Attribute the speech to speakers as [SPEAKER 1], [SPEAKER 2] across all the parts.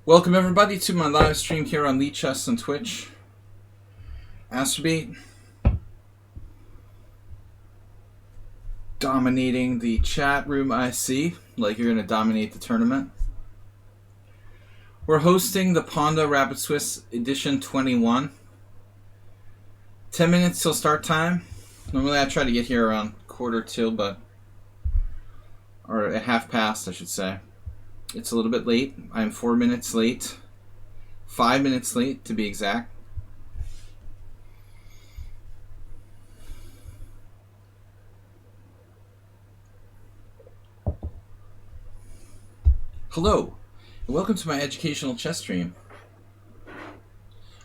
[SPEAKER 1] Welcome everybody to my live stream here on lichess and Twitch. Astrobate dominating the chat room, I see, like you're going to dominate the tournament. We're hosting the Pawnda Rapid Swiss Edition 21. 10 minutes till start time. Normally I try to get here around 1:45, or at half past I should say. It's a little bit late. I'm 4 minutes late. 5 minutes late to be exact. Hello, and welcome to my educational chess stream.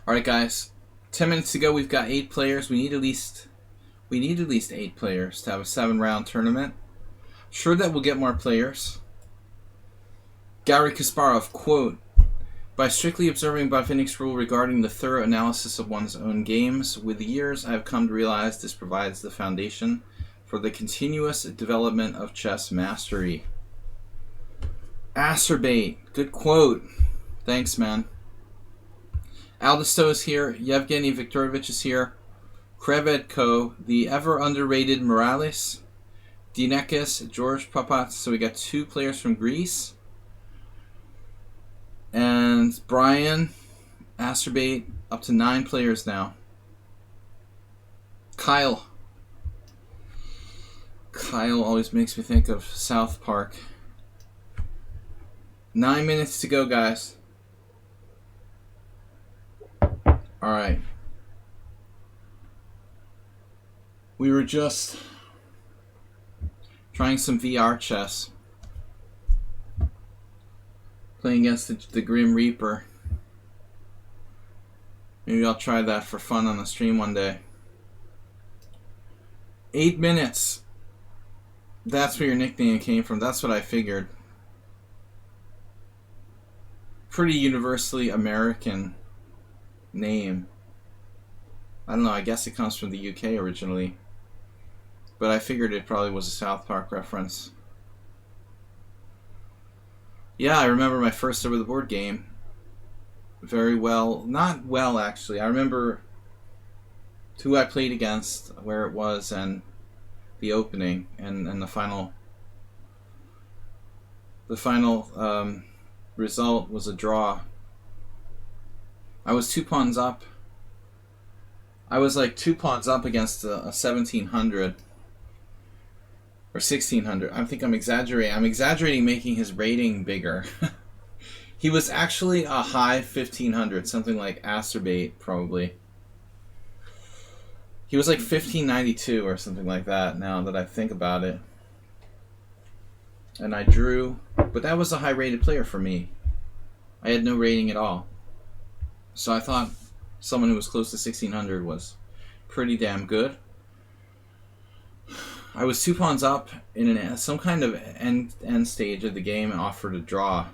[SPEAKER 1] Alright guys, 10 minutes to go. We've got 8 players. We need at least 8 players to have a 7-round tournament. Sure that we'll get more players. Garry Kasparov, quote, "By strictly observing Botvinnik's rule regarding the thorough analysis of one's own games, with the years I have come to realize this provides the foundation for the continuous development of chess mastery." Acerbate, good quote. Thanks, man. Aldisto is here. Yevgeny Viktorovich is here. Krevetko, the ever underrated Morales. Dinekis, George Papat. So we got 2 players from Greece. And Brian, Acerbate, up to 9 players now. Kyle. Kyle always makes me think of South Park. 9 minutes to go, guys. Alright. We were just trying some VR chess. Playing against the Grim Reaper. Maybe I'll try that for fun on the stream one day. 8 minutes. That's where your nickname came from. That's what I figured. Pretty universally American name. I don't know, I guess it comes from the UK originally. But I figured it probably was a South Park reference. Yeah, I remember my first over the board game very well. Not well, actually. I remember who I played against, where it was, and the opening, and the final. The final result was a draw. I was 2 pawns up. I was like 2 pawns up against a 1700. Or 1600. I think I'm exaggerating. I'm exaggerating making his rating bigger. He was actually a high 1500, something like Acerbate, probably. He was like 1592 or something like that, now that I think about it. And I drew, but that was a high rated player for me. I had no rating at all. So I thought someone who was close to 1600 was pretty damn good. I was 2 pawns up in some kind of end stage of the game and offered a draw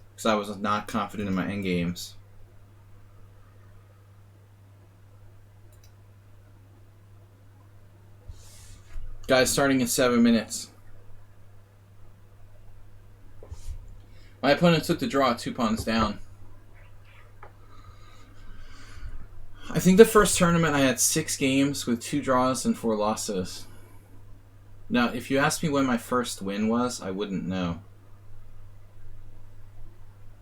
[SPEAKER 1] because I was not confident in my end games. Guys, starting in 7 minutes. My opponent took the draw 2 pawns down. I think the first tournament I had 6 games with 2 draws and 4 losses. Now, if you asked me when my first win was, I wouldn't know.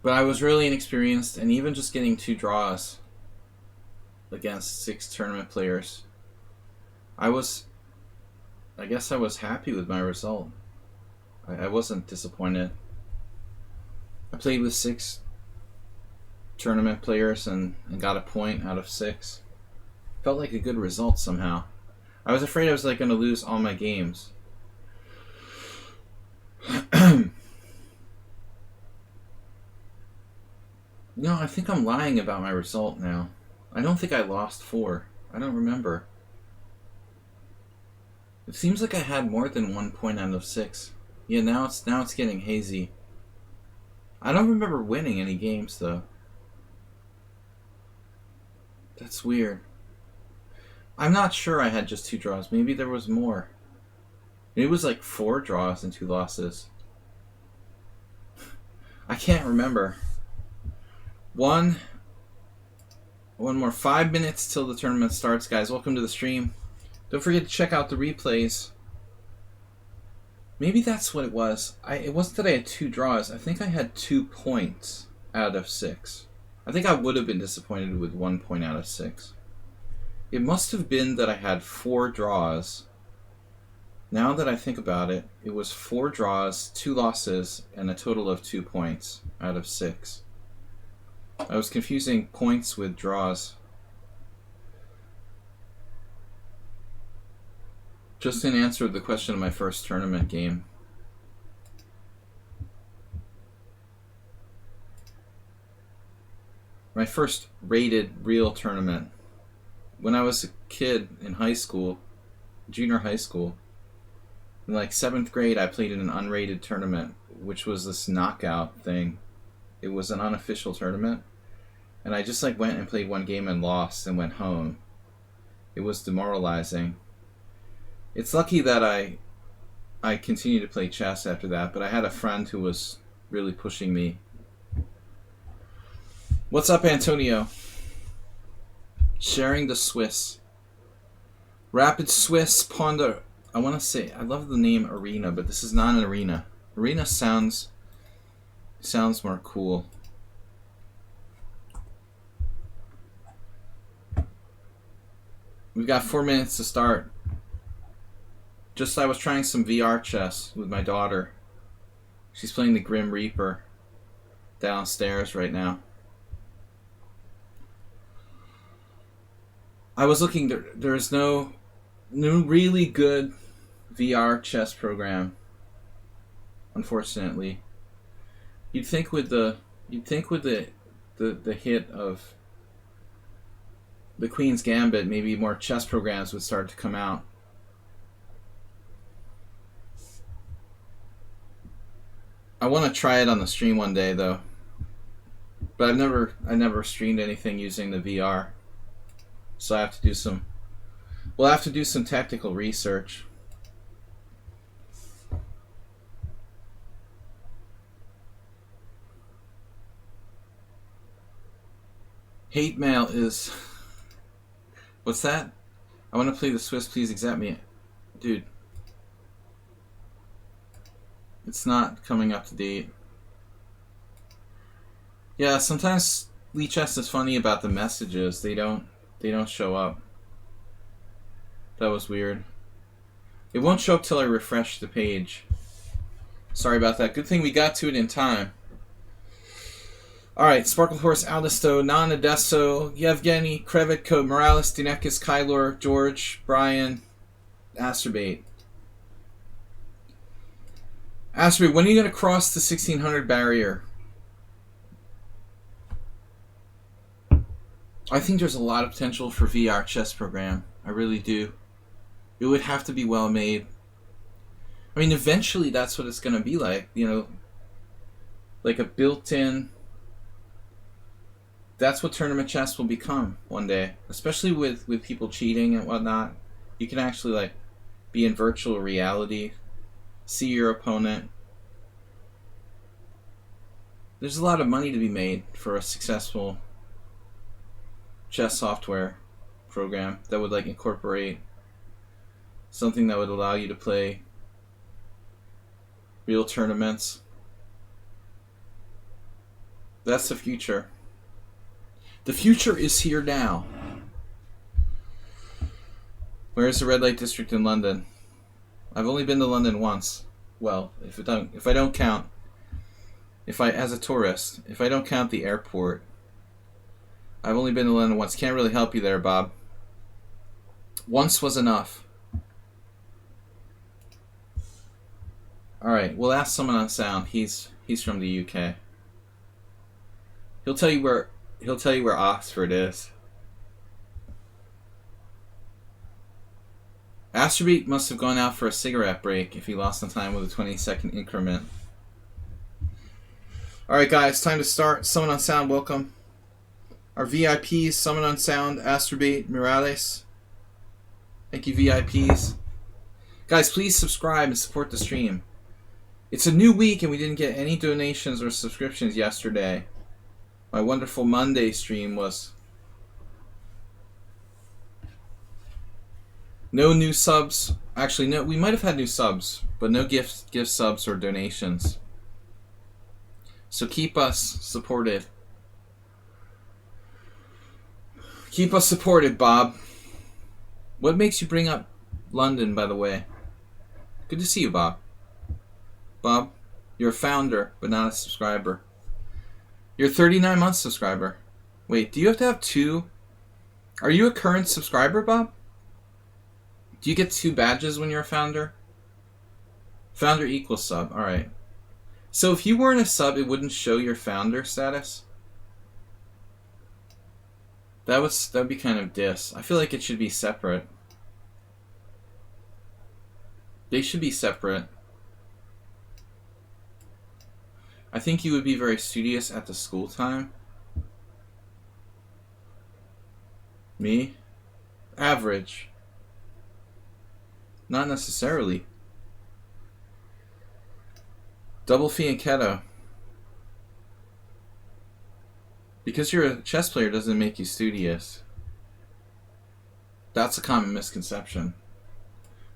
[SPEAKER 1] But I was really inexperienced, and even just getting 2 draws against 6 tournament players, I guess I was happy with my result. I wasn't disappointed. I played with 6 tournament players and got a point out of 6. Felt like a good result somehow. I was afraid I was like going to lose all my games. No, I think I'm lying about my result now. I don't think I lost 4. I don't remember. It seems like I had more than 1 point out of 6. Yeah, now it's getting hazy. I don't remember winning any games though. That's weird. I'm not sure I had just 2 draws. Maybe there was more. It was like 4 draws and 2 losses. I can't remember. One more 5 minutes till the tournament starts, guys. Welcome to the stream. Don't forget to check out the replays. Maybe that's what it was. It wasn't that I had 2 draws. I think I had 2 points out of 6. I think I would have been disappointed with 1 point out of 6. It must have been that I had 4 draws. Now that I think about it, it was 4 draws, 2 losses, and a total of 2 points out of 6. I was confusing points with draws. Just in answer to the question of my first tournament game. My first rated real tournament. When I was a kid in high school, junior high school, in like 7th grade, I played in an unrated tournament, which was this knockout thing. It was an unofficial tournament, and I just like went and played 1 game and lost and went home. It was demoralizing. It's lucky that I continued to play chess after that, but I had a friend who was really pushing me. What's up, Antonio? Sharing the Swiss. Rapid Swiss Pawnda. I want to say, I love the name Arena, but this is not an arena. Arena sounds more cool. We've got 4 minutes to start. I was trying some VR chess with my daughter. She's playing the Grim Reaper downstairs right now. I was looking, there's no really good VR chess program, unfortunately. You'd think with the hit of the Queen's Gambit, maybe more chess programs would start to come out. I want to try it on the stream one day, though. But I never streamed anything using the VR. So I have to do some... We'll have to do some technical research. Hate mail is... What's that? I want to play the Swiss, please accept me. Dude. It's not coming up to date. Yeah, sometimes lichess is funny about the messages. They don't show up. That was weird. It won't show up till I refresh the page. Sorry about that. Good thing we got to it in time. Alright, Sparkle Horse, Aldisto, Non Adesso, Yevgeny, Krevitko, Morales, Dinekis, Kylor, George, Brian, Asterbait. Asterbait, when are you going to cross the 1600 barrier? I think there's a lot of potential for VR chess program. I really do. It would have to be well made. I mean, eventually that's what it's going to be like. You know, like a built-in... That's what tournament chess will become one day. Especially with people cheating and whatnot. You can actually like be in virtual reality. See your opponent. There's a lot of money to be made for a successful chess software program that would like incorporate something that would allow you to play real tournaments. That's the future. The future is here now. Where's the red light district in London? I've only been to London once. Well, if I don't count, as a tourist, if I don't count the airport, I've only been to London once. Can't really help you there, Bob. Once was enough. All right, we'll ask someone on sound. He's from the UK. He'll tell you where Oxford is. Asterbait must have gone out for a cigarette break if he lost on time with a 20-second increment. Alright guys, time to start. Someone on sound, welcome. Our VIPs, someone on sound, Asterbait, Morales. Thank you, VIPs. Guys, please subscribe and support the stream. It's a new week and we didn't get any donations or subscriptions yesterday. My wonderful Monday stream was no new subs. Actually, no, we might have had new subs, but no gift subs or donations. So keep us supported. Keep us supported, Bob. What makes you bring up London, by the way? Good to see you, Bob. Bob, you're a founder, but not a subscriber. You're a 39-month subscriber. Wait, do you have to have 2? Are you a current subscriber, Bob? Do you get 2 badges when you're a founder? Founder equals sub. Alright. So if you weren't a sub, it wouldn't show your founder status? That'd be kind of diss. I feel like it should be separate. They should be separate. I think you would be very studious at the school time. Me? Average. Not necessarily. Double fianchetto. Because you're a chess player doesn't make you studious. That's a common misconception.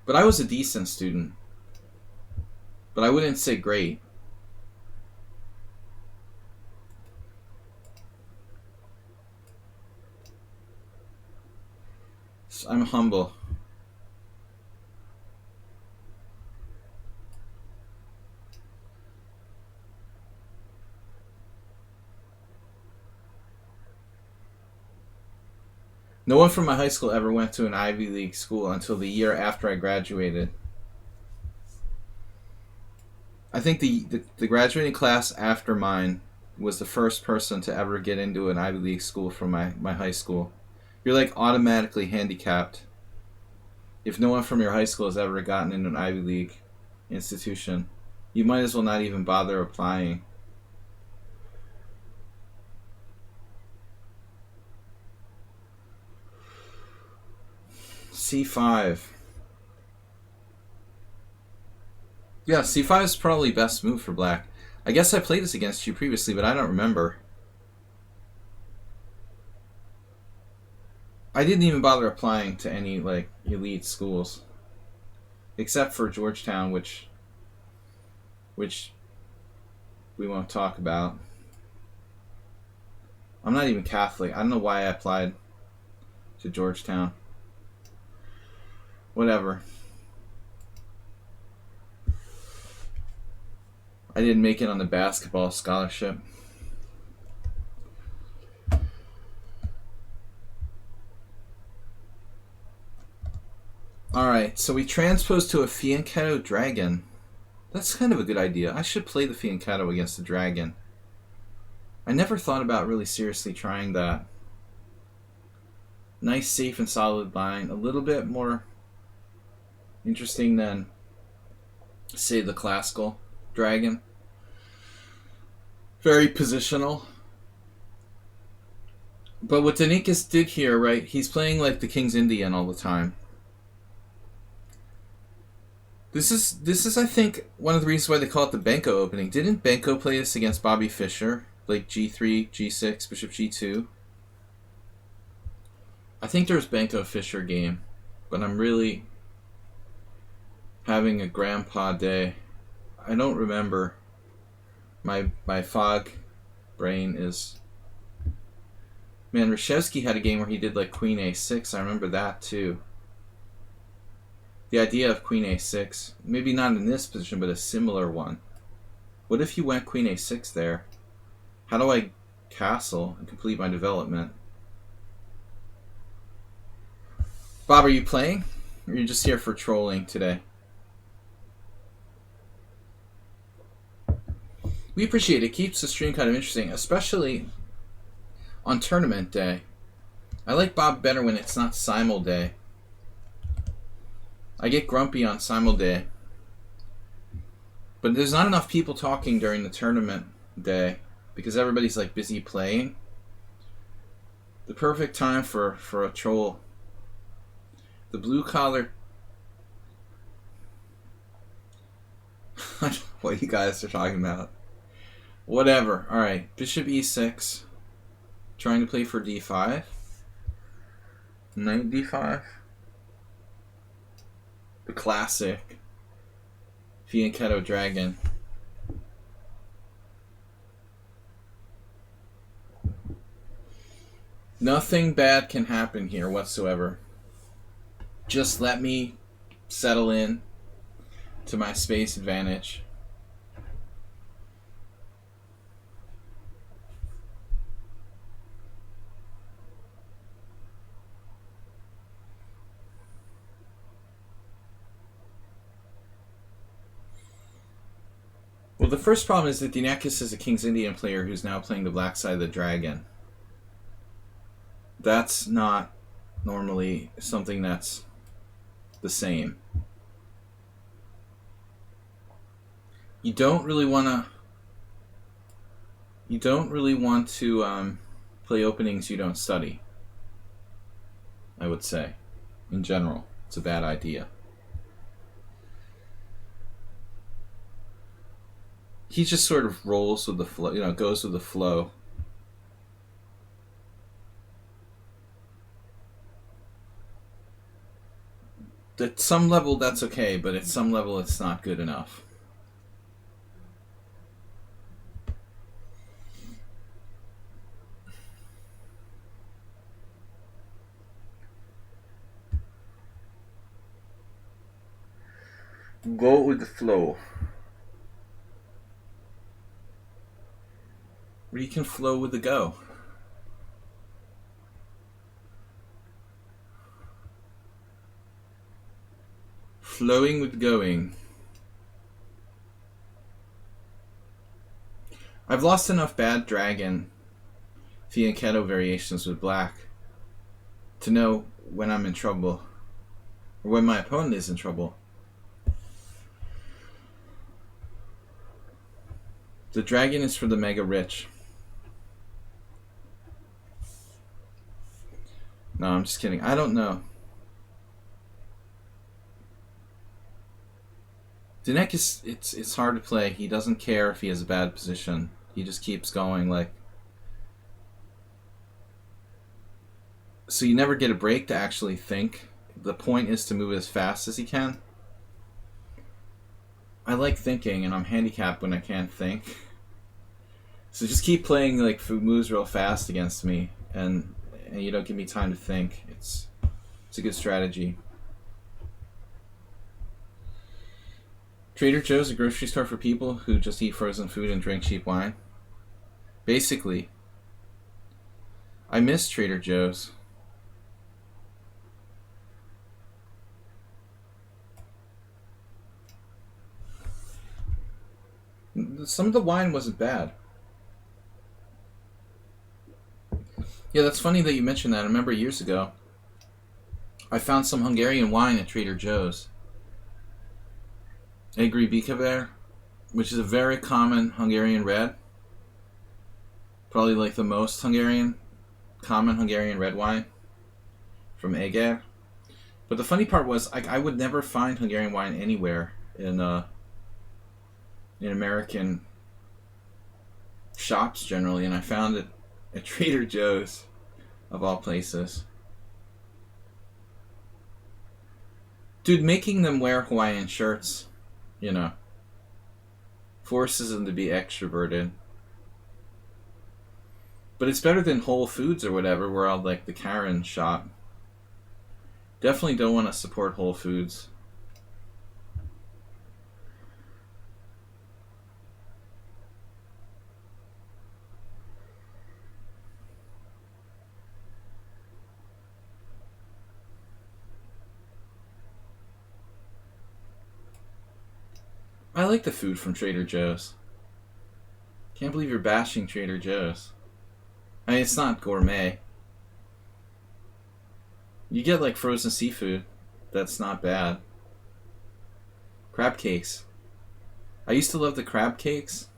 [SPEAKER 1] But I was a decent student. But I wouldn't say great. I'm humble. No one from my high school ever went to an Ivy League school until the year after I graduated. I think the graduating class after mine was the first person to ever get into an Ivy League school from my high school. You're like automatically handicapped if no one from your high school has ever gotten into an Ivy League institution. You might as well not even bother applying. C5. Yeah, C5 is probably best move for black. I guess I played this against you previously, but I don't remember. I didn't even bother applying to any like elite schools, except for Georgetown, which we won't talk about. I'm not even Catholic. I don't know why I applied to Georgetown. Whatever. I didn't make it on the basketball scholarship. Alright, so we transpose to a fianchetto dragon. That's kind of a good idea. I should play the fianchetto against the dragon. I never thought about really seriously trying that. Nice, safe, and solid line. A little bit more interesting than, say, the classical dragon. Very positional. But what Danikas did here, right, he's playing like the King's Indian all the time. This is I think one of the reasons why they call it the Benko opening. Didn't Benko play this against Bobby Fischer? Like G3, G6, Bishop G2? I think there was Benko Fischer game, but I'm really having a grandpa day. I don't remember. My fog brain is... Man, Reshevsky had a game where he did like Queen A6. I remember that too. The idea of Queen A6, maybe not in this position, but a similar one. What if you went Queen A6 there? How do I castle and complete my development? Bob, are you playing? Or are you just here for trolling today? We appreciate it. It keeps the stream kind of interesting, especially on tournament day. I like Bob better when it's not simul day. I get grumpy on simul day. But there's not enough people talking during the tournament day because everybody's like busy playing. The perfect time for a troll. The blue collar... I don't know what you guys are talking about. Whatever. Alright. Bishop E6. trying to play for d5. Knight d5. The classic Fianchetto Dragon. Nothing bad can happen here whatsoever. Just let me settle in to my space advantage. Well, the first problem is that Dinekis is a King's Indian player who's now playing the black side of the dragon. That's not normally something that's the same. You don't really want to play openings you don't study. I would say, in general, it's a bad idea. He just sort of rolls with the flow, goes with the flow. At some level, that's okay, but at some level, it's not good enough. Go with the flow. Or you can flow with the go. Flowing with going. I've lost enough bad dragon Fianchetto variations with black to know when I'm in trouble, or when my opponent is in trouble. The dragon is for the mega rich. No, I'm just kidding. I don't know. Dinekis, it's hard to play. He doesn't care if he has a bad position. He just keeps going, like... So you never get a break to actually think. The point is to move as fast as he can. I like thinking, and I'm handicapped when I can't think. So just keep playing like moves real fast against me, and you don't give me time to think. It's a good strategy. Trader Joe's a grocery store for people who just eat frozen food and drink cheap wine. Basically, I miss Trader Joe's. Some of the wine wasn't bad. Yeah, that's funny that you mentioned that. I remember years ago, I found some Hungarian wine at Trader Joe's. Egri Bikaver, which is a very common Hungarian red. Probably like the most common Hungarian red wine from Eger. But the funny part was, I would never find Hungarian wine anywhere in American shops generally, and I found it at Trader Joe's, of all places. Dude, making them wear Hawaiian shirts, forces them to be extroverted. But it's better than Whole Foods or whatever, where I'll like the Karen shop. Definitely don't want to support Whole Foods. I like the food from Trader Joe's. Can't believe you're bashing Trader Joe's. I mean, it's not gourmet. You get like frozen seafood. That's not bad. Crab cakes. I used to love the crab cakes.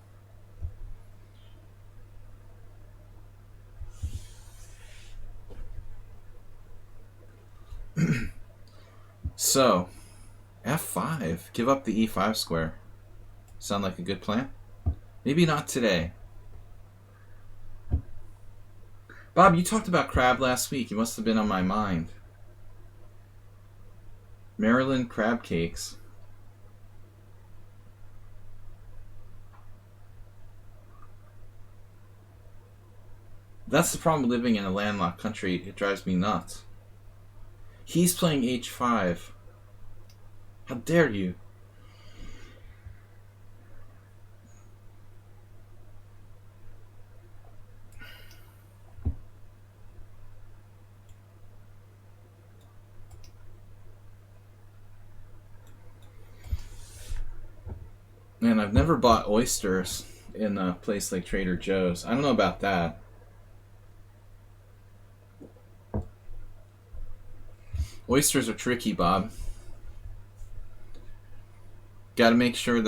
[SPEAKER 1] So, F5. Give up the E5 square. Sound like a good plan? Maybe not today. Bob, you talked about crab last week. You must have been on my mind. Maryland crab cakes. That's the problem with living in a landlocked country. It drives me nuts. He's playing h5. How dare you? Man, I've never bought oysters in a place like Trader Joe's. I don't know about that. Oysters are tricky, Bob. Gotta make sure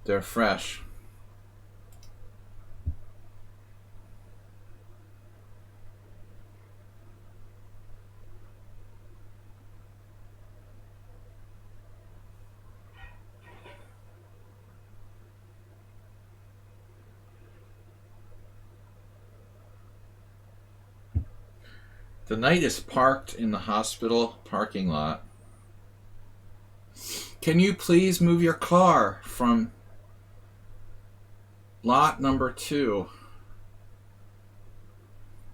[SPEAKER 1] they're fresh. The knight is parked in the hospital parking lot. Can you please move your car from lot number 2?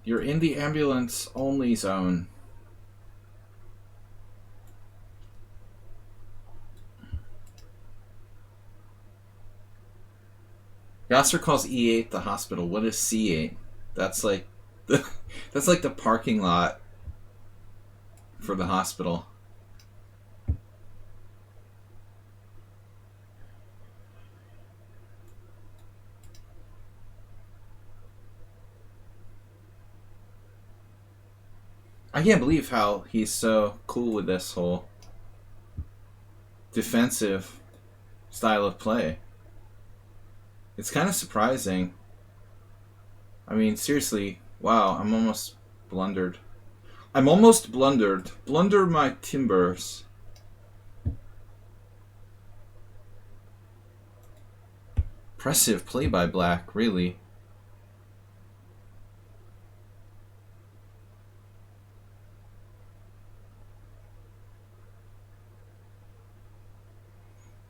[SPEAKER 1] You're in the ambulance only zone. Yasser calls E8 the hospital. What is C8? That's like the parking lot for the hospital. I can't believe how he's so cool with this whole defensive style of play. It's kind of surprising. I mean, seriously, wow, I'm almost blundered. Blunder my timbers. Impressive play by Black, really.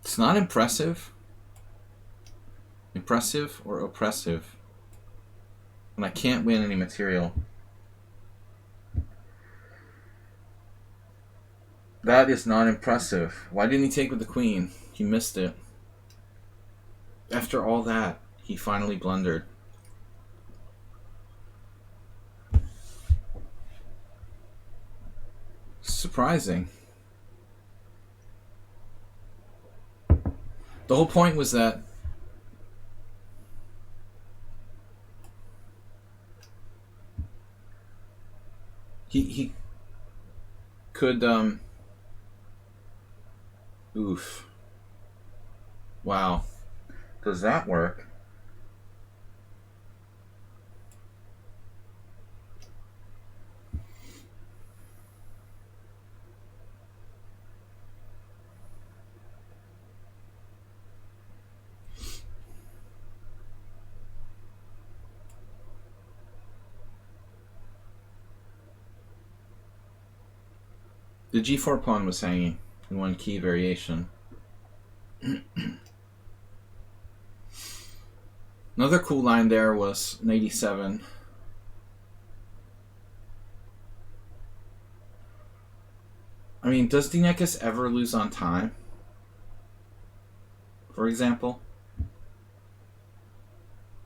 [SPEAKER 1] It's not impressive. Impressive or oppressive? And I can't win any material. That is not impressive. Why didn't he take with the queen? He missed it. After all that, he finally blundered. Surprising. The whole point was that he could oof. Wow. Does that work? The g4 pawn was hanging in one key variation. Another cool line there was 87. I mean, does Dinekis ever lose on time? For example?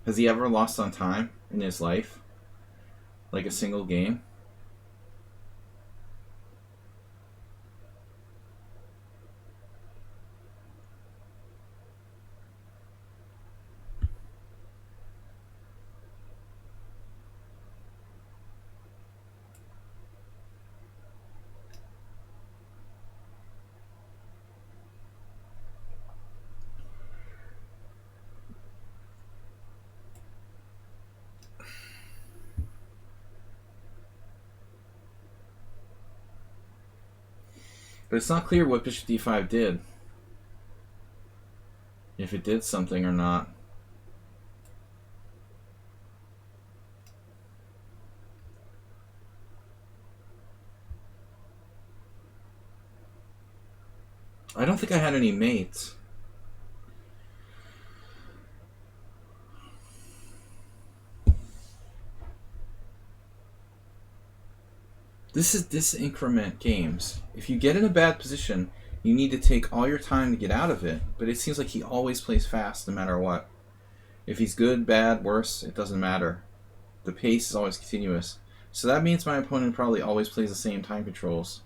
[SPEAKER 1] Has he ever lost on time in his life? Like a single game? But it's not clear what bishop d5 did. If it did something or not. I don't think I had any mates. This increment games. If you get in a bad position, you need to take all your time to get out of it. But it seems like he always plays fast no matter what. If he's good, bad, worse, it doesn't matter. The pace is always continuous. So that means my opponent probably always plays the same time controls.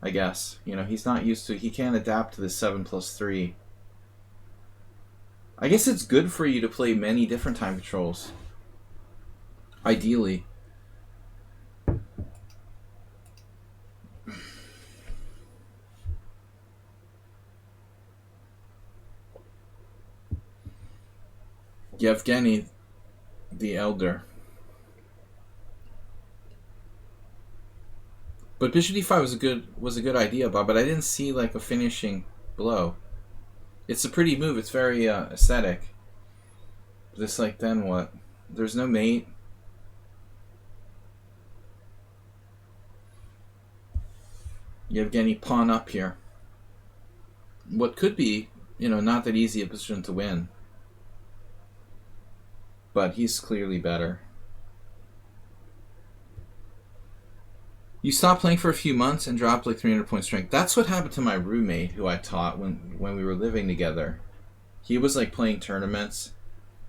[SPEAKER 1] I guess. You know, he's not used to... He can't adapt to this 7+3. I guess it's good for you to play many different time controls. Ideally. Yevgeny the Elder. But bishop d5 was a good idea, Bob, but I didn't see like a finishing blow. It's a pretty move. It's very aesthetic. Just like, then what? There's no mate. Yevgeny pawn up here. What could be, you know, not that easy a position to win. But he's clearly better. You stopped playing for a few months and dropped like 300 point strength. That's what happened to my roommate who I taught when we were living together. He was like playing tournaments.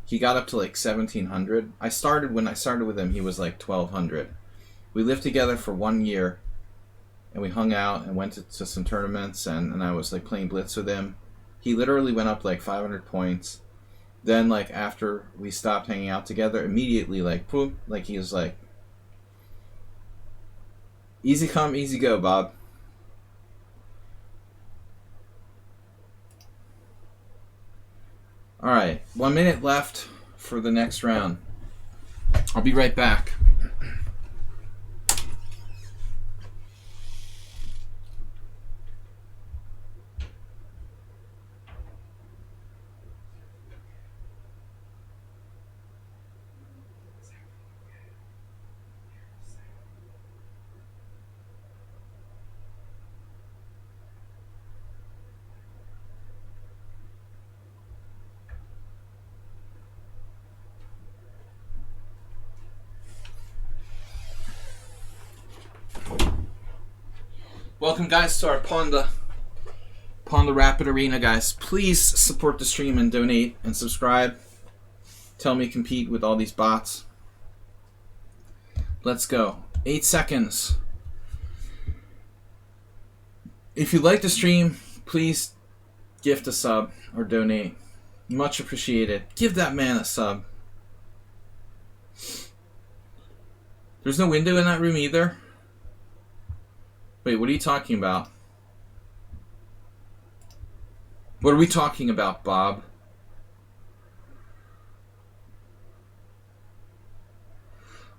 [SPEAKER 1] He got up to like 1700. When I started with him, he was like 1200. We lived together for 1 year and we hung out and went to some tournaments, and I was like playing blitz with him. He literally went up like 500 points. Then like after we stopped hanging out together, immediately like boom, like he was like, easy come, easy go, Bob. Alright, 1 minute left for the next round. I'll be right back. Welcome, guys, to our Pawnda Rapid Arena, guys. Please support the stream and donate and subscribe. Tell me compete with all these bots. Let's go. 8 seconds. If you like the stream, please gift a sub or donate. Much appreciated. Give that man a sub. There's no window in that room either. Wait, what are you talking about? What are we talking about, Bob?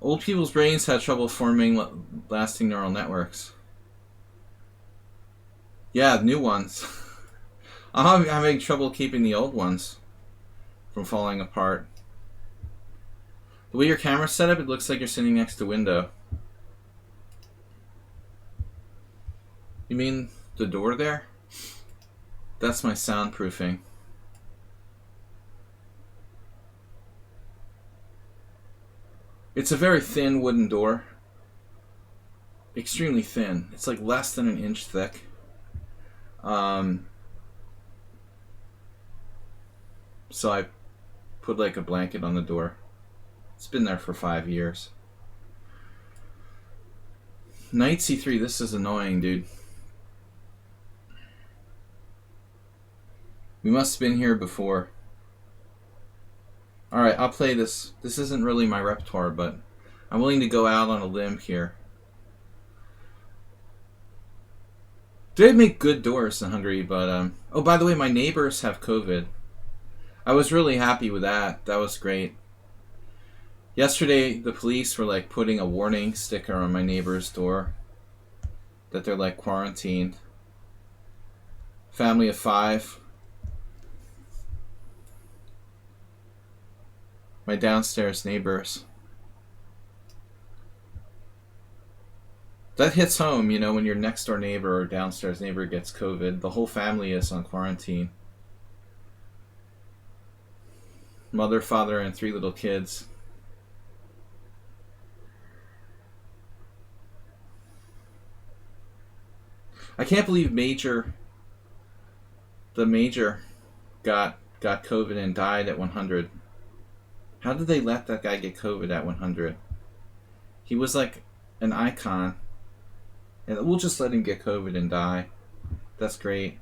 [SPEAKER 1] Old people's brains had trouble forming lasting neural networks. Yeah, new ones. I'm having trouble keeping the old ones from falling apart. The way your camera's set up, it looks like you're sitting next to a window. You mean the door there? That's my soundproofing. It's a very thin wooden door. Extremely thin. It's like less than an inch thick. So I put like a blanket on the door. It's been there for 5 years. Knight c3, this is annoying, dude. We must have been here before. Alright, I'll play this. This isn't really my repertoire, but I'm willing to go out on a limb here. They make good doors in Hungary, but oh, by the way, my neighbors have COVID. I was really happy with that. That was great. Yesterday, the police were like putting a warning sticker on my neighbor's door that they're like quarantined. Family of 5. My downstairs neighbors. That hits home, you know, when your next door neighbor or downstairs neighbor gets COVID. The whole family is on quarantine. Mother, father, and 3 little kids. I can't believe the major got COVID and died at 100. How did they let that guy get COVID at 100? He was like an icon. And we'll just let him get COVID and die. That's great.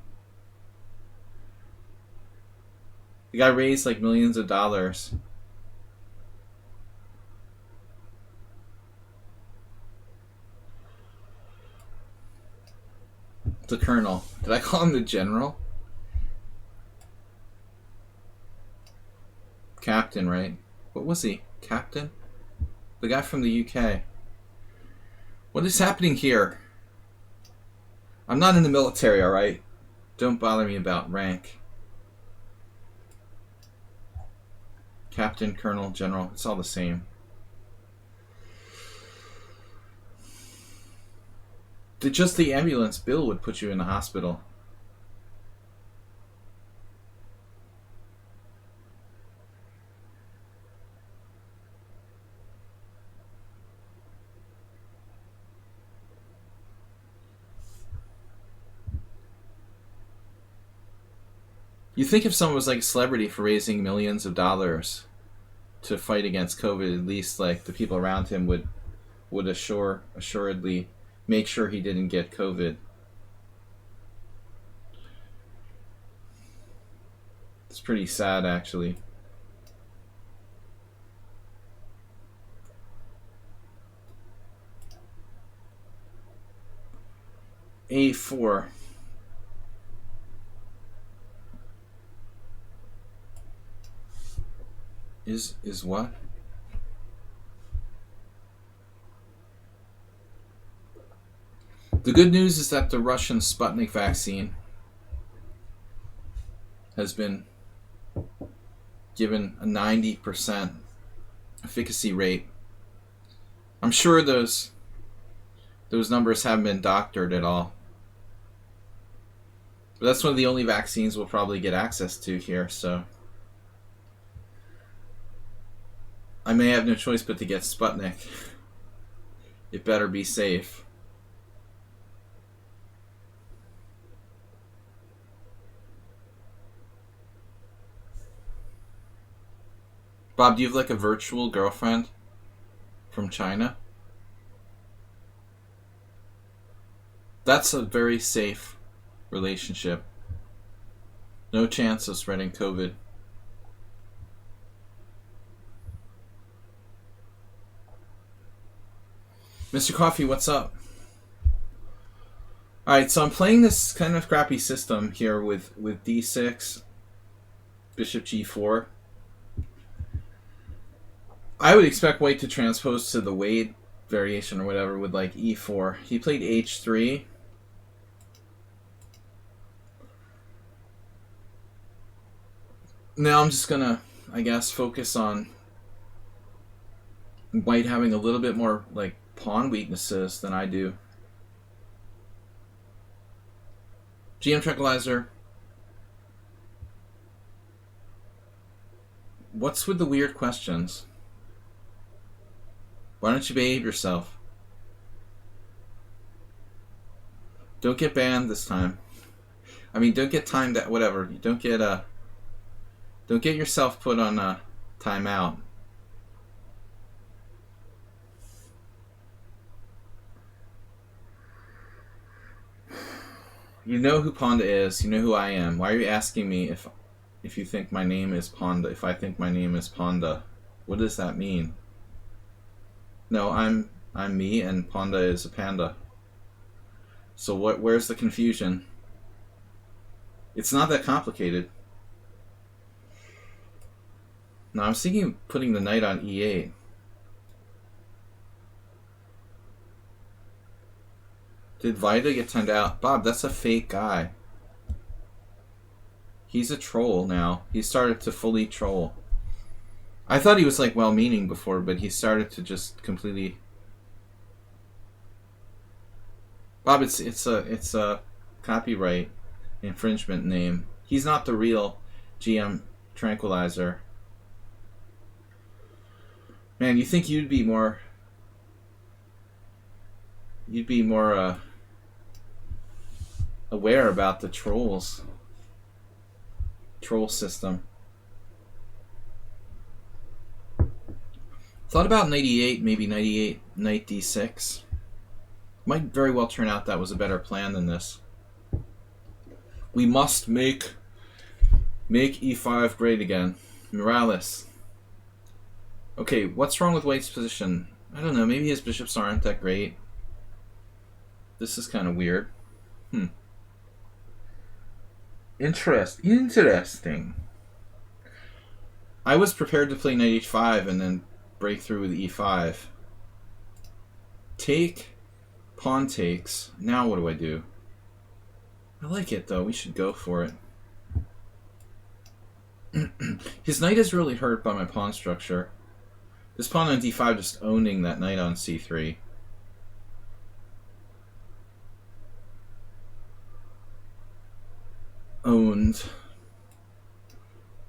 [SPEAKER 1] The guy raised like millions of dollars. The colonel. Did I call him the general? Captain, right? What was he? Captain? The guy from the UK. What is happening here? I'm not in the military, alright? Don't bother me about rank. Captain, colonel, general. It's all the same. Just the ambulance bill would put you in the hospital. You think if someone was like a celebrity for raising millions of dollars to fight against COVID, at least like the people around him would assuredly make sure he didn't get COVID. It's pretty sad, actually. A4. Is what? The good news is that the Russian Sputnik vaccine has been given a 90% efficacy rate. I'm sure those numbers haven't been doctored at all. But that's one of the only vaccines we'll probably get access to here, so I may have no choice but to get Sputnik. It better be safe. Bob, do you have like a virtual girlfriend from China? That's a very safe relationship. No chance of spreading COVID. Mr. Coffee, what's up? Alright, so I'm playing this kind of crappy system here with d6, bishop g4. I would expect white to transpose to the Wade variation or whatever with like e4. He played h3. Now I'm just gonna, I guess, focus on white having a little bit more like pawn weaknesses than I do. GM Tranquilizer. What's with the weird questions? Why don't you behave yourself? Don't get banned this time. I mean, don't get timed at whatever. Don't get yourself put on a timeout. You know who Pawnda is. You know who I am. Why are you asking me if you think my name is Pawnda? If I think my name is Pawnda, what does that mean? No, I'm me, and Pawnda is a panda. So where's the confusion? It's not that complicated. No, I was thinking of putting the knight on e8. Did Vida get timed out? Bob, that's a fake guy. He's a troll now. He started to fully troll. I thought he was like well-meaning before, but he started to just completely... Bob, it's a copyright infringement name. He's not the real GM Tranquilizer. Man, you think you'd be more aware about the troll system. Thought about knight e8, maybe knight e8, knight d6. Might very well turn out that was a better plan than this. We must make e5 great again. Morales. Okay, what's wrong with White's position? I don't know, maybe his bishops aren't that great. This is kind of weird. Interesting. I was prepared to play knight h5 and then break through with e5. Take, pawn takes. Now what do I do? I like it though. We should go for it. His knight is really hurt by my pawn structure. This pawn on d5 just owning that knight on c3. Owned.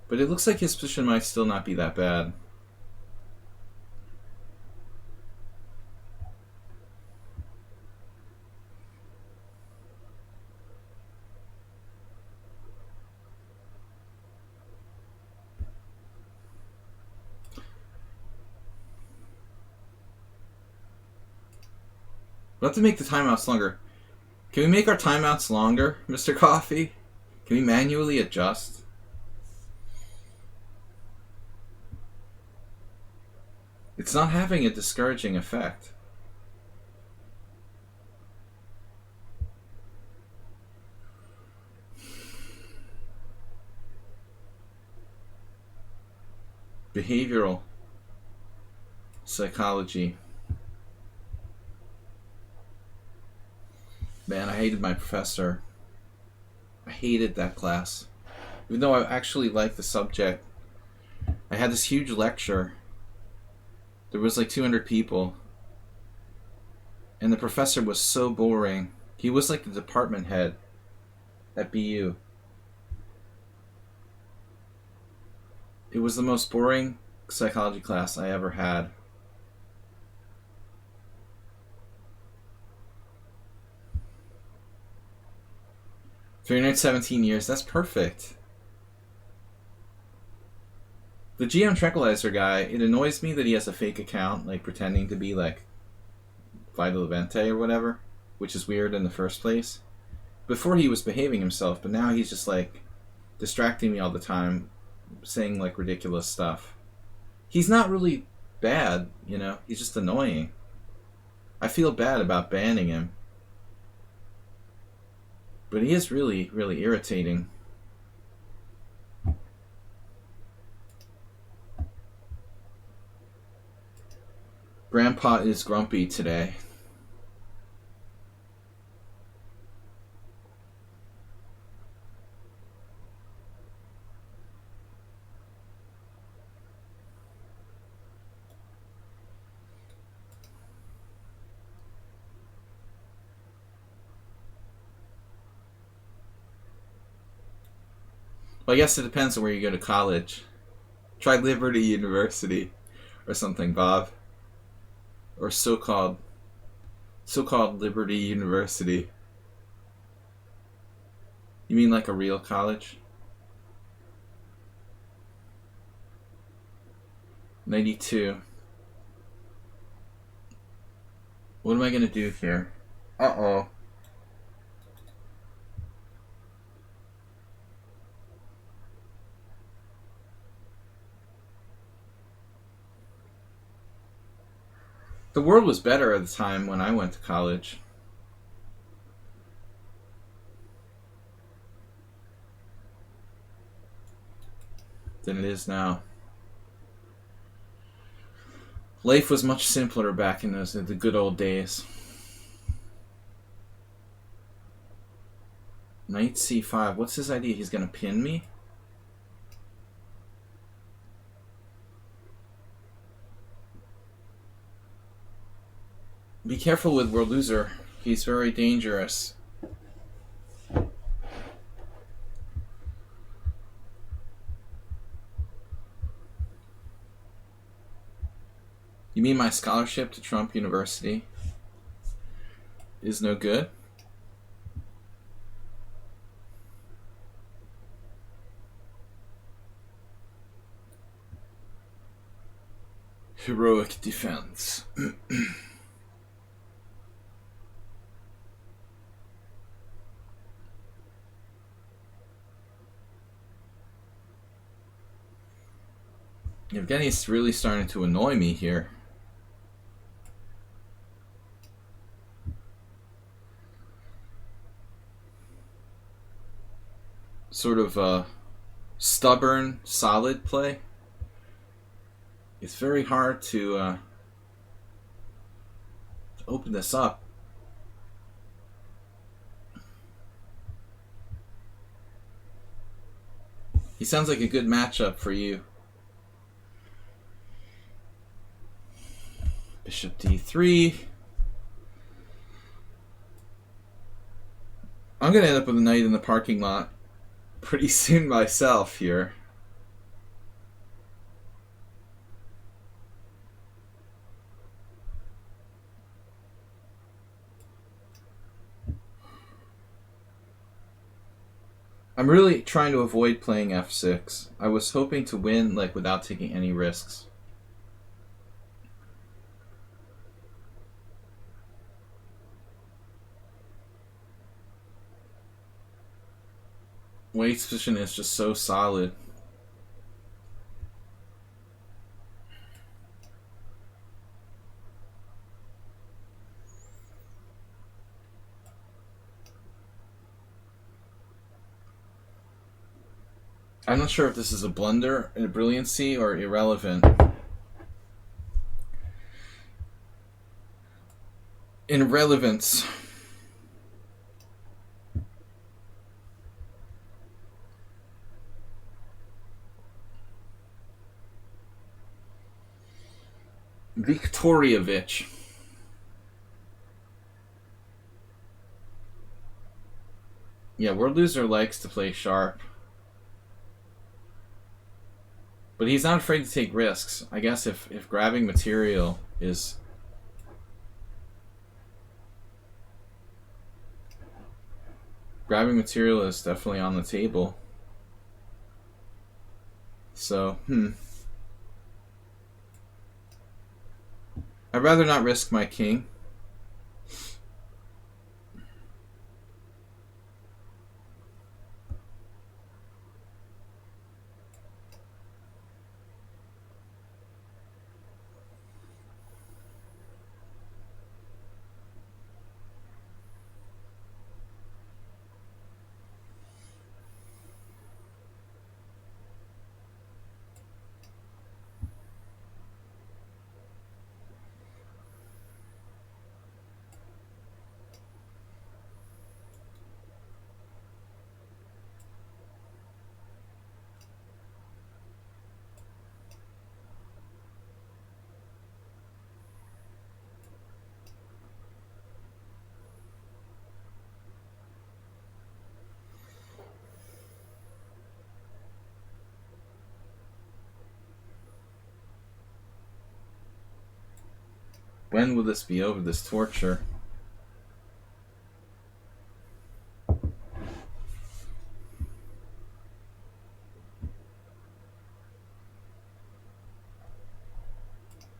[SPEAKER 1] But it looks like his position might still not be that bad. We'll have to make the timeouts longer. Can we make our timeouts longer, Mr. Coffee? Can we manually adjust? It's not having a discouraging effect. Behavioral psychology. Man, I hated my professor. I hated that class. Even though I actually liked the subject. I had this huge lecture. There was like 200 people. And the professor was so boring. He was like the department head at BU. It was the most boring psychology class I ever had. For your next 17 years, that's perfect. The GM Tranquilizer guy, it annoys me that he has a fake account, like pretending to be like Vital Levente or whatever, which is weird in the first place. Before he was behaving himself, but now he's just like distracting me all the time, saying like ridiculous stuff. He's not really bad, you know, he's just annoying. I feel bad about banning him. But he is really, really irritating. Grandpa is grumpy today. Well, I guess it depends on where you go to college. Try Liberty University or something, Bob. Or so-called Liberty University. You mean like a real college? 92. What am I going to do here? Uh-oh. The world was better at the time when I went to college. Than it is now. Life was much simpler back in the good old days. Knight c5. What's his idea? He's going to pin me? Be careful with World Loser He's very dangerous. You mean my scholarship to Trump University is no good? Heroic defense. Evgeny's really starting to annoy me here. Sort of a stubborn, solid play. It's very hard to open this up. He sounds like a good matchup for you. Bishop d3. I'm going to end up with a knight in the parking lot pretty soon myself here. I'm really trying to avoid playing f6. I was hoping to win like without taking any risks. White's position is just so solid. I'm not sure if this is a blunder, a brilliancy, or irrelevant. Irrelevance. Viktorievich. Yeah, World Loser likes to play sharp. But he's not afraid to take risks. I guess if grabbing material is... Grabbing material is definitely on the table. So, I'd rather not risk my king. When will this be over, this torture?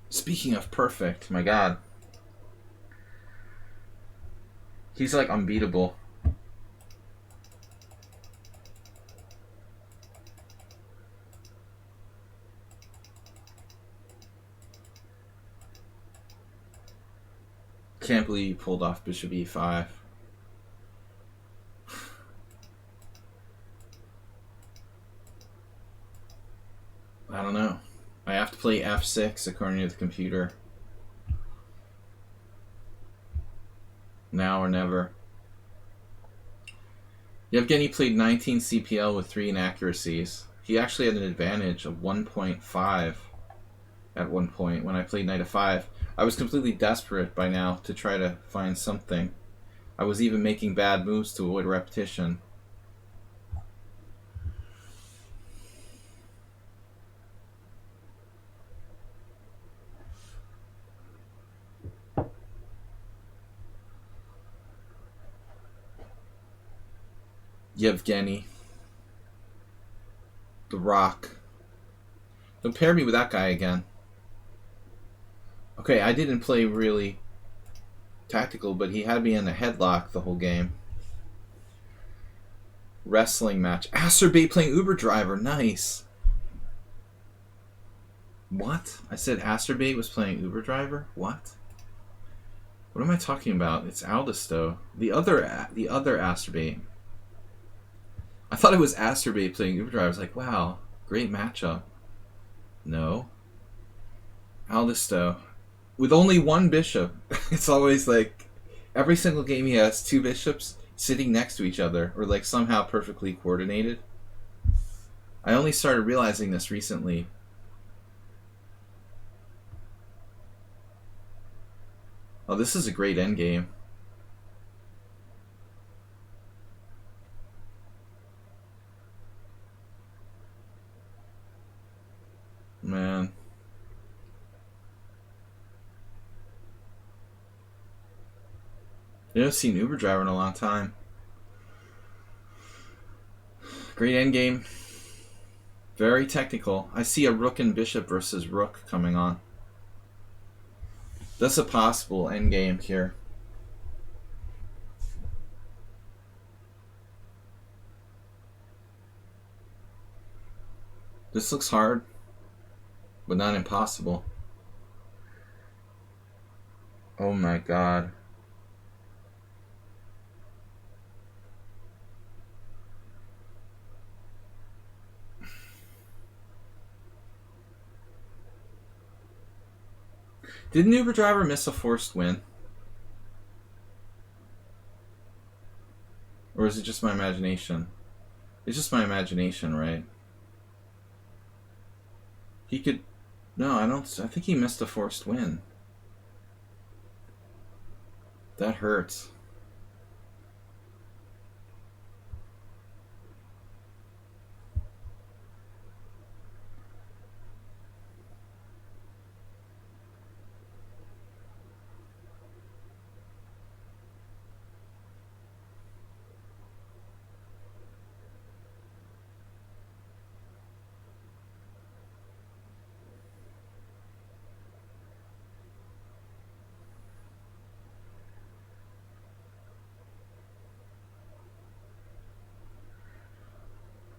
[SPEAKER 1] Speaking of perfect, my god. He's like unbeatable. Can't believe you pulled off Bishop e5. I don't know. I have to play f6 according to the computer. Now or never. Yevgeny played 19 CPL with 3 inaccuracies. He actually had an advantage of 1.5 at one point when I played knight f5. I was completely desperate by now to try to find something. I was even making bad moves to avoid repetition. Yevgeny. The Rock. Don't pair me with that guy again. Okay, I didn't play really tactical, but he had me in a headlock the whole game. Wrestling match. Asterbait playing Uber Driver. Nice. What? I said Asterbait was playing Uber Driver? What? What am I talking about? It's Aldisto. The other Asterbait. I thought it was Asterbait playing Uber Driver. I was like, wow, great matchup. No. Aldisto. With only one bishop. It's always like every single game he has two bishops sitting next to each other or like somehow perfectly coordinated. I only started realizing this recently. Oh, this is a great endgame. Man. I haven't seen Uber Driver in a long time. Great endgame. Very technical. I see a rook and bishop versus rook coming on. That's a possible endgame here. This looks hard, but not impossible. Oh my god. Didn't Uber Driver miss a forced win? Or is it just my imagination? It's just my imagination, right? He could... No, I think he missed a forced win. That hurts.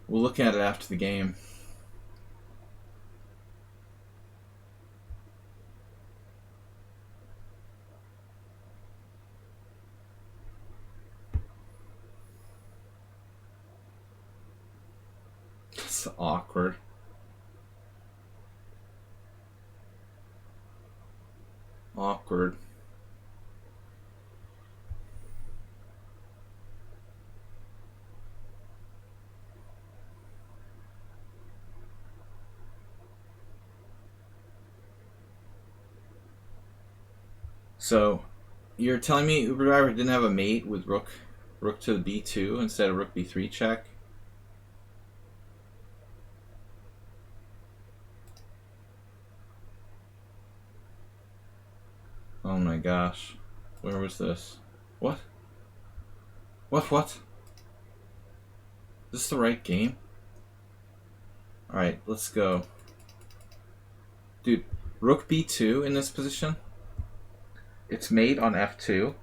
[SPEAKER 1] We'll look at it after the game. It's awkward. Awkward. So, you're telling me Uber Driver didn't have a mate with rook to b2 instead of rook b3 check? Oh my gosh. Where was this? What? What? Is this the right game? Alright, let's go. Dude, rook b2 in this position? It's mate on f2.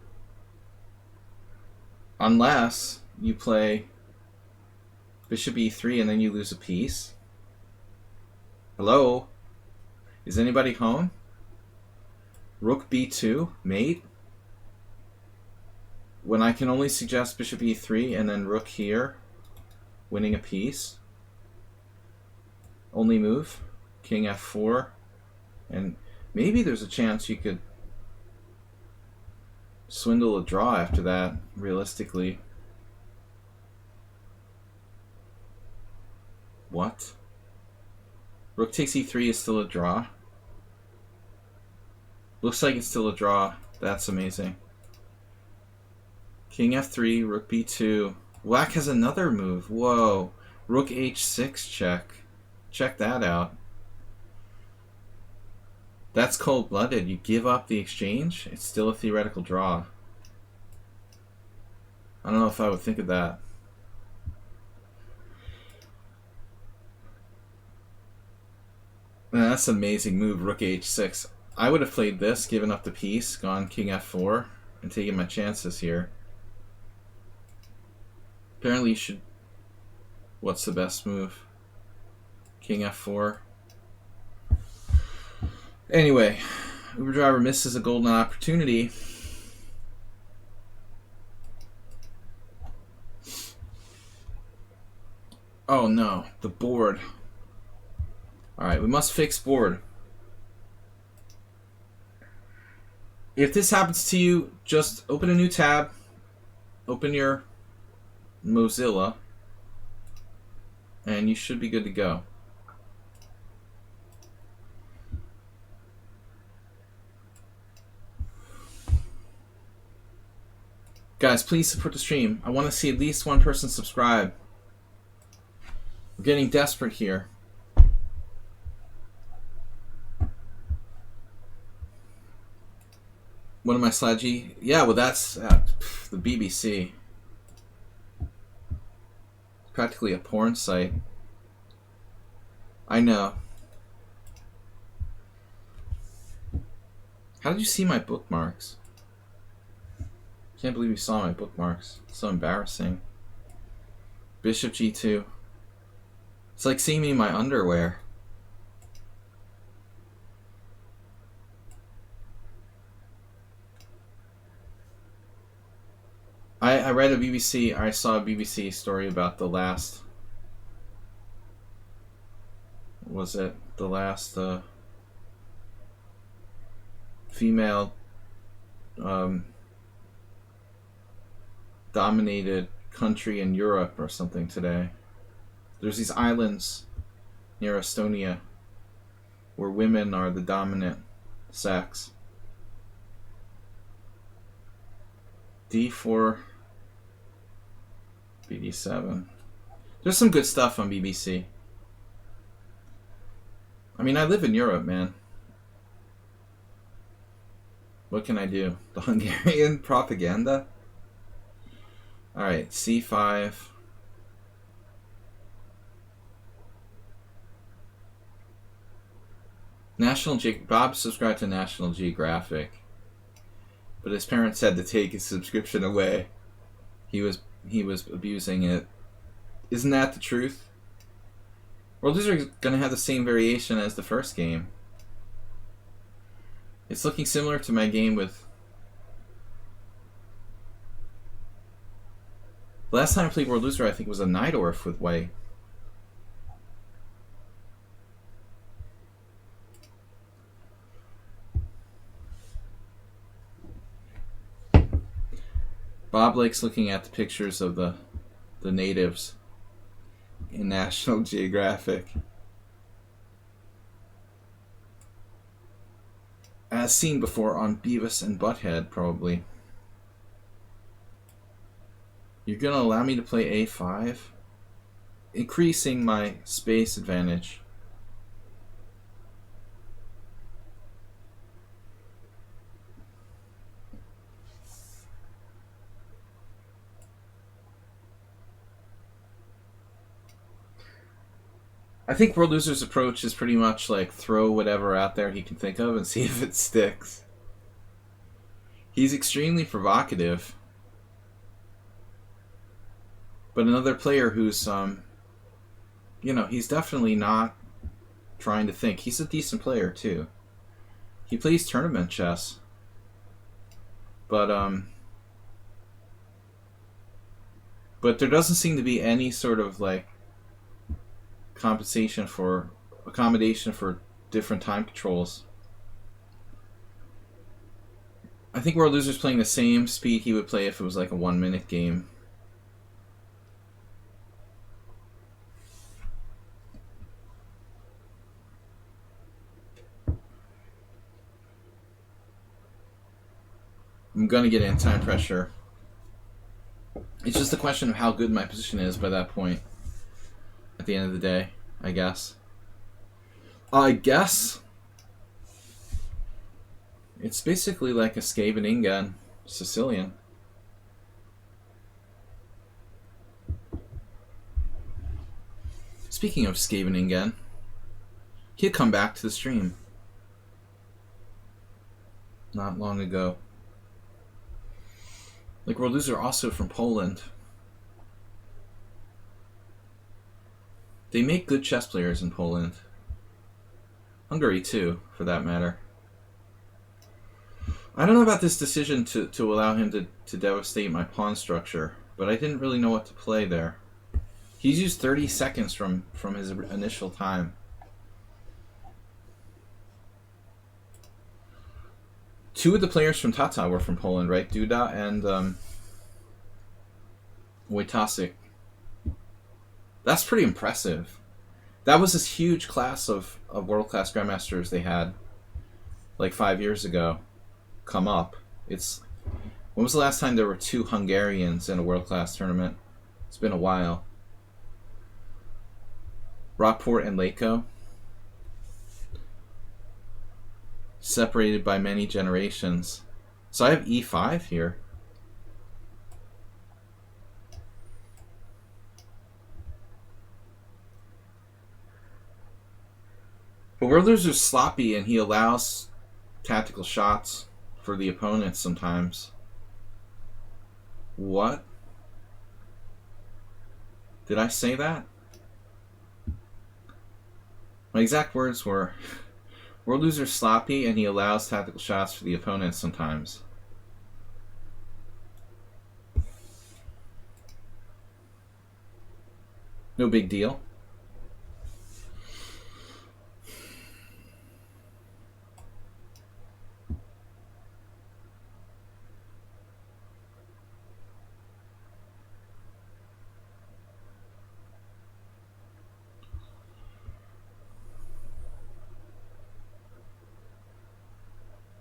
[SPEAKER 1] Unless you play bishop e3 and then you lose a piece. Hello? Is anybody home? Rook b2, mate? When I can only suggest bishop e3 and then rook here, winning a piece. Only move, king f4. And maybe there's a chance you could swindle a draw after that, realistically. What? Rook takes e3 is still a draw? Looks like it's still a draw. That's amazing. King f3, rook b2. Black has another move. Whoa. Rook h6 check. Check that out. That's cold-blooded. You give up the exchange, it's still a theoretical draw. I don't know if I would think of that. Man, that's an amazing move, rook h6. I would have played this, given up the piece, gone king f4, and taken my chances here. Apparently you should... What's the best move? King f4. Anyway, Uber driver misses a golden opportunity. Oh no, the board. Alright, we must fix board. If this happens to you, just open a new tab. Open your Mozilla. And you should be good to go. Guys, please support the stream. I want to see at least one person subscribe. We're getting desperate here. What am I, Sladgie? Yeah, well that's the BBC. It's practically a porn site. I know. How did you see my bookmarks? Can't believe you saw my bookmarks. It's so embarrassing. Bishop g2. It's like seeing me in my underwear. I read a BBC, I saw a BBC story about the last, was it the last female dominated country in Europe or something today. There's these islands near Estonia where women are the dominant sex. D4, BD7. There's some good stuff on BBC. I mean, I live in Europe, man. What can I do? The Hungarian propaganda? Alright, C5. Bob subscribed to National Geographic, but his parents had to take his subscription away. He was abusing it. Isn't that the truth? World Loser is going to have the same variation as the first game. It's looking similar to my game with... Last time I played World Loser, I think, was a Najdorf with white. Bob likes looking at the pictures of the natives in National Geographic. As seen before on Beavis and Butthead, probably. You're going to allow me to play A5? Increasing my space advantage. I think World Loser's approach is pretty much like throw whatever out there he can think of and see if it sticks. He's extremely provocative. But another player who's, you know, he's definitely not trying to think. He's a decent player, too. He plays tournament chess. But there doesn't seem to be any sort of, like, accommodation for different time controls. I think World Loser's playing the same speed he would play if it was like a 1-minute game. I'm gonna get in time pressure. It's just a question of how good my position is by that point. At the end of the day, I guess. It's basically like a Scheveningen Sicilian. Speaking of Scheveningen, he had come back to the stream not long ago. Like, World Loser also from Poland. They make good chess players in Poland. Hungary too, for that matter. I don't know about this decision to allow him to devastate my pawn structure, but I didn't really know what to play there. He's used 30 seconds from his initial time. Two of the players from Tata were from Poland, right? Duda and Wojtasek. That's pretty impressive. That was this huge class of world-class grandmasters they had like 5 years ago come up. When was the last time there were two Hungarians in a world-class tournament? It's been a while. Rockport and Lako. Separated by many generations. So I have e5 here. But World Loser's sloppy and he allows tactical shots for the opponents sometimes. What? Did I say that? My exact words were, World Loser's sloppy and he allows tactical shots for the opponents sometimes. No big deal.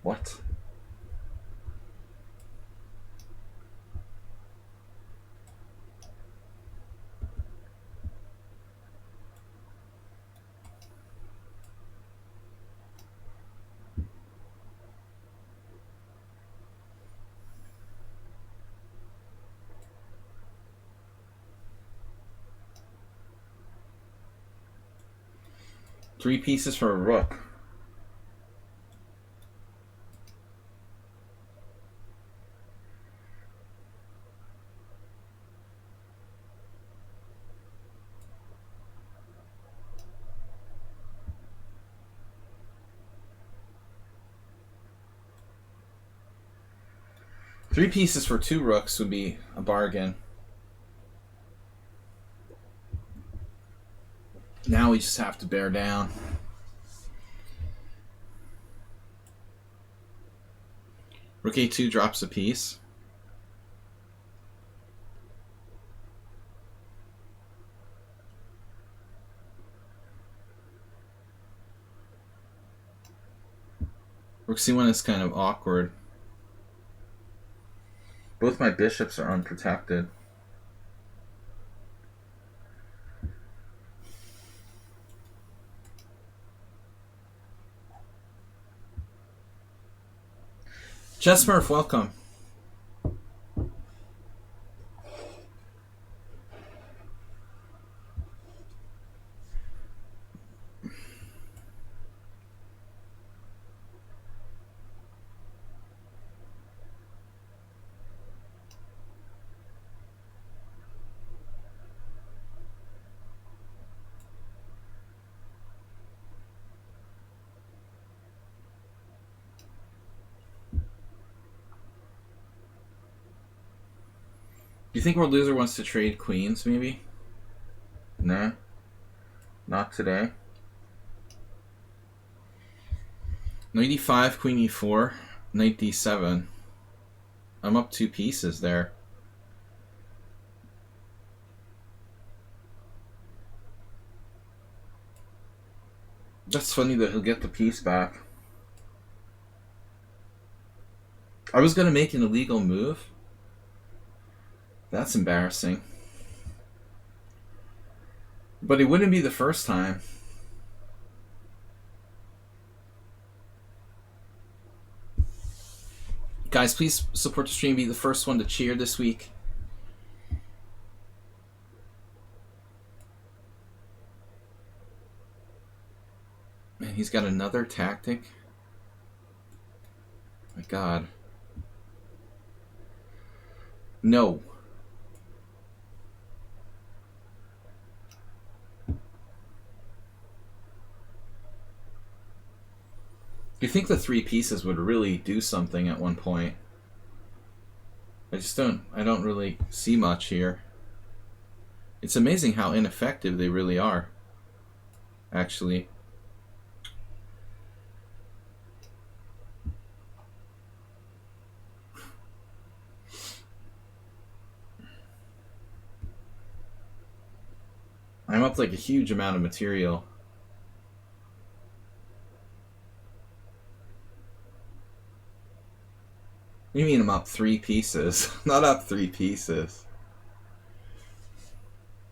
[SPEAKER 1] What? Three pieces for a rook. Three pieces for two rooks would be a bargain. Now we just have to bear down. Rook a2 drops a piece. Rook c1 is kind of awkward. Both my bishops are unprotected. Chessmurph, welcome. Do you think World Loser wants to trade queens, maybe? Nah. Not today. Knight e5, queen e4, knight d7. I'm up two pieces there. That's funny that he'll get the piece back. I was going to make an illegal move. That's embarrassing. But it wouldn't be the first time. Guys, please support the stream. Be the first one to cheer this week. Man, he's got another tactic. My God. No. You think the three pieces would really do something at one point. I don't really see much here. It's amazing how ineffective they really are, actually. I'm up like a huge amount of material. What do you mean I'm up 3 pieces? Not up 3 pieces.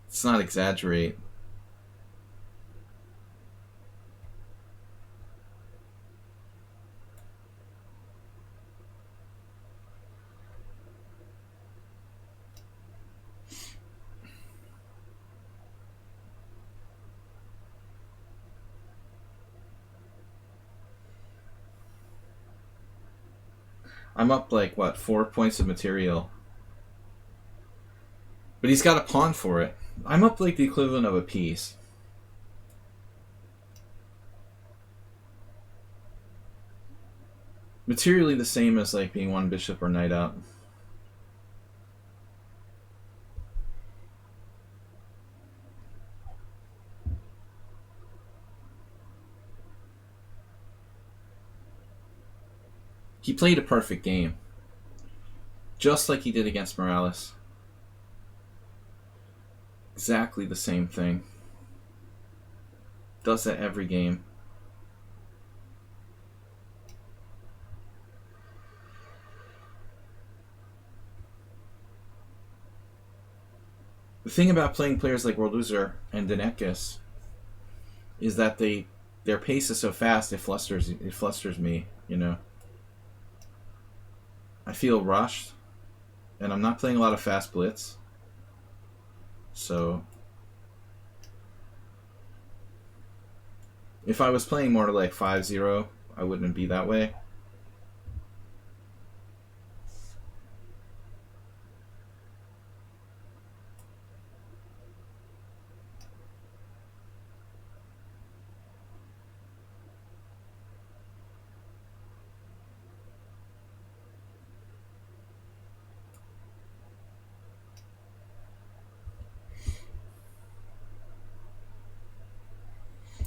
[SPEAKER 1] Let's not exaggerate. I'm up like, what, 4 points of material. But he's got a pawn for it. I'm up like the equivalent of a piece. Materially the same as like being one bishop or knight up. He played a perfect game. Just like he did against Morales. Exactly the same thing. Does that every game. The thing about playing players like World Loser and Denekis is that their pace is so fast it flusters me, you know. I feel rushed, and I'm not playing a lot of fast blitz. So if I was playing more like 5-0, I wouldn't be that way.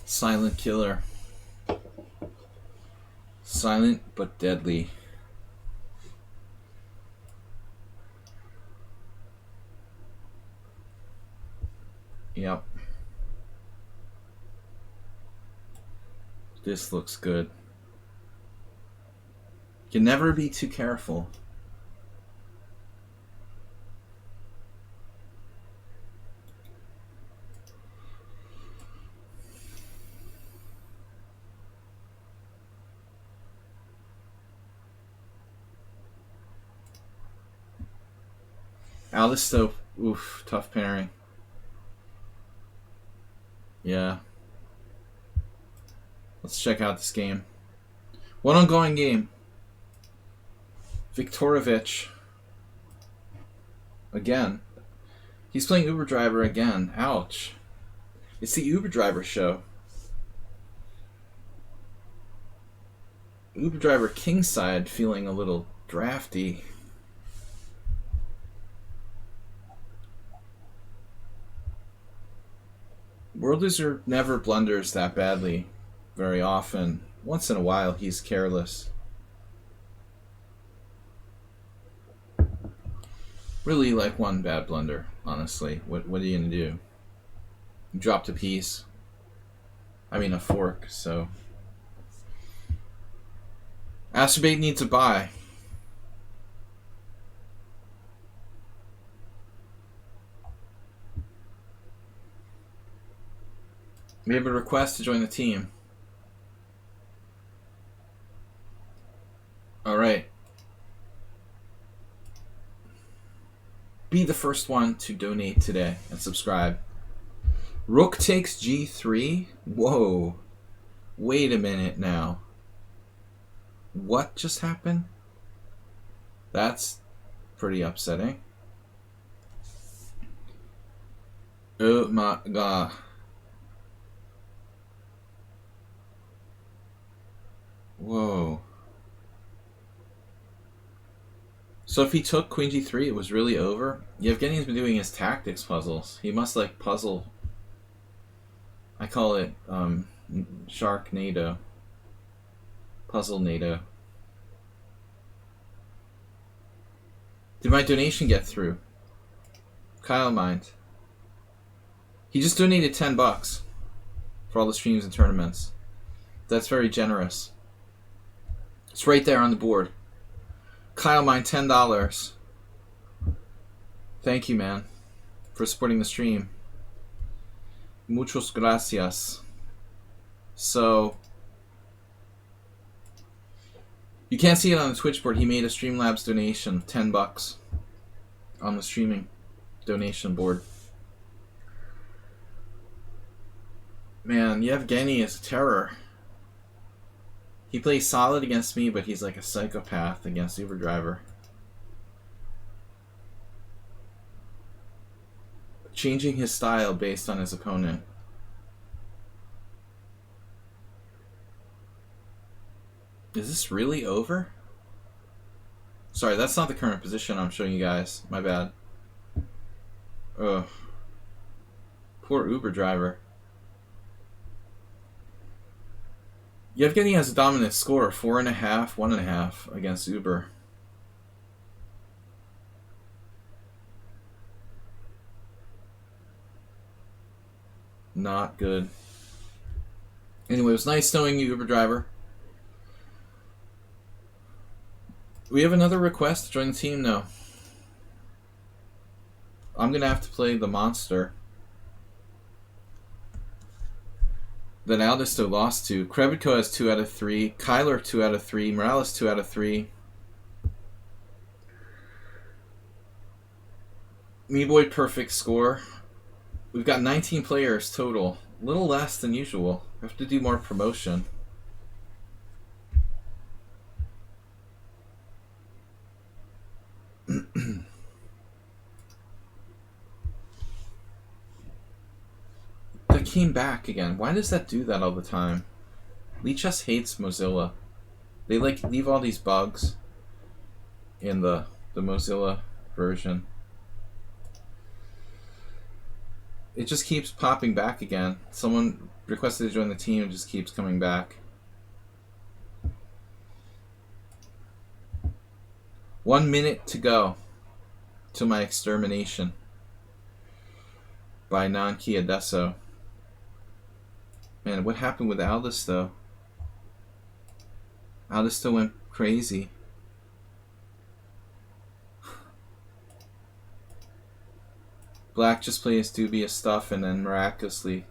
[SPEAKER 1] Silent killer. Silent but deadly. Yep. This looks good. You can never be too careful. Alice though, oof, tough pairing. Yeah. Let's check out this game. One ongoing game. Viktorovich. Again. He's playing Uber Driver again. Ouch. It's the Uber Driver show. Uber Driver kingside feeling a little drafty. World Loser never blunders that badly very often. Once in a while he's careless. Really like one bad blunder, honestly. What are you going to do? You dropped a piece. I mean a fork, so. Astrobate needs a buy. We have a request to join the team. Alright. Be the first one to donate today and subscribe. Rook takes g3? Whoa. Wait a minute now. What just happened? That's pretty upsetting. Oh my god. Whoa. So if he took queen g3, it was really over? Yevgeny's been doing his tactics puzzles. He must like puzzle. I call it Sharknado. Puzzle-nado. Did my donation get through? Kyle mind. He just donated $10 for all the streams and tournaments. That's very generous. It's right there on the board. Kyle mind, $10. Thank you, man, for supporting the stream. Muchos gracias. So, you can't see it on the Twitch board. He made a Streamlabs donation, $10 on the streaming donation board. Man, Yevgeny is a terror. He plays solid against me, but he's like a psychopath against Uber Driver. Changing his style based on his opponent. Is this really over? Sorry, that's not the current position I'm showing you guys. My bad. Ugh. Poor Uber Driver. Yevgeny has a dominant score, 4.5, 1.5 against Uber. Not good. Anyway, it was nice knowing you, Uber Driver. We have another request to join the team now. I'm going to have to play the monster that Aldisto lost to. Krebitko has 2 out of 3. Kyler 2 out of 3. Morales 2 out of 3. MeBoy perfect score. We've got 19 players total. A little less than usual. We have to do more promotion. That came back again. Why does that do that all the time? lichess hates Mozilla. They like leave all these bugs in the Mozilla version. It just keeps popping back again. Someone requested to join the team, it just keeps coming back. 1 minute to go to my extermination by Nanki Adesso. Man, what happened with Aldisto? Aldisto went crazy. Black just plays dubious stuff and then miraculously...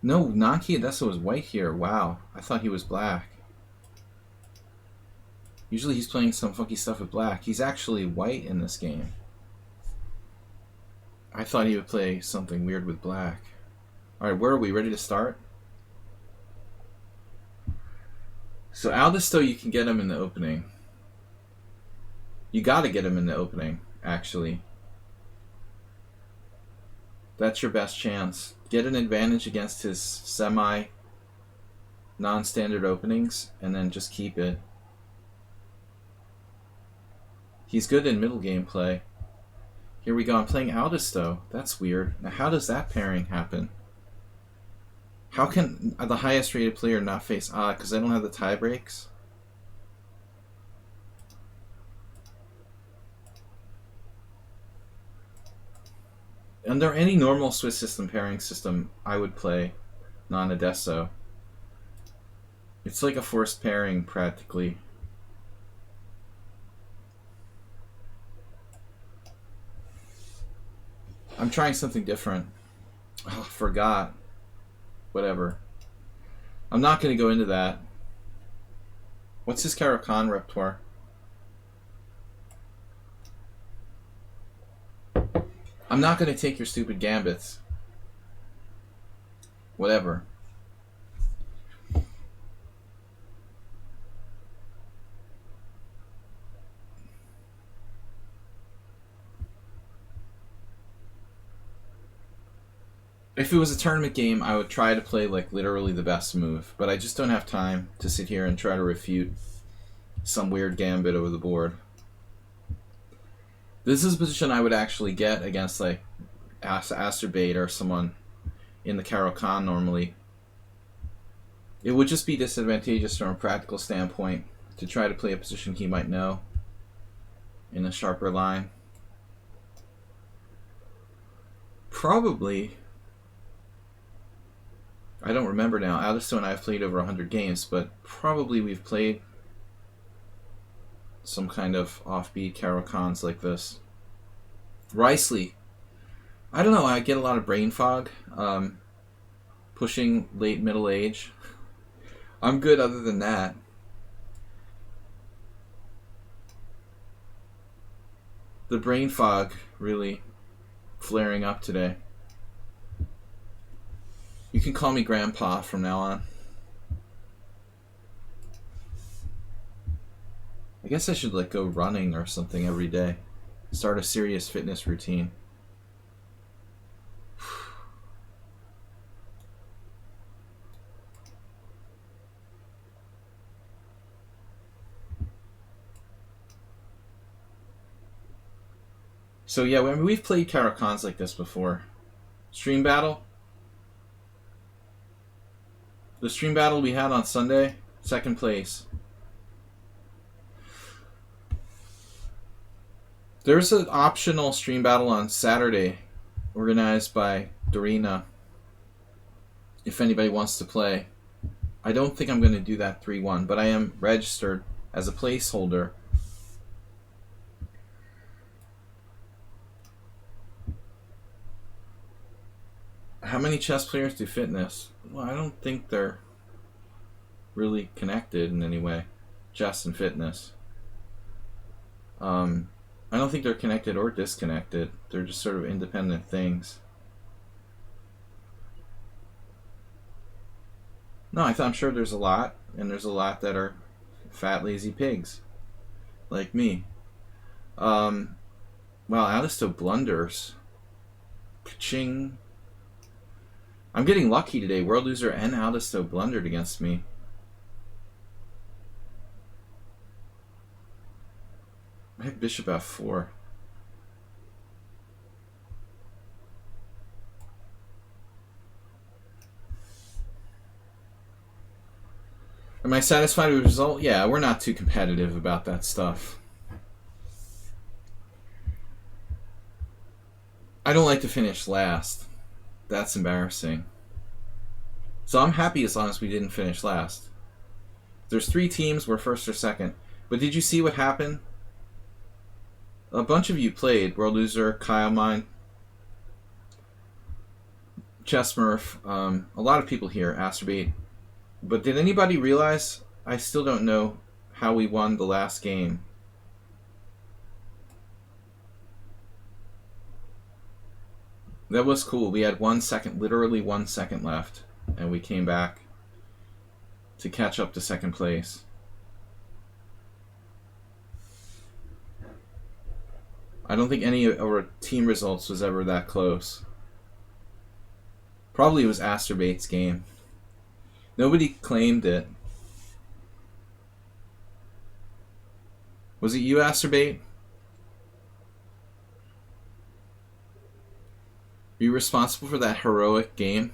[SPEAKER 1] No, Nanki Adesso was white here. Wow. I thought he was black. Usually he's playing some funky stuff with black. He's actually white in this game. I thought he would play something weird with black. Alright, where are we? Ready to start? So Aldisto, you can get him in the opening. You gotta get him in the opening, actually. That's your best chance. Get an advantage against his semi non-standard openings and then just keep it. He's good in middle game play. Here we go. I'm playing Aldisto. That's weird. Now how does that pairing happen? How can the highest rated player not face because I don't have the tie breaks? Under any normal Swiss system pairing system, I would play non-Adesso. It's like a forced pairing, practically. I'm trying something different. Oh, forgot. Whatever. I'm not going to go into that. What's his Caro-Kann repertoire? I'm not going to take your stupid gambits. Whatever. If it was a tournament game, I would try to play like literally the best move, but I just don't have time to sit here and try to refute some weird gambit over the board. This is a position I would actually get against like Asterbait or someone in the Caro-Kann normally. It would just be disadvantageous from a practical standpoint to try to play a position he might know in a sharper line. Probably, I don't remember now. Aldisto and I have played over 100 games, but probably we've played some kind of offbeat Caro-Kanns like this. Riceley. I don't know, I get a lot of brain fog. Pushing late middle age. I'm good other than that. The brain fog really flaring up today. You can call me Grandpa from now on. I guess I should like go running or something every day. Start a serious fitness routine. So yeah, I mean, we've played Caro-Kanns like this before. Stream battle. The stream battle we had on Sunday, second place. There's an optional stream battle on Saturday, organized by Dorina. If anybody wants to play. I don't think I'm going to do that 3-1, but I am registered as a placeholder. How many chess players do fitness? Well, I don't think they're really connected in any way. Chess and fitness. I don't think they're connected or disconnected. They're just sort of independent things. No, I'm sure there's a lot, and there's a lot that are fat, lazy pigs, like me. Well, Aldisto blunders. Ka-ching. I'm getting lucky today. World loser and Aldisto blundered against me. I had bishop f4. Am I satisfied with the result? Yeah, we're not too competitive about that stuff. I don't like to finish last. That's embarrassing. So I'm happy as long as we didn't finish last. There's 3 teams, we're first or second. But did you see what happened? A bunch of you played. World loser, Kyle Mine, Chessmurph, a lot of people here, Asterbait. But did anybody realize? I still don't know how we won the last game. That was cool. We had 1 second, literally 1 second left, and we came back to catch up to second place. I don't think any of our team results was ever that close. Probably it was Asterbait's game. Nobody claimed it. Was it you, Asterbait? Were you responsible for that heroic game?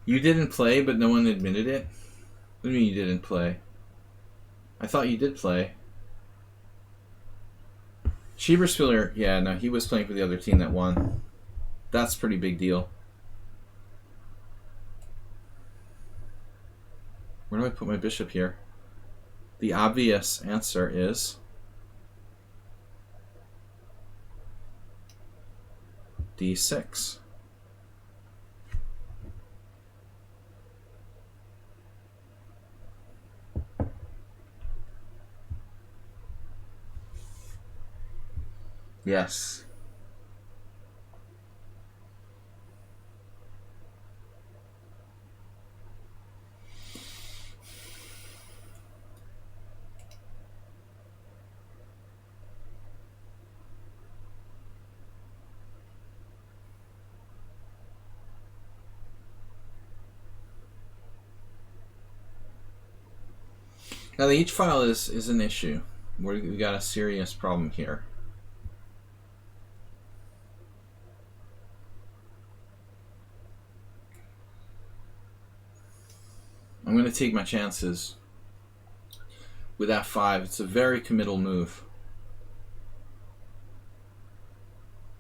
[SPEAKER 1] You didn't play, but no one admitted it? What do you mean you didn't play? I thought you did play. Schieberspieler, yeah, no, he was playing for the other team that won. That's a pretty big deal. do I put my bishop here? The obvious answer is d6. Yes. Now the H file is an issue. We got a serious problem here. I'm going to take my chances with F5. It's a very committal move.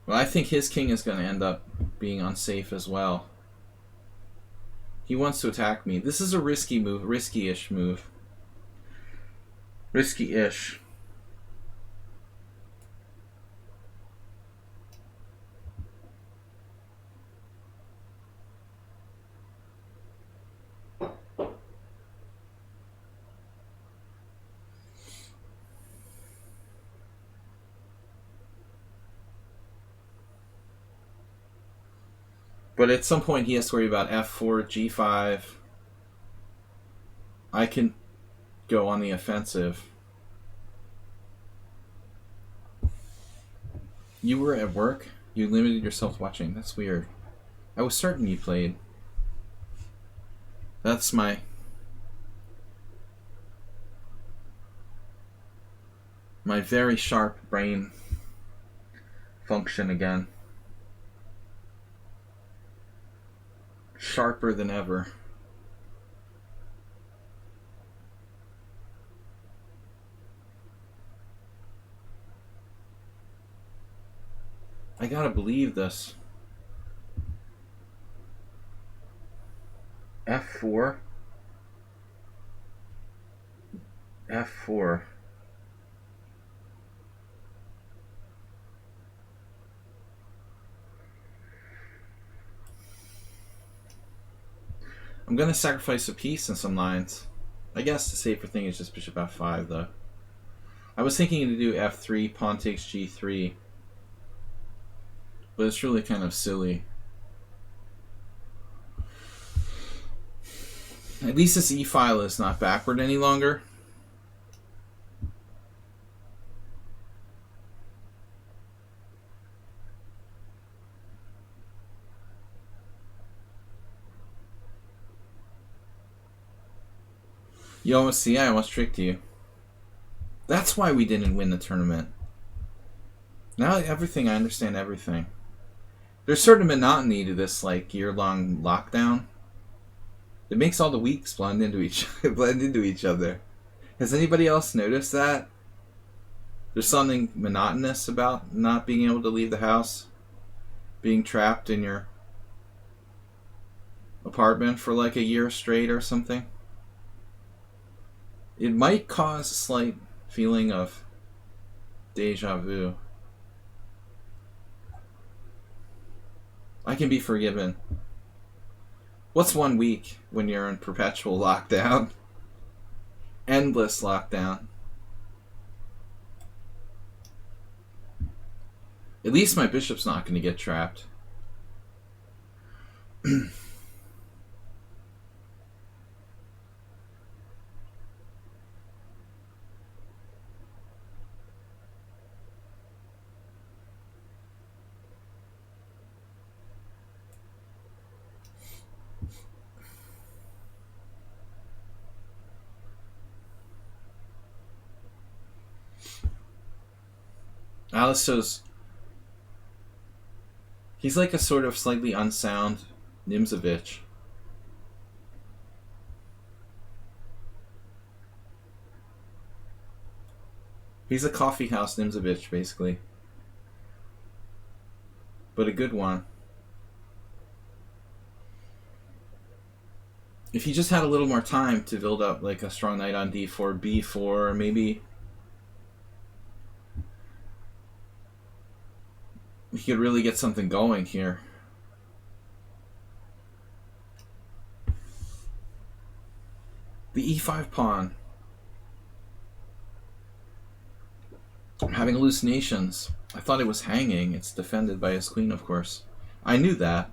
[SPEAKER 1] Well, I think his king is going to end up being unsafe as well. He wants to attack me. This is a risky move, risky-ish move. Risky-ish. But at some point he has to worry about f4, g5. I can go on the offensive. You were at work? You limited yourself to watching. That's weird. I was certain you played. That's my very sharp brain function again. Sharper than ever. I gotta believe this. F4. F4. I'm going to sacrifice a piece in some lines. I guess the safer thing is just bishop f5, though. I was thinking to do f3, pawn takes g3. But it's really kind of silly. At least this e-file is not backward any longer. You almost see, I almost tricked you. That's why we didn't win the tournament. Now everything, I understand everything. There's certain monotony to this like year-long lockdown. It makes all the weeks blend into each other. Has anybody else noticed that? There's something monotonous about not being able to leave the house, being trapped in your apartment for like a year straight or something. It might cause a slight feeling of deja vu. I can be forgiven. What's 1 week when you're in perpetual lockdown? Endless lockdown. At least my bishop's not going to get trapped. Alisto's... He's like a sort of slightly unsound Nimzovich. He's a coffee house Nimzovich, basically. But a good one. If he just had a little more time to build up like a strong knight on d4, b4, maybe he could really get something going here. The e5 pawn. I'm having hallucinations. I thought it was hanging. It's defended by his queen, of course. I knew that.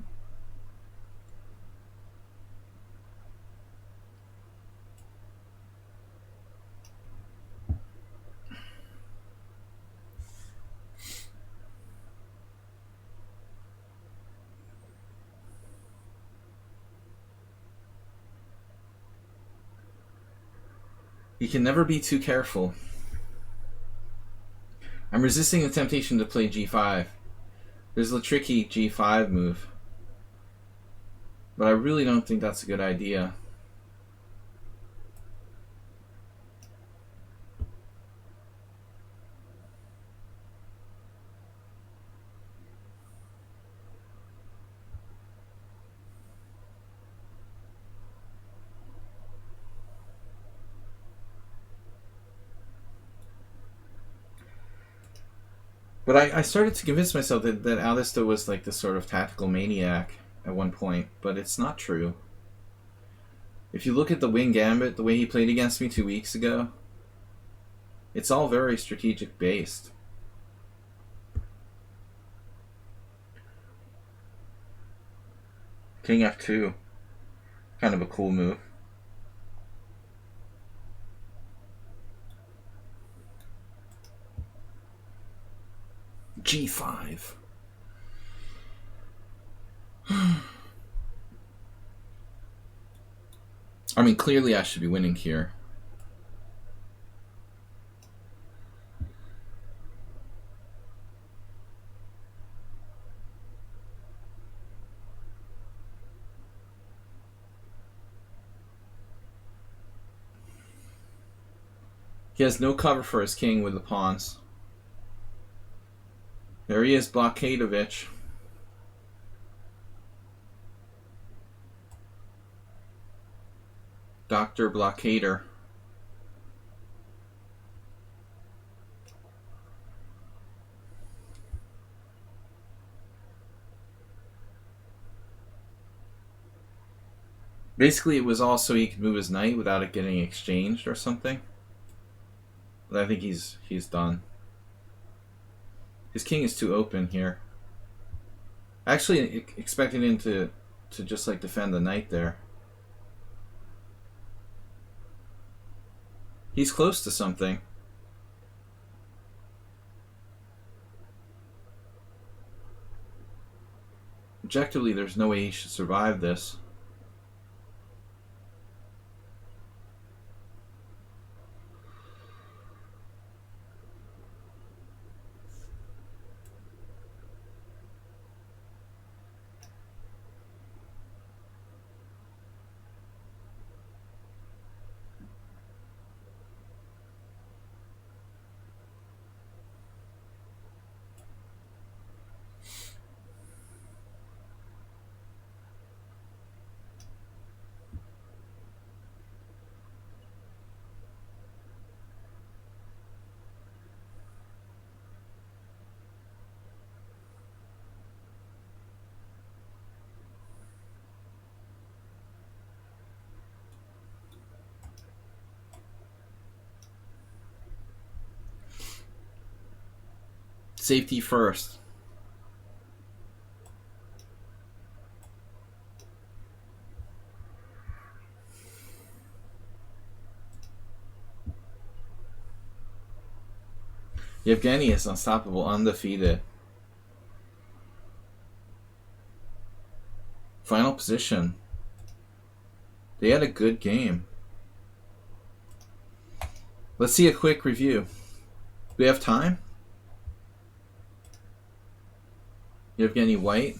[SPEAKER 1] You can never be too careful. I'm resisting the temptation to play g5. There's a tricky g5 move. But I really don't think that's a good idea. But I started to convince myself that Alista was like this sort of tactical maniac at one point, but it's not true. If you look at the wing gambit, the way he played against me 2 weeks ago, it's all very strategic based. King f2. Kind of a cool move. g5. I mean, clearly I should be winning here. He has no cover for his king with the pawns. There he is, Blockadovich. Dr. Blockader. Basically, it was all so he could move his knight without it getting exchanged or something. But I think he's done. His king is too open here. I actually expected him to just like defend the knight there. He's close to something. Objectively, there's no way he should survive this. Safety first. Yevgeny is unstoppable, undefeated. Final position. They had a good game. Let's see a quick review. Do we have time? Yevgeny White.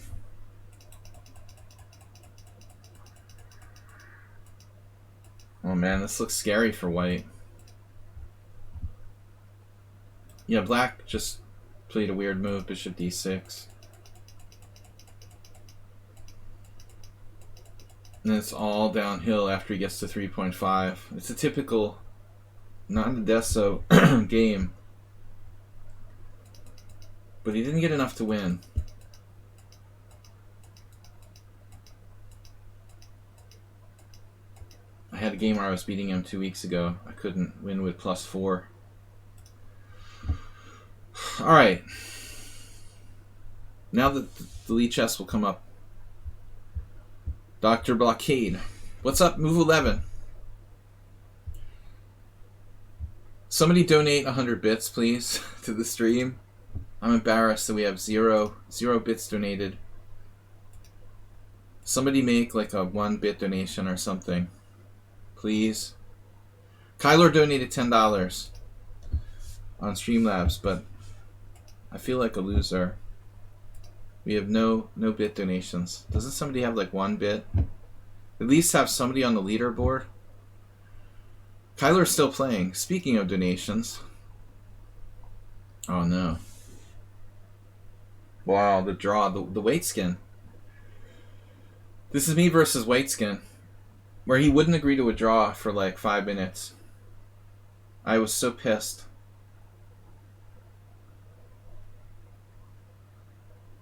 [SPEAKER 1] Oh man, this looks scary for White. Yeah, Black just played a weird move, bishop d6. And it's all downhill after he gets to 3.5. It's a typical non-Deso game. But he didn't get enough to win. I had a game where I was beating him 2 weeks ago. I couldn't win with +4. Alright. Now that the lichess will come up. Dr. Blockade. What's up, Move 11? Somebody donate 100 bits, please, to the stream. I'm embarrassed that we have zero bits donated. Somebody make like a 1-bit donation or something. Please. Kyler donated $10 on Streamlabs, but I feel like a loser. We have no bit donations. Doesn't somebody have like 1 bit? At least have somebody on the leaderboard. Kyler's still playing. Speaking of donations. Oh no. Wow, the draw, the white skin. This is me versus white skin, where he wouldn't agree to a draw for like 5 minutes. I was so pissed.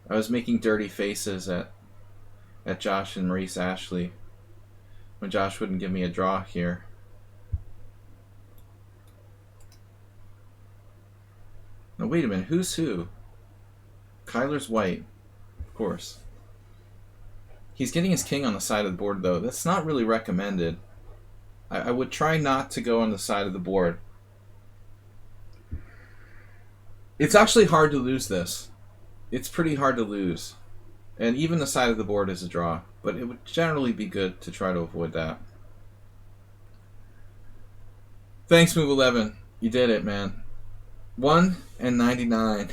[SPEAKER 1] I was making dirty faces at Josh and Maurice Ashley when Josh wouldn't give me a draw here. Now wait a minute, who's who? Kyler's white, of course. He's getting his king on the side of the board though. That's not really recommended. I would try not to go on the side of the board. It's actually hard to lose this. It's pretty hard to lose. And even the side of the board is a draw. But it would generally be good to try to avoid that. Thanks, Move 11. You did it, man. 1 and 99.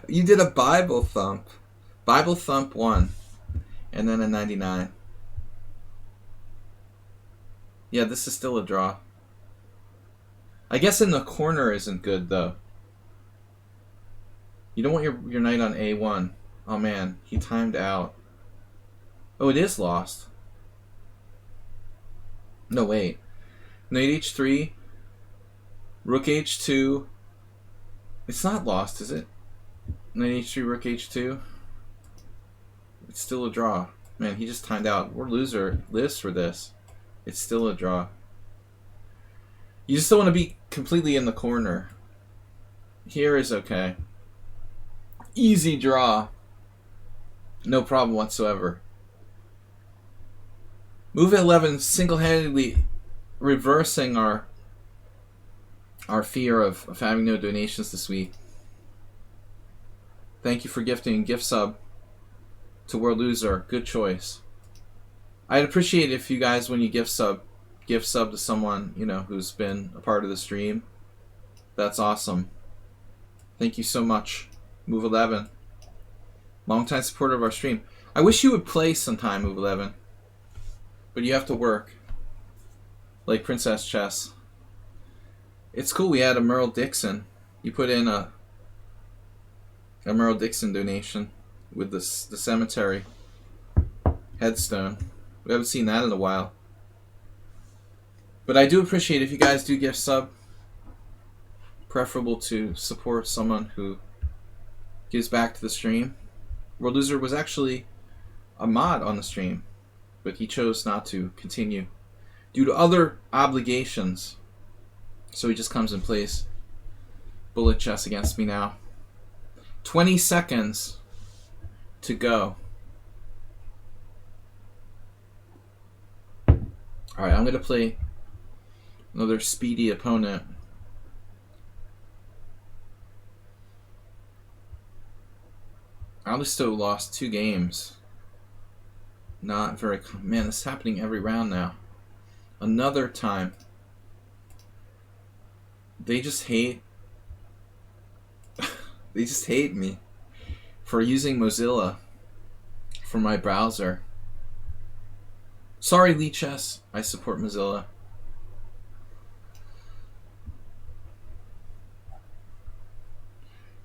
[SPEAKER 1] You did a Bible thump. Bible thump 1. And then a 99. Yeah, this is still a draw. I guess in the corner isn't good, though. You don't want your knight on A1. Oh, man. He timed out. Oh, it is lost. No, wait. Knight H3. Rook H2. It's not lost, is it? Knight H3, Rook H2. It's still a draw. Man, he just timed out. We're loser lives for this. It's still a draw. You just don't want to be completely in the corner. Here is okay. Easy draw. No problem whatsoever. Move 11 single-handedly reversing our fear of having no donations this week. Thank you for gifting gift sub to World Loser. Good choice. I'd appreciate it if you guys, when you gift sub to someone, you know, who's been a part of the stream. That's awesome. Thank you so much, Move 11. Longtime supporter of our stream. I wish you would play sometime, Move 11. But you have to work. Like Princess Chess. It's cool we had a Merle Dixon. You put in a Merle Dixon donation with the cemetery headstone. We haven't seen that in a while. But I do appreciate if you guys do gift sub. Preferable to support someone who gives back to the stream. World Loser was actually a mod on the stream, but he chose not to continue due to other obligations. So he just comes and plays bullet chess against me now. 20 seconds to go. Alright, I'm going to play another speedy opponent. Alisto lost 2 games. Not very... Man, this is happening every round now. Another time. They just hate... They just hate me for using Mozilla for my browser. Sorry, lichess. I support Mozilla.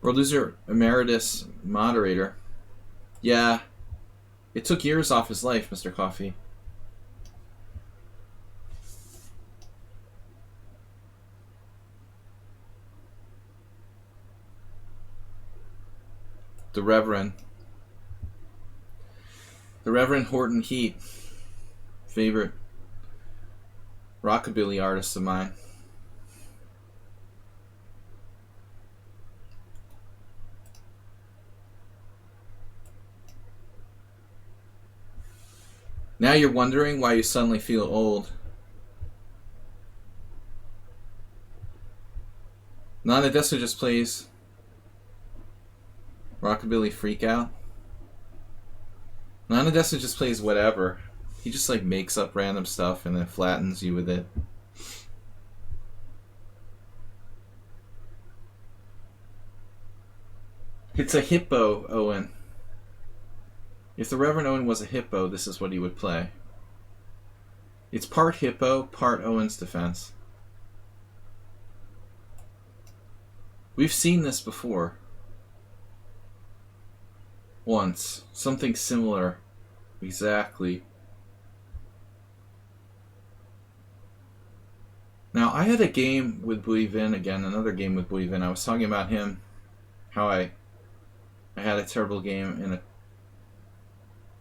[SPEAKER 1] World Loser Emeritus Moderator. Yeah. It took years off his life, Mr. Coffee. The Reverend Horton Heat, favorite rockabilly artist of mine. Now you're wondering why you suddenly feel old. Nana Dessa just plays Rockabilly Freakout. Nana Dessa just plays whatever. He just like makes up random stuff and then flattens you with it. It's a hippo, Owen. If the Reverend Owen was a hippo, this is what he would play. It's part hippo, part Owen's defense. We've seen this before. Once. Something similar. Exactly. Now, I had a game with Buivin again, another game with Buivin. I was talking about him, how I had a terrible game in a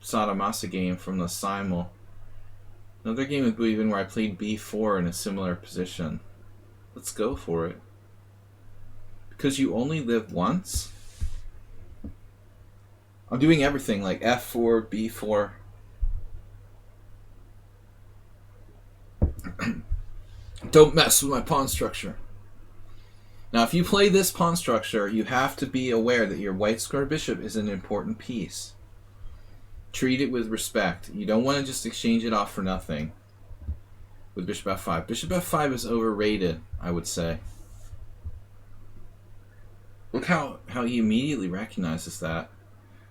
[SPEAKER 1] Satomasa game from the Simul. Another game with Buivin where I played b4 in a similar position. Let's go for it. Because you only live once? I'm doing everything like f4, b4. Don't mess with my pawn structure. Now, if you play this pawn structure, you have to be aware that your white square bishop is an important piece. Treat it with respect. You don't want to just exchange it off for nothing with bishop f5. Bishop f5 is overrated, I would say. Look how he immediately recognizes that. I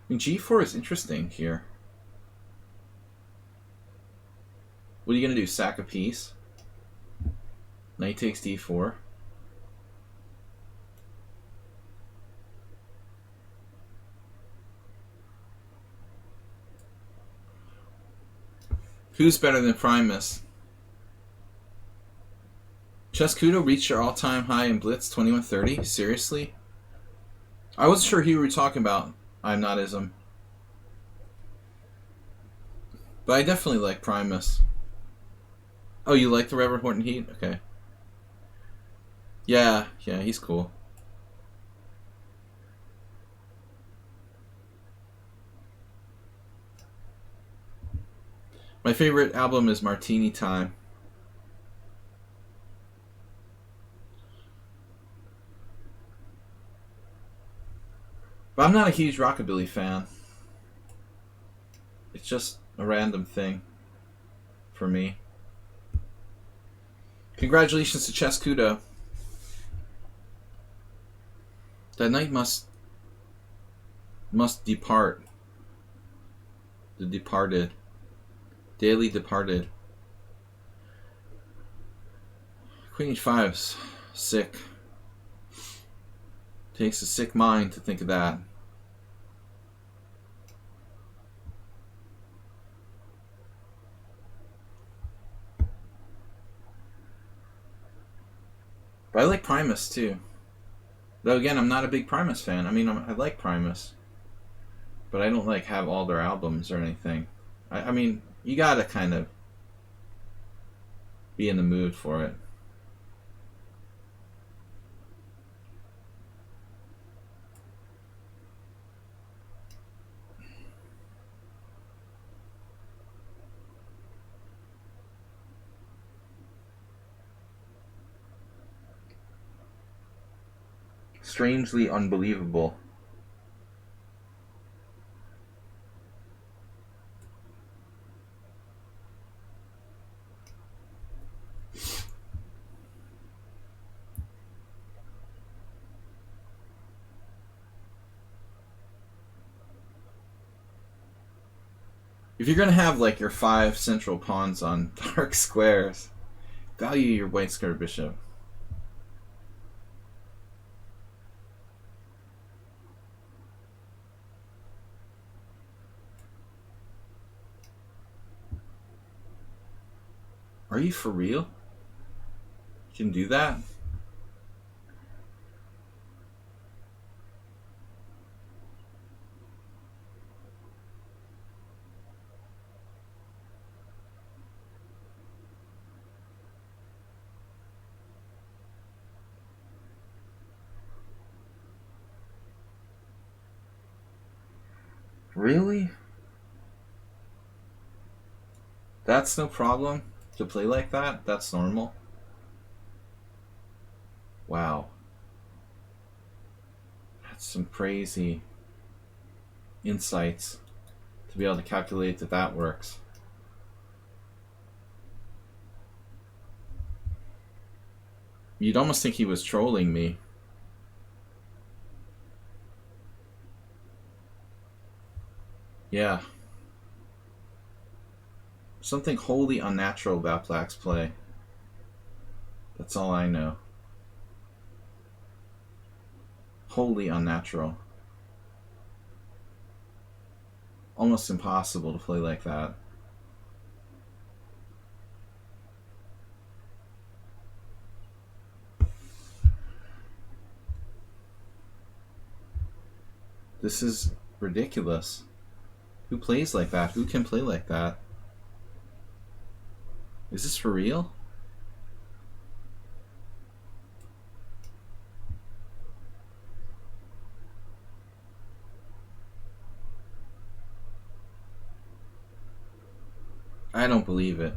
[SPEAKER 1] mean, g4 is interesting here. What are you going to do? Sack a piece? Knight takes d4. Who's better than Primus? Chescudo reached your all-time high in Blitz, 2130? Seriously? I wasn't sure who you were talking about. I'm not ism. But I definitely like Primus. Oh, you like the Reverend Horton Heat? Okay. Yeah, he's cool. My favorite album is Martini Time. But I'm not a huge rockabilly fan. It's just a random thing for me. Congratulations to Chescudo. That knight must depart. The departed. Daily departed. Queen h5's sick. Takes a sick mind to think of that. But I like Primus too. Though again, I'm not a big Primus fan. I mean, I like Primus. But I don't like have all their albums or anything. I mean, you gotta kind of be in the mood for it. Strangely unbelievable. If you're going to have like your 5 central pawns on dark squares, value your white square bishop. Are you for real? You can do that? Really? That's no problem to play like that? That's normal? Wow. That's some crazy insights to be able to calculate that that works. You'd almost think he was trolling me. Yeah. Something wholly unnatural about Black's play. That's all I know. Wholly unnatural. Almost impossible to play like that. This is ridiculous. Who plays like that? Who can play like that? Is this for real? I don't believe it.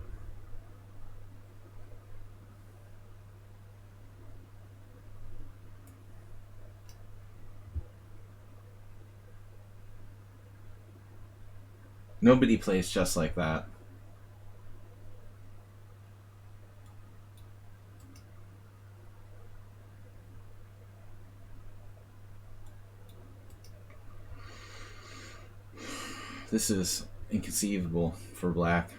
[SPEAKER 1] Nobody plays just like that. This is inconceivable for Black.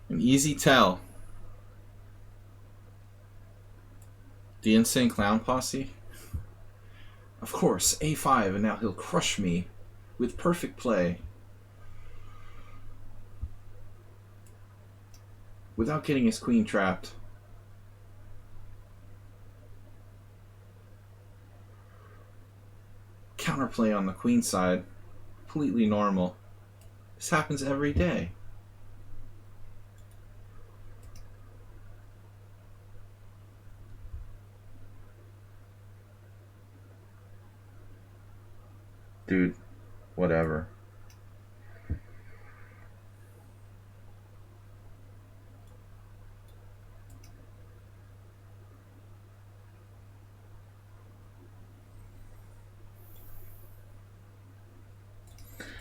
[SPEAKER 1] An easy tell. The Insane Clown Posse? Of course, A5, and now he'll crush me with perfect play. Without getting his queen trapped. Counterplay on the queen side. Completely normal. This happens every day. Dude, whatever.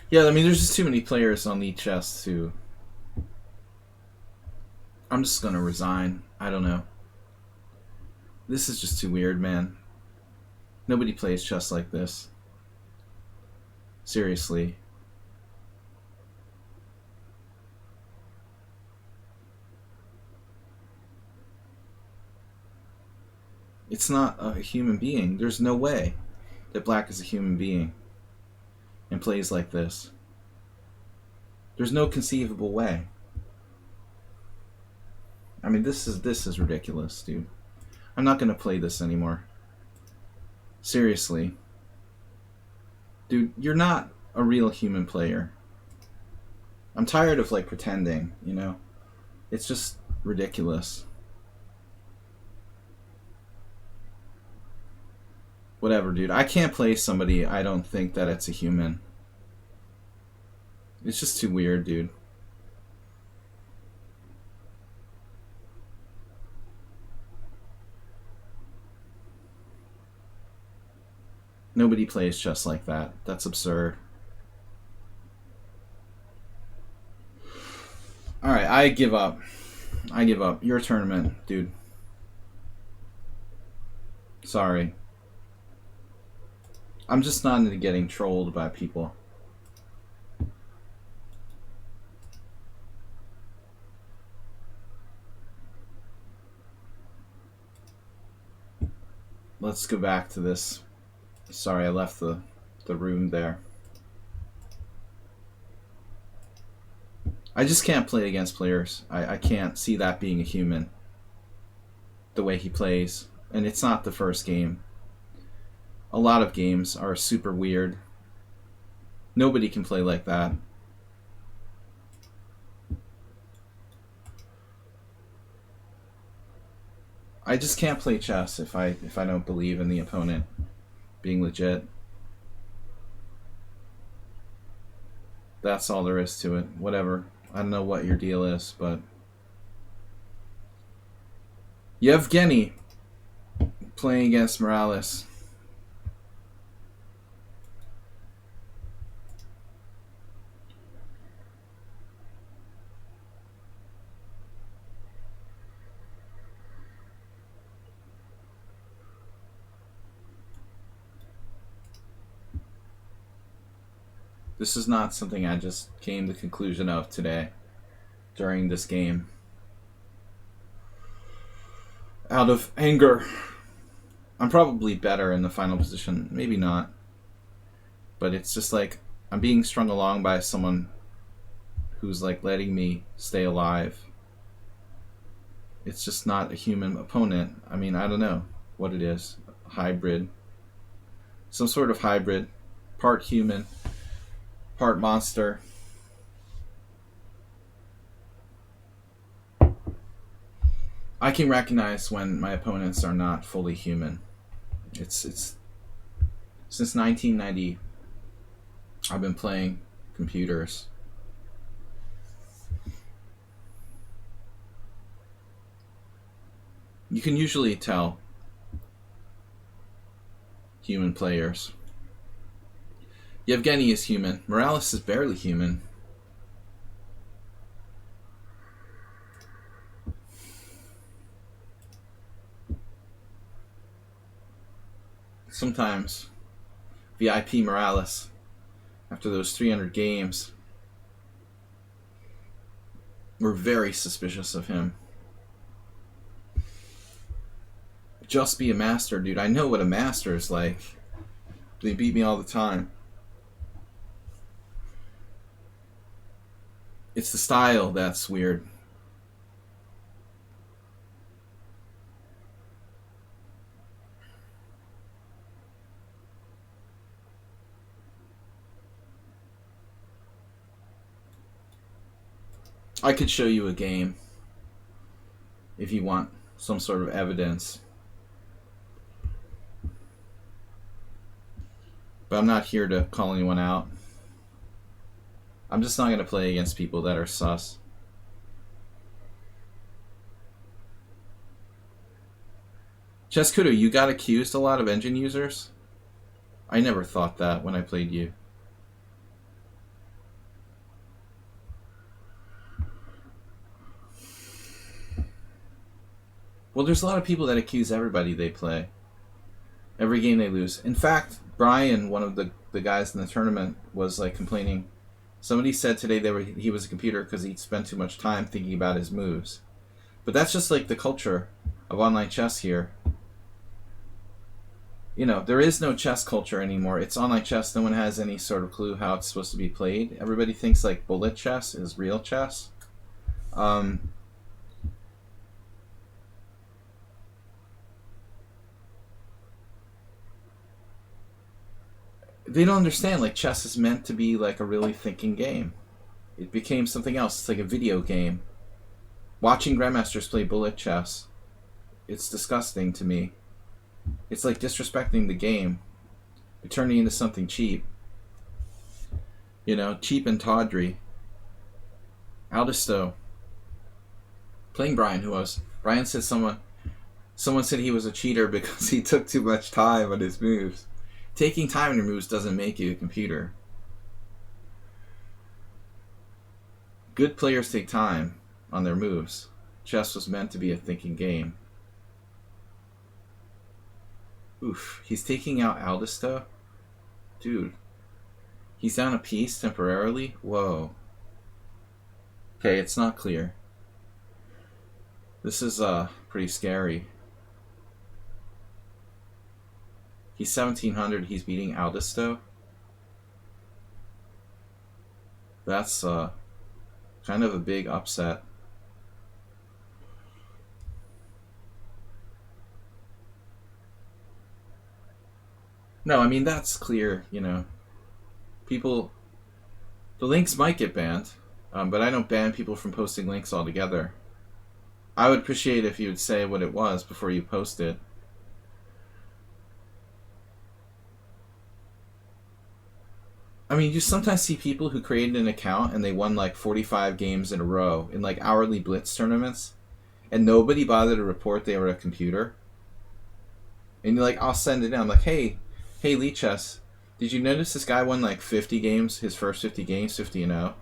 [SPEAKER 1] Yeah, I mean, there's just too many players on lichess to... I'm just gonna resign. I don't know. This is just too weird, man. Nobody plays chess like this. Seriously. It's not a human being. There's no way that Black is a human being and plays like this. There's no conceivable way. I mean, this is ridiculous, dude. I'm not gonna play this anymore. Seriously. Dude, you're not a real human player. I'm tired of, like, pretending, you know? It's just ridiculous. Whatever, dude. I can't play somebody I don't think that it's a human. It's just too weird, dude. Nobody plays chess like that. That's absurd. Alright, I give up. I give up. Your tournament, dude. Sorry. I'm just not into getting trolled by people. let's go back to this. Sorry, I left the room there. I just can't play against players. I can't see that being a human. The way he plays. And it's not the first game. A lot of games are super weird. Nobody can play like that. I just can't play chess if I don't believe in the opponent being legit. That's all there is to it. Whatever. I don't know what your deal is, but Yevgeny playing against Morales. This is not something I just came to the conclusion of today during this game. Out of anger. I'm probably better in the final position. Maybe not. But it's just like I'm being strung along by someone who's like letting me stay alive. It's just not a human opponent. I mean, I don't know what it is. Hybrid. Some sort of hybrid. Part human. Part monster. I can recognize when my opponents are not fully human. It's since 1990 I've been playing computers. You can usually tell human players. Yevgeny is human. Morales is barely human. Sometimes VIP Morales, after those 300 games, we're very suspicious of him. Just be a master, dude. I know what a master is like. They beat me all the time. It's the style that's weird. I could show you a game if you want some sort of evidence. But I'm not here to call anyone out. I'm just not going to play against people that are sus. Cheskudo, you got accused a lot of engine users? I never thought that when I played you. Well, there's a lot of people that accuse everybody they play. Every game they lose. In fact, Brian, one of the guys in the tournament, was like complaining. Somebody said today he was a computer because he'd spent too much time thinking about his moves. But that's just like the culture of online chess here. You know, there is no chess culture anymore. It's online chess. No one has any sort of clue how it's supposed to be played. Everybody thinks like bullet chess is real chess. They don't understand, like, chess is meant to be like a really thinking game. It became something else. It's like a video game. Watching grandmasters play bullet chess, it's disgusting to me. It's like disrespecting the game. You're turning into something cheap. You know, cheap and tawdry. Aldisto. Playing Brian, who was. Brian said someone said he was a cheater because he took too much time on his moves. Taking time on your moves doesn't make you a computer. Good players take time on their moves. Chess was meant to be a thinking game. Oof, he's taking out Aldisto? Dude. He's down a piece temporarily? Whoa. Okay, it's not clear. This is pretty scary. He's 1700. He's beating Aldisto. That's kind of a big upset. No, I mean, that's clear, you know. People, the links might get banned, but I don't ban people from posting links altogether. I would appreciate if you would say what it was before you post it. I mean, you sometimes see people who created an account and they won like 45 games in a row in like hourly blitz tournaments, and nobody bothered to report they were a computer. And you're like, I'll send it in. I'm like, hey lichess, did you notice this guy won like 50 games, his first 50 games, 50-0,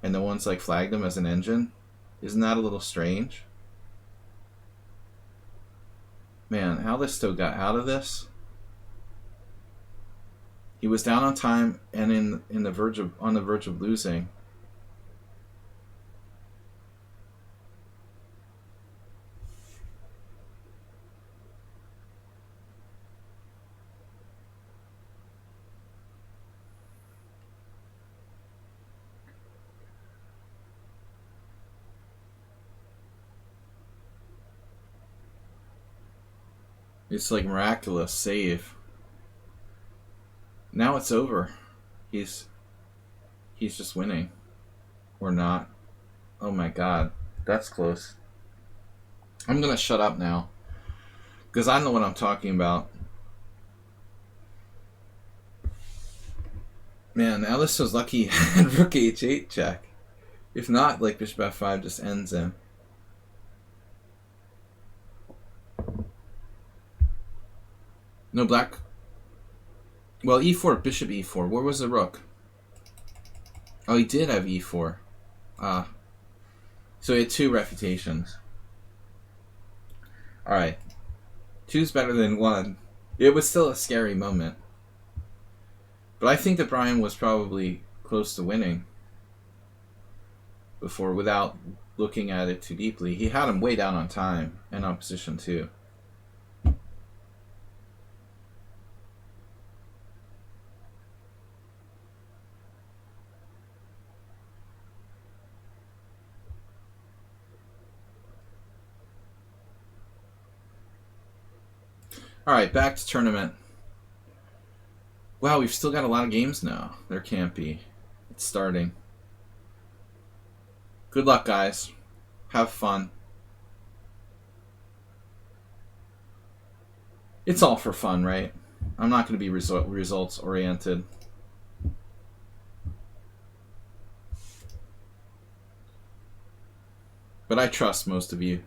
[SPEAKER 1] and no one's like flagged him as an engine? Isn't that a little strange? Man, Aldisto got out of this. He was down on time and on the verge of losing. It's like miraculous save. Now it's over. He's just winning. Or not. Oh my god. That's close. I'm gonna shut up now. Because I know what I'm talking about. Man, Alistair's lucky he had rook h8 check. If not, like bishop f5 just ends him. No black. Well, e4, bishop e4. Where was the rook? Oh, he did have e4. Ah. So he had 2 refutations. Alright. 2's better than 1. It was still a scary moment. But I think that Brian was probably close to winning before, without looking at it too deeply. He had him way down on time and on position too. Alright, back to tournament. Wow, we've still got a lot of games now. There can't be. It's starting. Good luck, guys. Have fun. It's all for fun, right? I'm not going to be results oriented. But I trust most of you.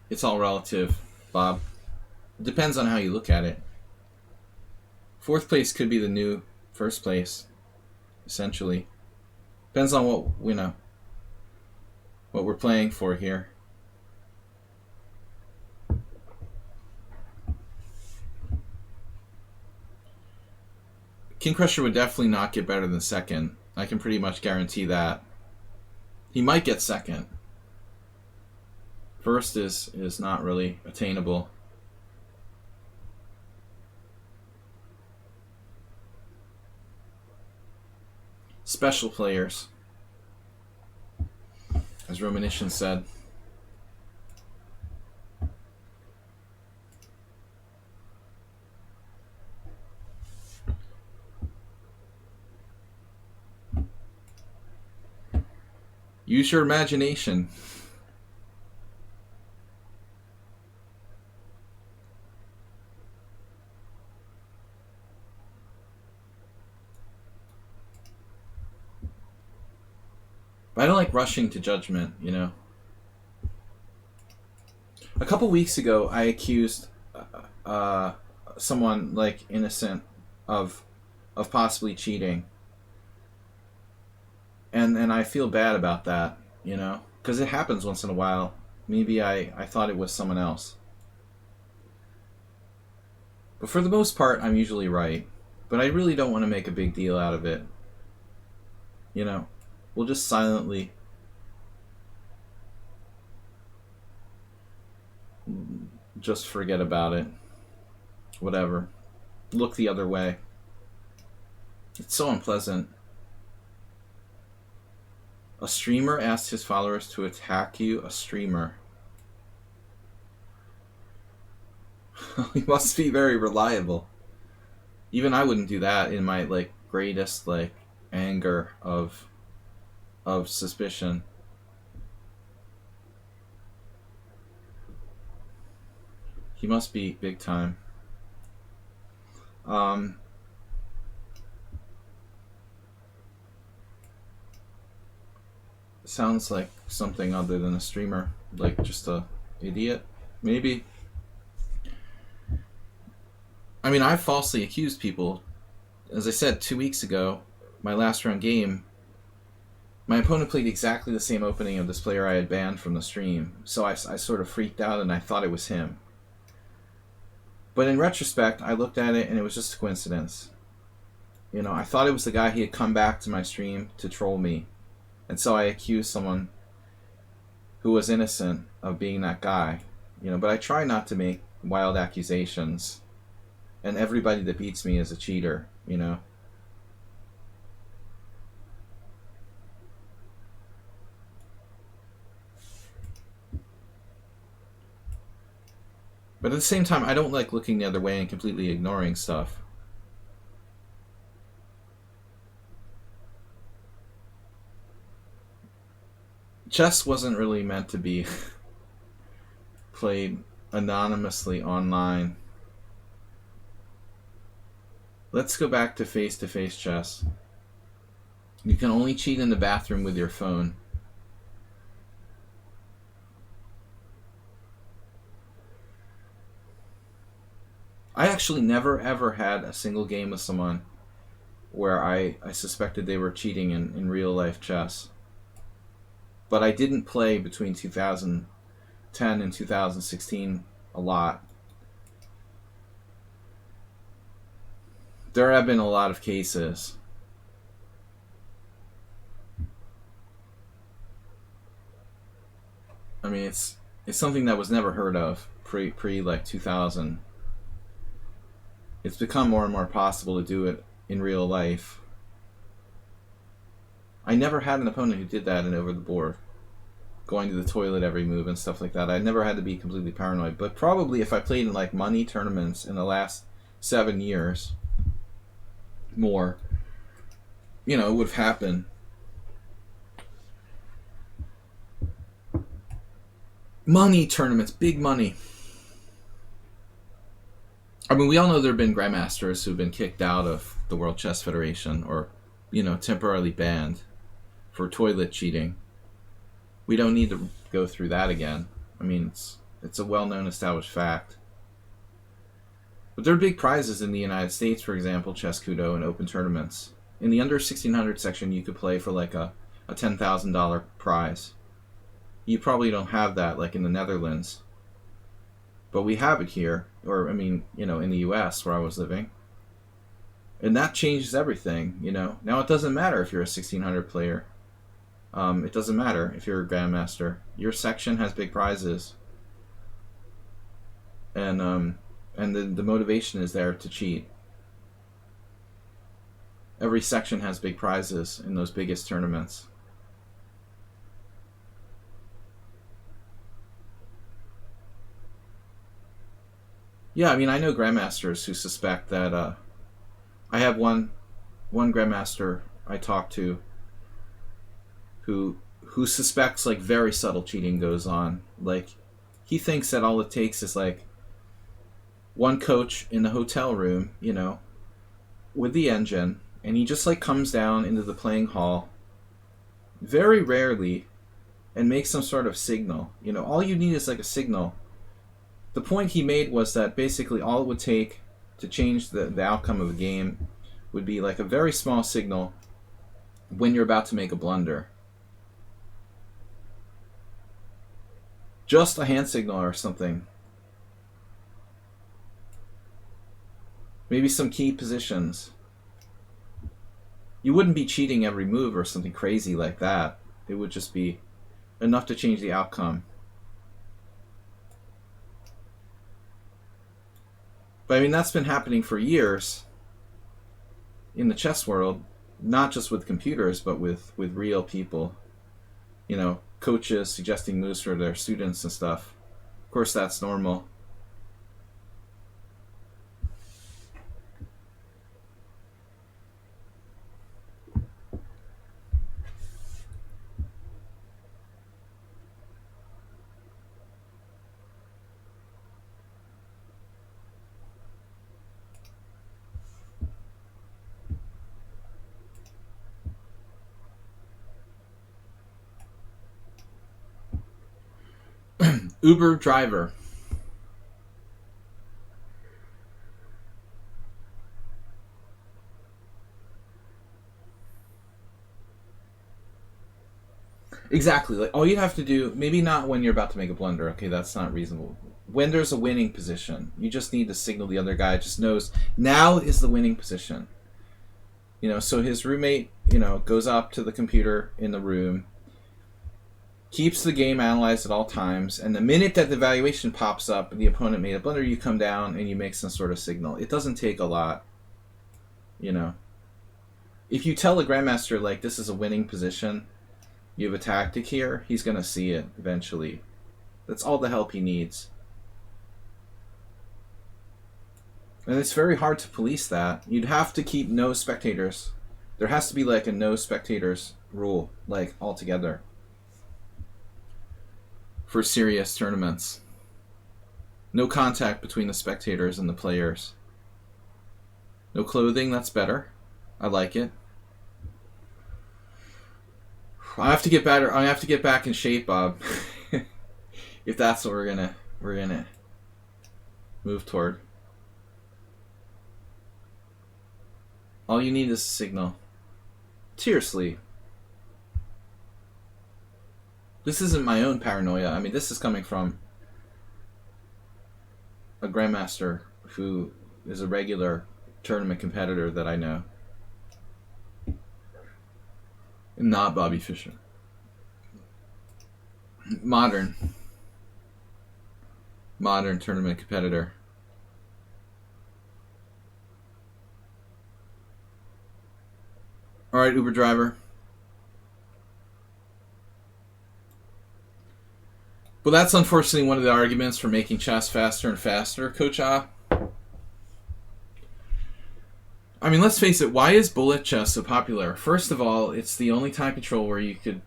[SPEAKER 1] It's all relative, Bob. It depends on how you look at it. 4th place could be the new 1st place, essentially. Depends on what, you know, what we're playing for here. King Crusher would definitely not get better than 2nd. I can pretty much guarantee that. He might get 2nd. 1st is not really attainable. Special players, as Romanishan said. Use your imagination. But I don't like rushing to judgment, you know. A couple weeks ago, I accused someone like innocent of possibly cheating, and I feel bad about that, you know, because it happens once in a while. Maybe I thought it was someone else. But for the most part, I'm usually right. But I really don't want to make a big deal out of it. You know, we'll just silently just forget about it. Whatever. Look the other way. It's so unpleasant. A streamer asks his followers to attack you. A streamer. He must be very reliable. Even I wouldn't do that in my like greatest like anger of suspicion. He must be big time. Sounds like something other than a streamer, like just a idiot, maybe. I mean, I've falsely accused people. As I said 2 weeks ago, my last round game, my opponent played exactly the same opening of this player I had banned from the stream, so I sort of freaked out and I thought it was him. But in retrospect, I looked at it and it was just a coincidence. You know, I thought it was the guy. He had come back to my stream to troll me. And so I accused someone who was innocent of being that guy. You know, but I try not to make wild accusations. And everybody that beats me is a cheater, you know. But at the same time, I don't like looking the other way and completely ignoring stuff. Chess wasn't really meant to be played anonymously online. Let's go back to face-to-face chess. You can only cheat in the bathroom with your phone. I actually never ever had a single game with someone where I suspected they were cheating in real life chess. But I didn't play between 2010 and 2016 a lot. There have been a lot of cases. I mean, it's something that was never heard of pre like 2000. It's become more and more possible to do it in real life. I never had an opponent who did that and over the board, going to the toilet every move and stuff like that. I never had to be completely paranoid. But probably if I played in like money tournaments in the last 7 years, more, you know, it would have happened. Money tournaments, big money. I mean, we all know there have been grandmasters who've been kicked out of the World Chess Federation or, you know, temporarily banned for toilet cheating. We don't need to go through that again. I mean, it's a well-known established fact. But there are big prizes in the United States, for example, Chess Kudo and open tournaments. In the under 1600 section, you could play for like a $10,000 prize. You probably don't have that like in the Netherlands. But we have it here, or I mean, you know, in the US where I was living. And that changes everything, you know. Now it doesn't matter if you're a 1600 player. It doesn't matter if you're a grandmaster. Your section has big prizes. And the motivation is there to cheat. Every section has big prizes in those biggest tournaments. Yeah, I mean, I know grandmasters who suspect that. I have one grandmaster I talked to who suspects like very subtle cheating goes on. Like, he thinks that all it takes is like one coach in the hotel room, you know, with the engine, and he just like comes down into the playing hall very rarely and makes some sort of signal. You know, all you need is like a signal. The point he made was that basically all it would take to change the outcome of a game would be like a very small signal when you're about to make a blunder. Just a hand signal or something. Maybe some key positions. You wouldn't be cheating every move or something crazy like that. It would just be enough to change the outcome. But I mean, that's been happening for years in the chess world, not just with computers, but with real people. You know, coaches suggesting moves for their students and stuff. Of course, that's normal. Uber driver. Exactly. Like, all you have to do, maybe not when you're about to make a blunder. Okay, that's not reasonable. When there's a winning position, you just need to signal the other guy just knows now is the winning position. You know, so his roommate, you know, goes up to the computer in the room, keeps the game analyzed at all times, and the minute that the evaluation pops up and the opponent made a blunder, you come down and you make some sort of signal. It doesn't take a lot, you know. If you tell the grandmaster, like, this is a winning position, you have a tactic here, he's going to see it eventually. That's all the help he needs. And it's very hard to police that. You'd have to keep no spectators. There has to be like a no spectators rule, like, altogether. For serious tournaments. No contact between the spectators and the players. No clothing, that's better. I like it. I have to get better. I have to get back in shape, Bob. If that's what we're gonna move toward. All you need is a signal. Seriously. This isn't my own paranoia. I mean, this is coming from a grandmaster who is a regular tournament competitor that I know. Not Bobby Fischer. Modern tournament competitor. All right, Uber driver. Well, that's unfortunately one of the arguments for making chess faster and faster, Coach Ah. I mean, let's face it, why is bullet chess so popular? First of all, it's the only time control where you could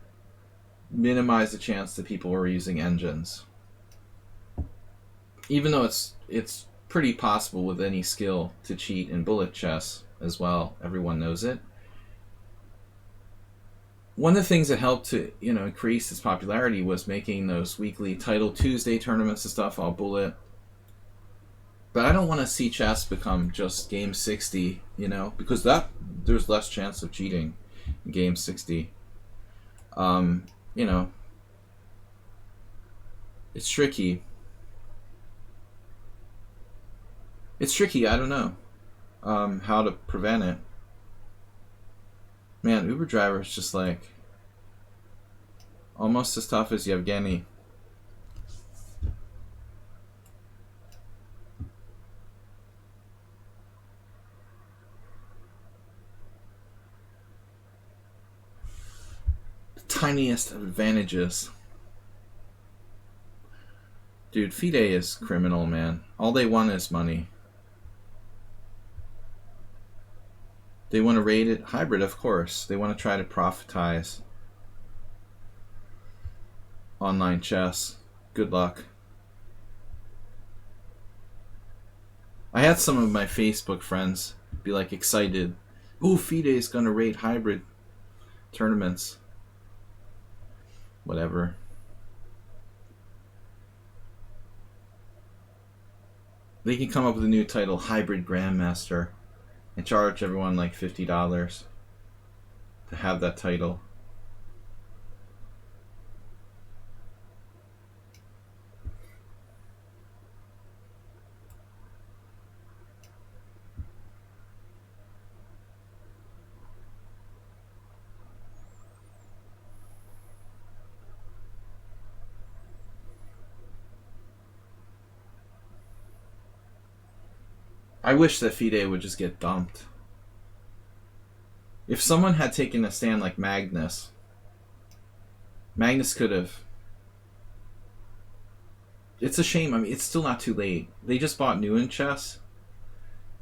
[SPEAKER 1] minimize the chance that people were using engines. Even though it's pretty possible with any skill to cheat in bullet chess as well. Everyone knows it. One of the things that helped to, you know, increase its popularity was making those weekly Title Tuesday tournaments and stuff all bullet. But I don't want to see chess become just game 60, you know, because there's less chance of cheating in game 60. You know, it's tricky. It's tricky. I don't know how to prevent it. Man, Uber driver is just like almost as tough as Yevgeny. The tiniest of advantages. Dude, FIDE is criminal, man. All they want is money. They want to rate it hybrid, of course. They want to try to profitize online chess. Good luck. I had some of my Facebook friends be like excited. Ooh, FIDE is going to rate hybrid tournaments. Whatever. They can come up with a new title, Hybrid Grandmaster, and charge everyone like $50 to have that title. I wish that FIDE would just get dumped. If someone had taken a stand like Magnus could have. It's a shame. I mean, it's still not too late. They just bought Nguyen Chess.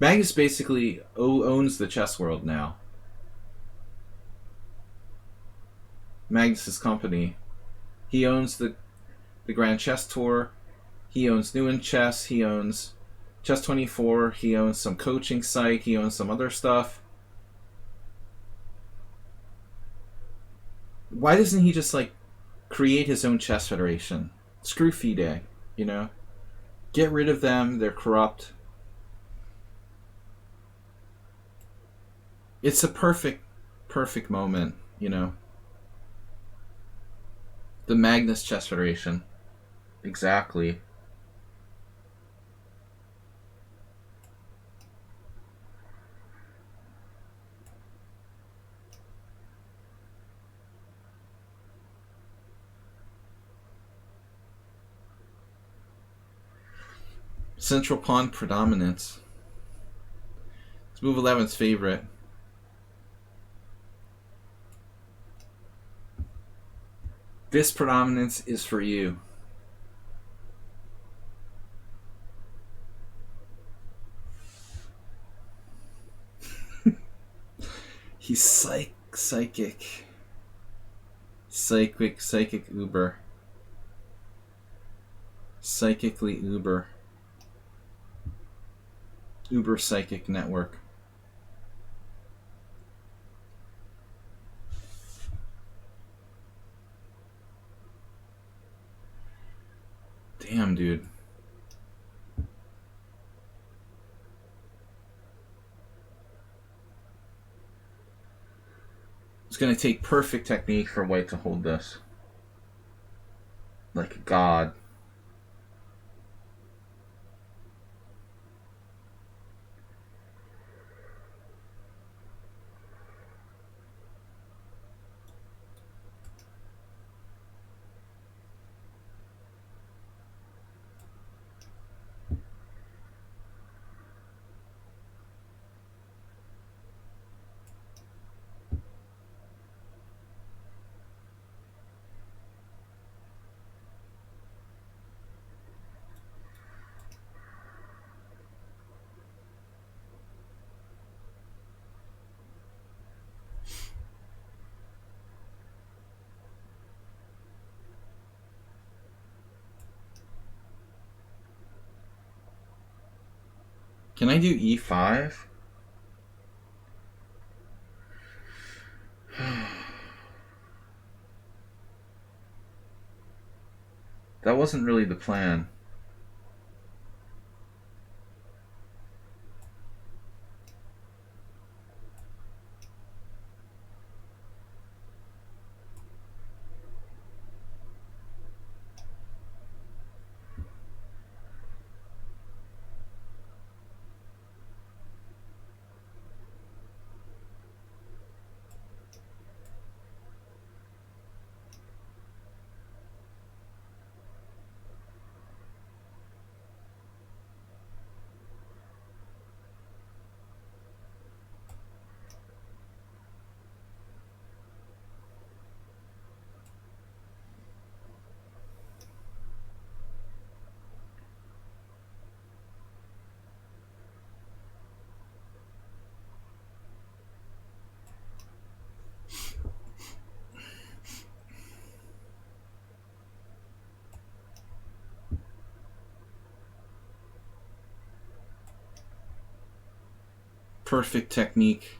[SPEAKER 1] Magnus basically owns the chess world now. Magnus's company. He owns the Grand Chess Tour. He owns Nguyen Chess. He owns Chess24. He owns some coaching site. He owns some other stuff. Why doesn't he just like create his own chess federation? Screw FIDE, you know? Get rid of them. They're corrupt. It's a perfect moment, you know? The Magnus Chess Federation. Exactly. Central pawn predominance. It's move 11's favorite. This predominance is for you. He's psychic uber. Psychically uber. Uber psychic network. Damn, dude. It's going to take perfect technique for white to hold this. Like a god. Can I do e5? That wasn't really the plan. Perfect technique.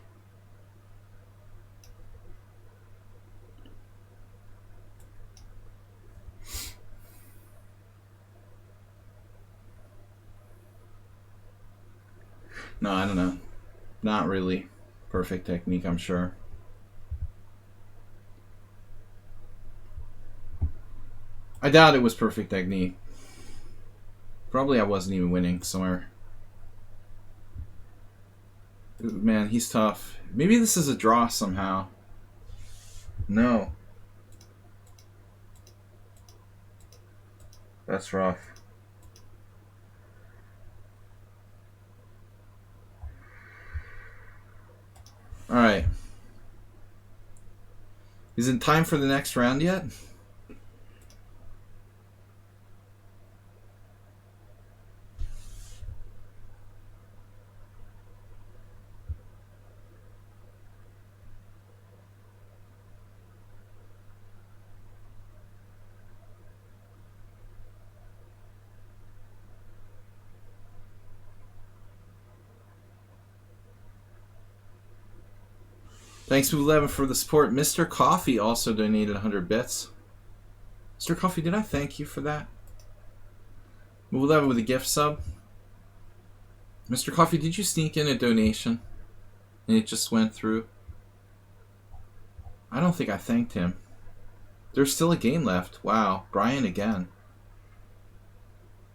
[SPEAKER 1] No, I don't know. Not really. Perfect technique, I'm sure. I doubt it was perfect technique. Probably I wasn't even winning somewhere. Man, he's tough. Maybe this is a draw somehow. No. That's rough. Is it time for the next round yet? Thanks, Move11, for the support. Mr. Coffee also donated 100 bits. Mr. Coffee, did I thank you for that? Move11 with a gift sub. Mr. Coffee, did you sneak in a donation? And it just went through? I don't think I thanked him. There's still a game left. Wow. Brian again.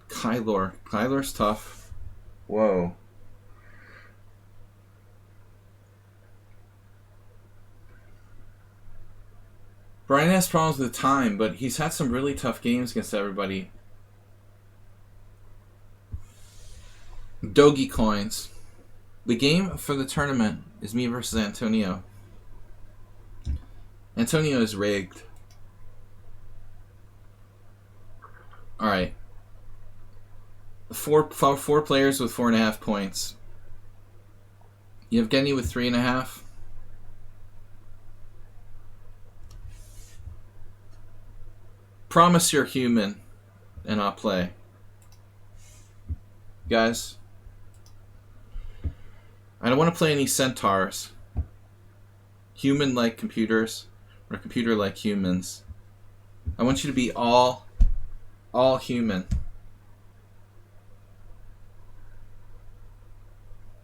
[SPEAKER 1] Kylor. Kylor's tough. Whoa. Brian has problems with time, but he's had some really tough games against everybody. Dogi coins. The game for the tournament is me versus Antonio. Antonio is rigged. Alright. Four players with 4.5 points. Yevgeny with 3.5. Promise you're human, and I'll play. Guys, I don't want to play any centaurs. Human-like computers, or computer-like humans. I want you to be all human.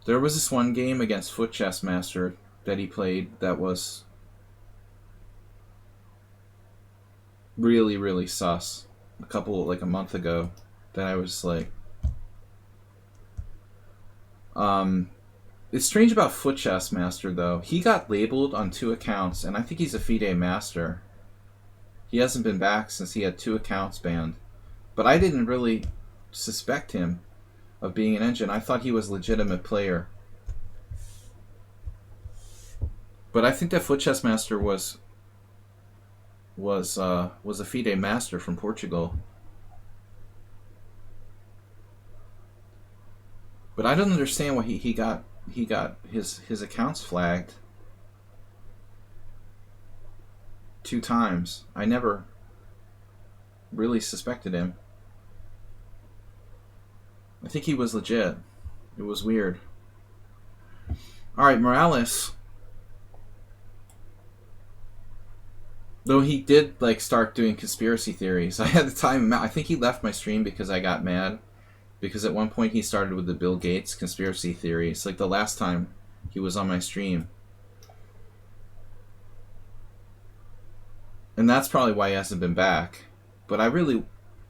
[SPEAKER 1] There was this one game against Foot Chess Master that he played that was really, really sus. Like a month ago, that I was like, it's strange about Foot Chess Master though. He got labeled on 2 accounts, and I think he's a FIDE master. He hasn't been back since he had 2 accounts banned. But I didn't really suspect him of being an engine. I thought he was a legitimate player. But I think that Foot Chess Master was a FIDE master from Portugal. But I don't understand why he got his accounts flagged 2 times. I never really suspected him. I think he was legit. It was weird. Alright, Morales. Though he did like start doing conspiracy theories. I had to time him out. I think he left my stream because I got mad. Because at one point he started with the Bill Gates conspiracy theories. Like the last time he was on my stream. And that's probably why he hasn't been back. But I really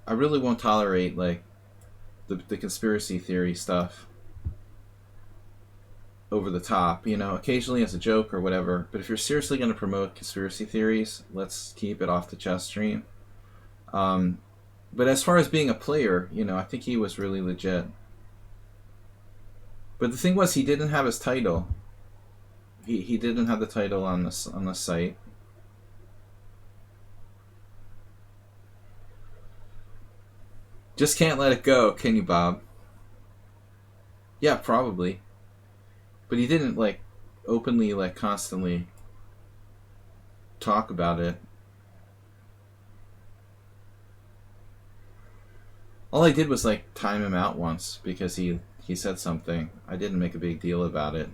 [SPEAKER 1] won't tolerate like the conspiracy theory stuff over the top, you know, occasionally as a joke or whatever. But if you're seriously going to promote conspiracy theories, let's keep it off the chess stream. But as far as being a player, you know, I think he was really legit. But the thing was, he didn't have his title. He didn't have the title on the site. Just can't let it go, can you, Bob? Yeah, probably. But he didn't, like, openly, like, constantly talk about it. All I did was, like, time him out once because he said something. I didn't make a big deal about it.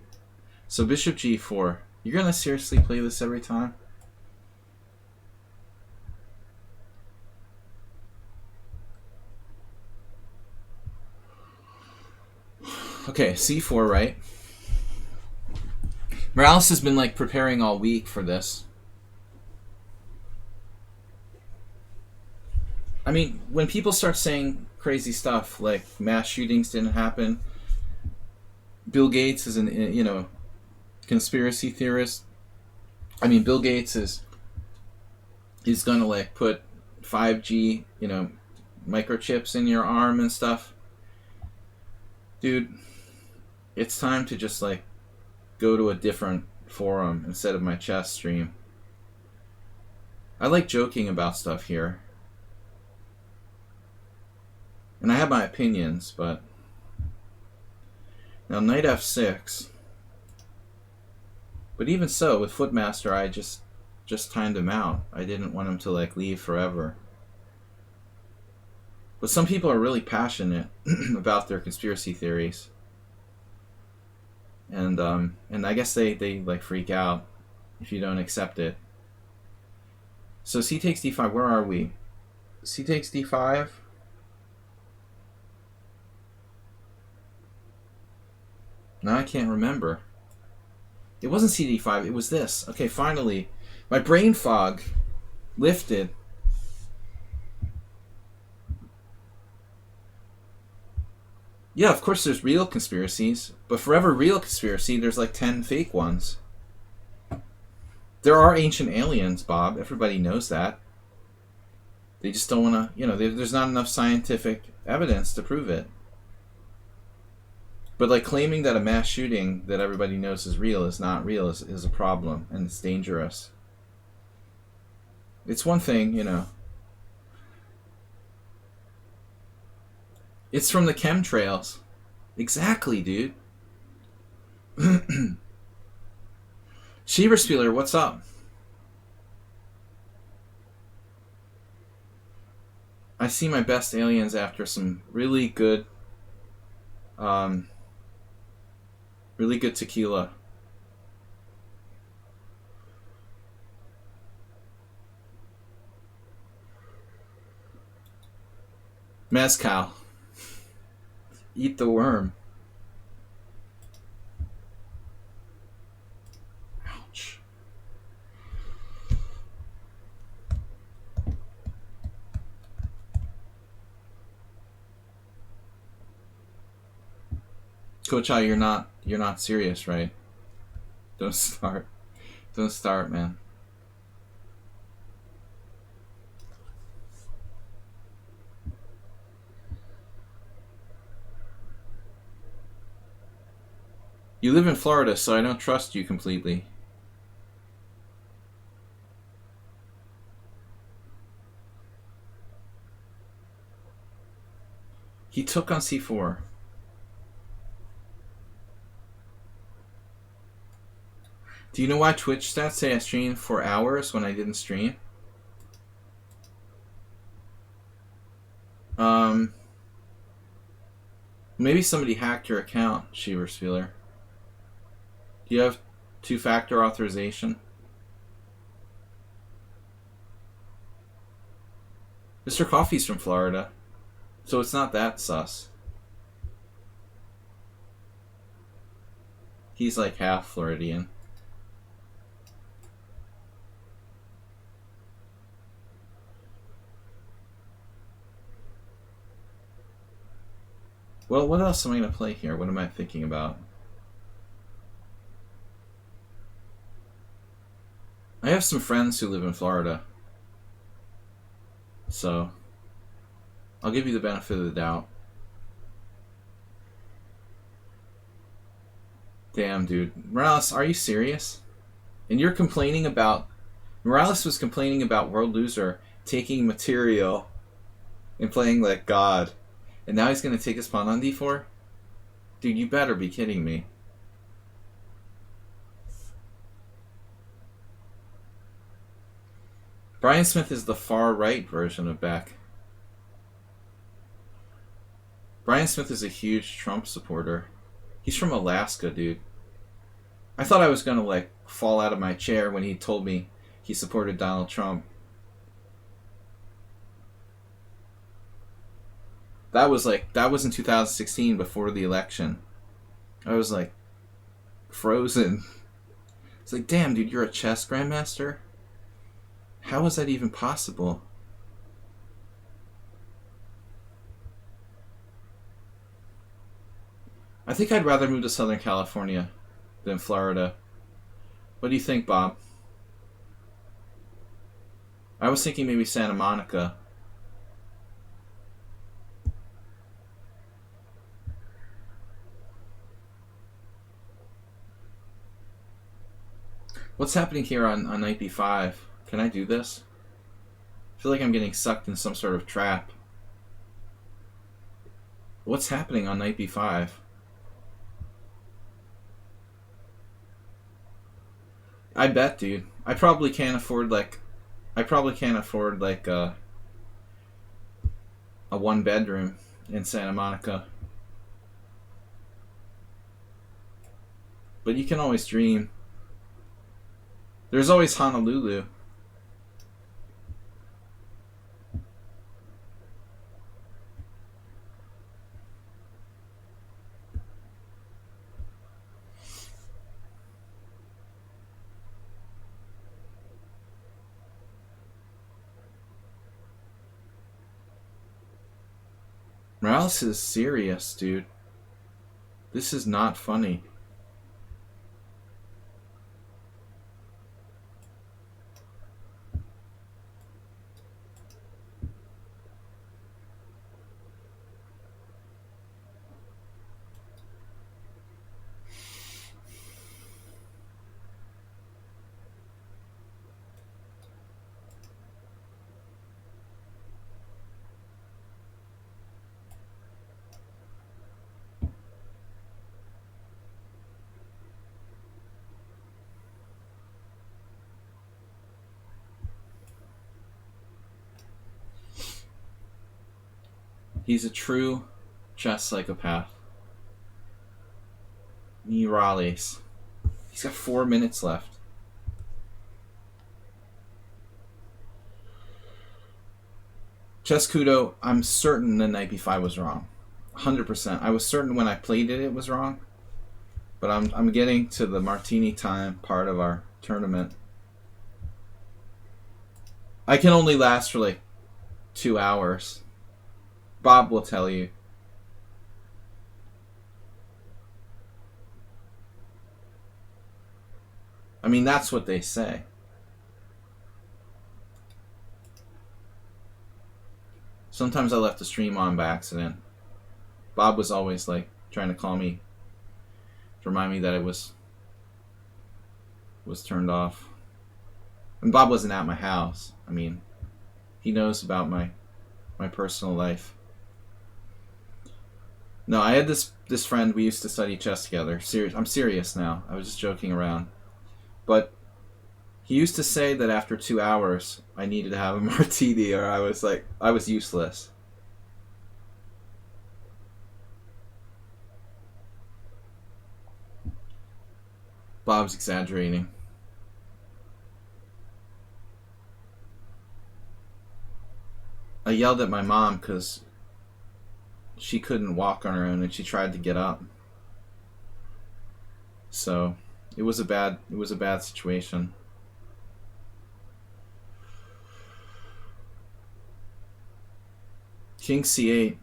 [SPEAKER 1] So Bishop G4. You're gonna seriously play this every time? Okay, C4, right? Morales has been, like, preparing all week for this. I mean, when people start saying crazy stuff, like mass shootings didn't happen, Bill Gates is an, you know, conspiracy theorist. I mean, Bill Gates is gonna, like, put 5G, you know, microchips in your arm and stuff. Dude, it's time to just, like, go to a different forum instead of my chess stream. I like joking about stuff here. And I have my opinions, but... Now, knight f6. But even so, with Footmaster, I just timed him out. I didn't want him to, like, leave forever. But some people are really passionate about their conspiracy theories. And I guess they like freak out if you don't accept it. So c takes d5. Where are we? C takes d5. Now I can't remember. It wasn't c d5. It was this. Okay, finally. My brain fog lifted. Yeah, of course there's real conspiracies. But for every real conspiracy, there's like 10 fake ones. There are ancient aliens, Bob. Everybody knows that. They just don't want to, you know, there's not enough scientific evidence to prove it. But like claiming that a mass shooting that everybody knows is real is not real is a problem, and it's dangerous. It's one thing, you know. It's from the chemtrails. Exactly, dude. Schieberspieler, what's up? I see my best aliens after some really good tequila. Mezcal. Eat the worm. Ouch. Coach I, you're not serious, right? Don't start. Don't start, man. You live in Florida, so I don't trust you completely. He took on c4. Do you know why Twitch stats say I streamed for hours when I didn't stream? Maybe somebody hacked your account, Schieberspieler. Do you have two-factor authorization? Mr. Coffee's from Florida, so it's not that sus. He's like half Floridian. Well, what else am I going to play here? What am I thinking about? I have some friends who live in Florida. So, I'll give you the benefit of the doubt. Damn, dude. Morales, are you serious? And you're complaining about... Morales was complaining about World Loser taking material and playing like God. And now he's going to take his pawn on d4? Dude, you better be kidding me. Brian Smith is the far-right version of Beck. Brian Smith is a huge Trump supporter. He's from Alaska, dude. I thought I was going to, like, fall out of my chair when he told me he supported Donald Trump. That was in 2016 before the election. I was like frozen. It's like, damn, dude, you're a chess grandmaster? How is that even possible? I think I'd rather move to Southern California than Florida. What do you think, Bob? I was thinking maybe Santa Monica. What's happening here on knight b5? Can I do this? feel like I'm getting sucked in some sort of trap. What's happening on knight b5? I bet, dude. I probably can't afford like a one bedroom in Santa Monica. But you can always dream. There's always Honolulu. Morales is serious, dude. This is not funny. He's a true chess psychopath. Morales. He's got 4 minutes left. Chess Kudo, I'm certain the knight b5 was wrong. 100%. I was certain when I played it was wrong. But I'm getting to the martini time part of our tournament. I can only last for like 2 hours. Bob will tell you. I mean, that's what they say. Sometimes I left the stream on by accident. Bob was always like trying to call me to remind me that it was turned off. And Bob wasn't at my house. I mean, he knows about my personal life. No, I had this friend, we used to study chess together. I'm serious now. I was just joking around. But he used to say that after 2 hours, I needed to have a martini or I was useless. Bob's exaggerating. I yelled at my mom because she couldn't walk on her own and she tried to get up. So it was a bad situation. King c8.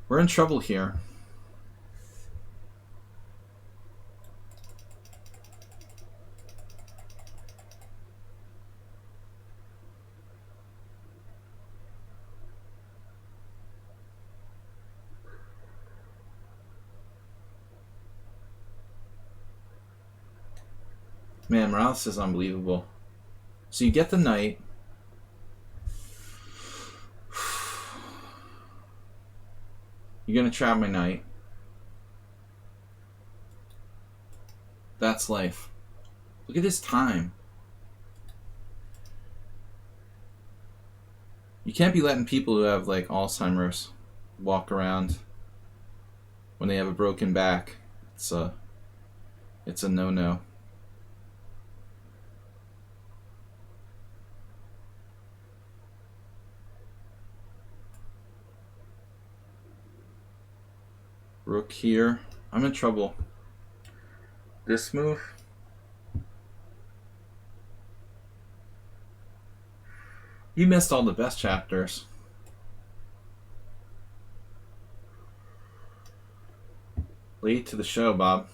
[SPEAKER 1] We're in trouble here. Man, Morales is unbelievable. So you get the knight. You're going to trap my knight. That's life. Look at this time. You can't be letting people who have like Alzheimer's walk around when they have a broken back. It's a no-no. Rook here. I'm in trouble. This move. You missed all the best chapters. Late to the show, Bob.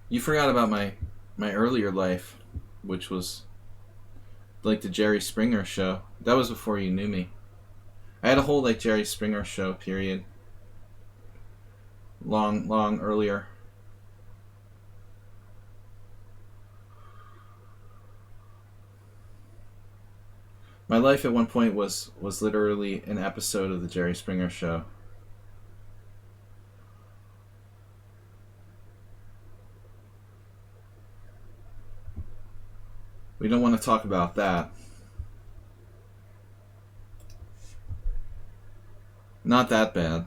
[SPEAKER 1] You forgot about my earlier life, which was like the Jerry Springer show. That was before you knew me. I had a whole like Jerry Springer show period. long earlier. My life at one point was literally an episode of the Jerry Springer Show. We don't want to talk about that. Not that bad.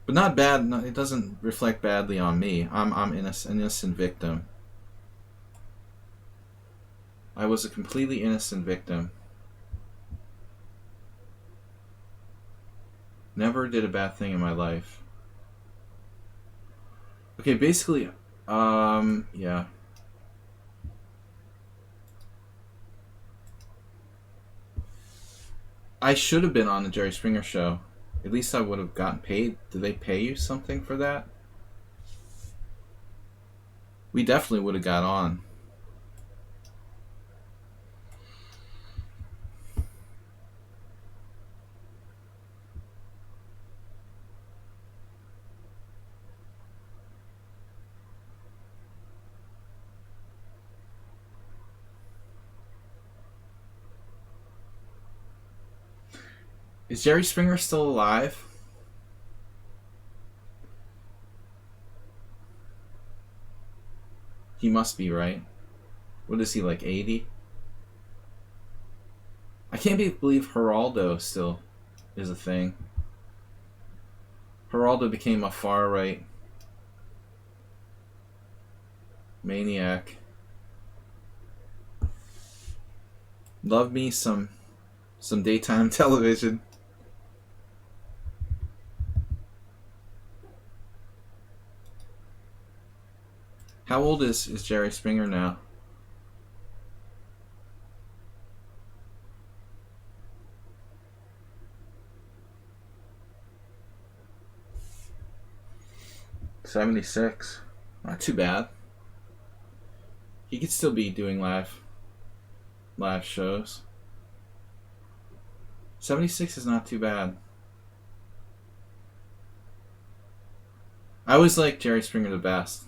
[SPEAKER 1] But not bad. It doesn't reflect badly on me. I'm an innocent victim. I was a completely innocent victim. Never did a bad thing in my life. Okay, basically, yeah. I should have been on the Jerry Springer Show. At least I would have gotten paid. Did they pay you something for that? We definitely would have got on. Is Jerry Springer still alive? He must be, right? What is he, like 80? I can't believe Geraldo still is a thing. Geraldo became a far-right maniac. Love me some daytime television. How old is Jerry Springer now? $76. Not too bad. He could still be doing live shows. 76 is not too bad. I always liked Jerry Springer the best.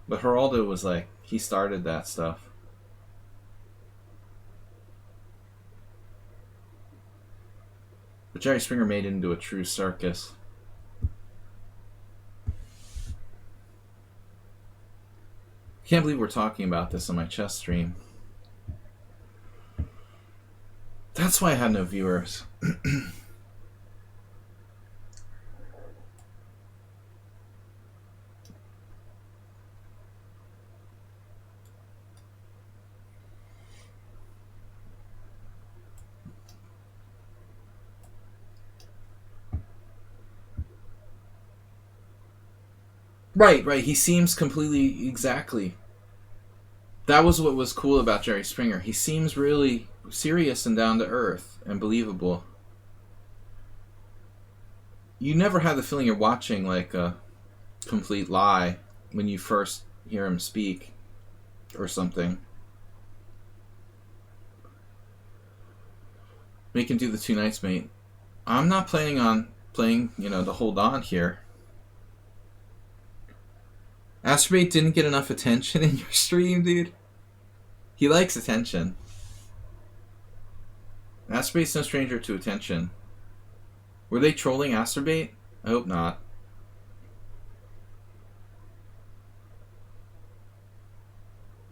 [SPEAKER 1] But Geraldo was like, he started that stuff. But Jerry Springer made it into a true circus. Can't believe we're talking about this on my chess stream. That's why I had no viewers. Right. He seems completely, exactly. That was what was cool about Jerry Springer. He seems really serious and down to earth and believable. You never have the feeling you're watching like a complete lie when you first hear him speak or something. Make him do the 2 nights, mate. I'm not planning on playing, to hold on here. Astrobate didn't get enough attention in your stream, dude. He likes attention. Astrobate's no stranger to attention. Were they trolling Astrobate? I hope not.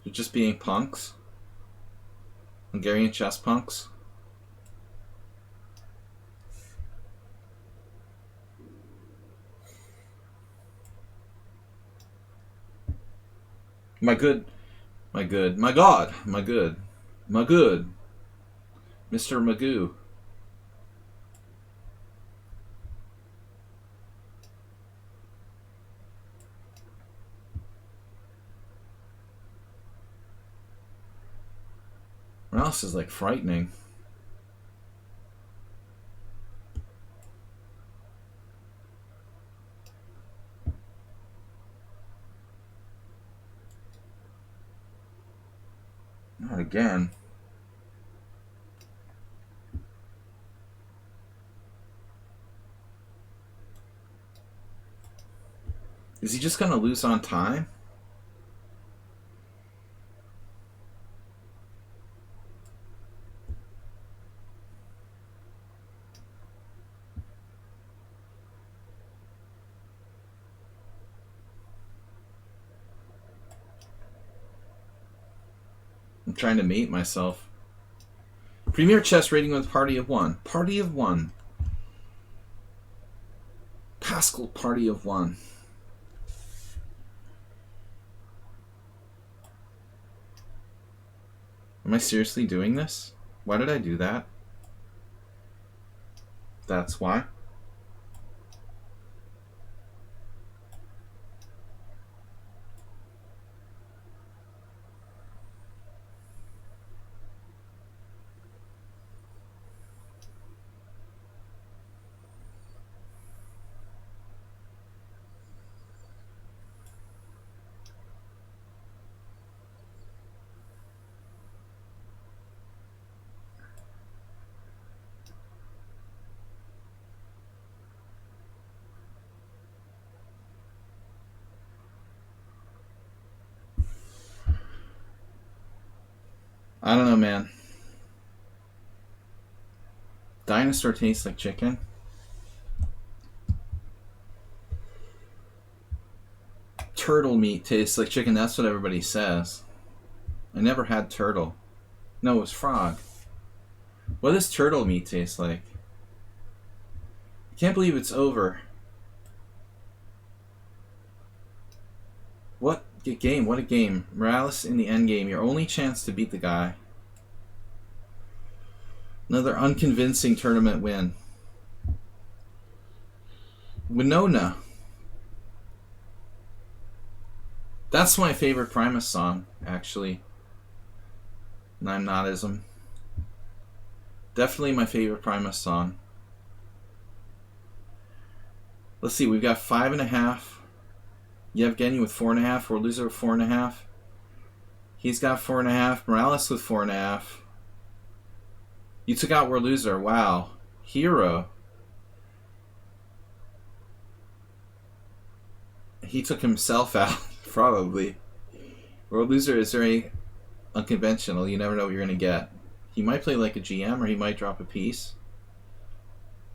[SPEAKER 1] They're just being punks. Hungarian chess punks. My God, Mr. Magoo. Mouse is like frightening. Not again. Is he just going to lose on time? I'm trying to mate myself. Premier chess rating with party of 1. Party of 1. Paschall party of 1. Am I seriously doing this? Why did I do that? That's why. I don't know, man. Dinosaur tastes like chicken. Turtle meat tastes like chicken. That's what everybody says. I never had turtle. No, it was frog. What does turtle meat taste like? I can't believe it's over. What a game. What a game. Morales in the endgame. Your only chance to beat the guy. Another unconvincing tournament win. Winona. That's my favorite Primus song, actually. And I'm Notism. Definitely my favorite Primus song. Let's see, we've got 5.5. Yevgeny with 4.5. World loser with 4.5. He's got 4.5. Morales with 4.5. You took out World loser. Wow. Hero. He took himself out, probably. World loser is very unconventional. You never know what you're going to get. He might play like a GM, or he might drop a piece.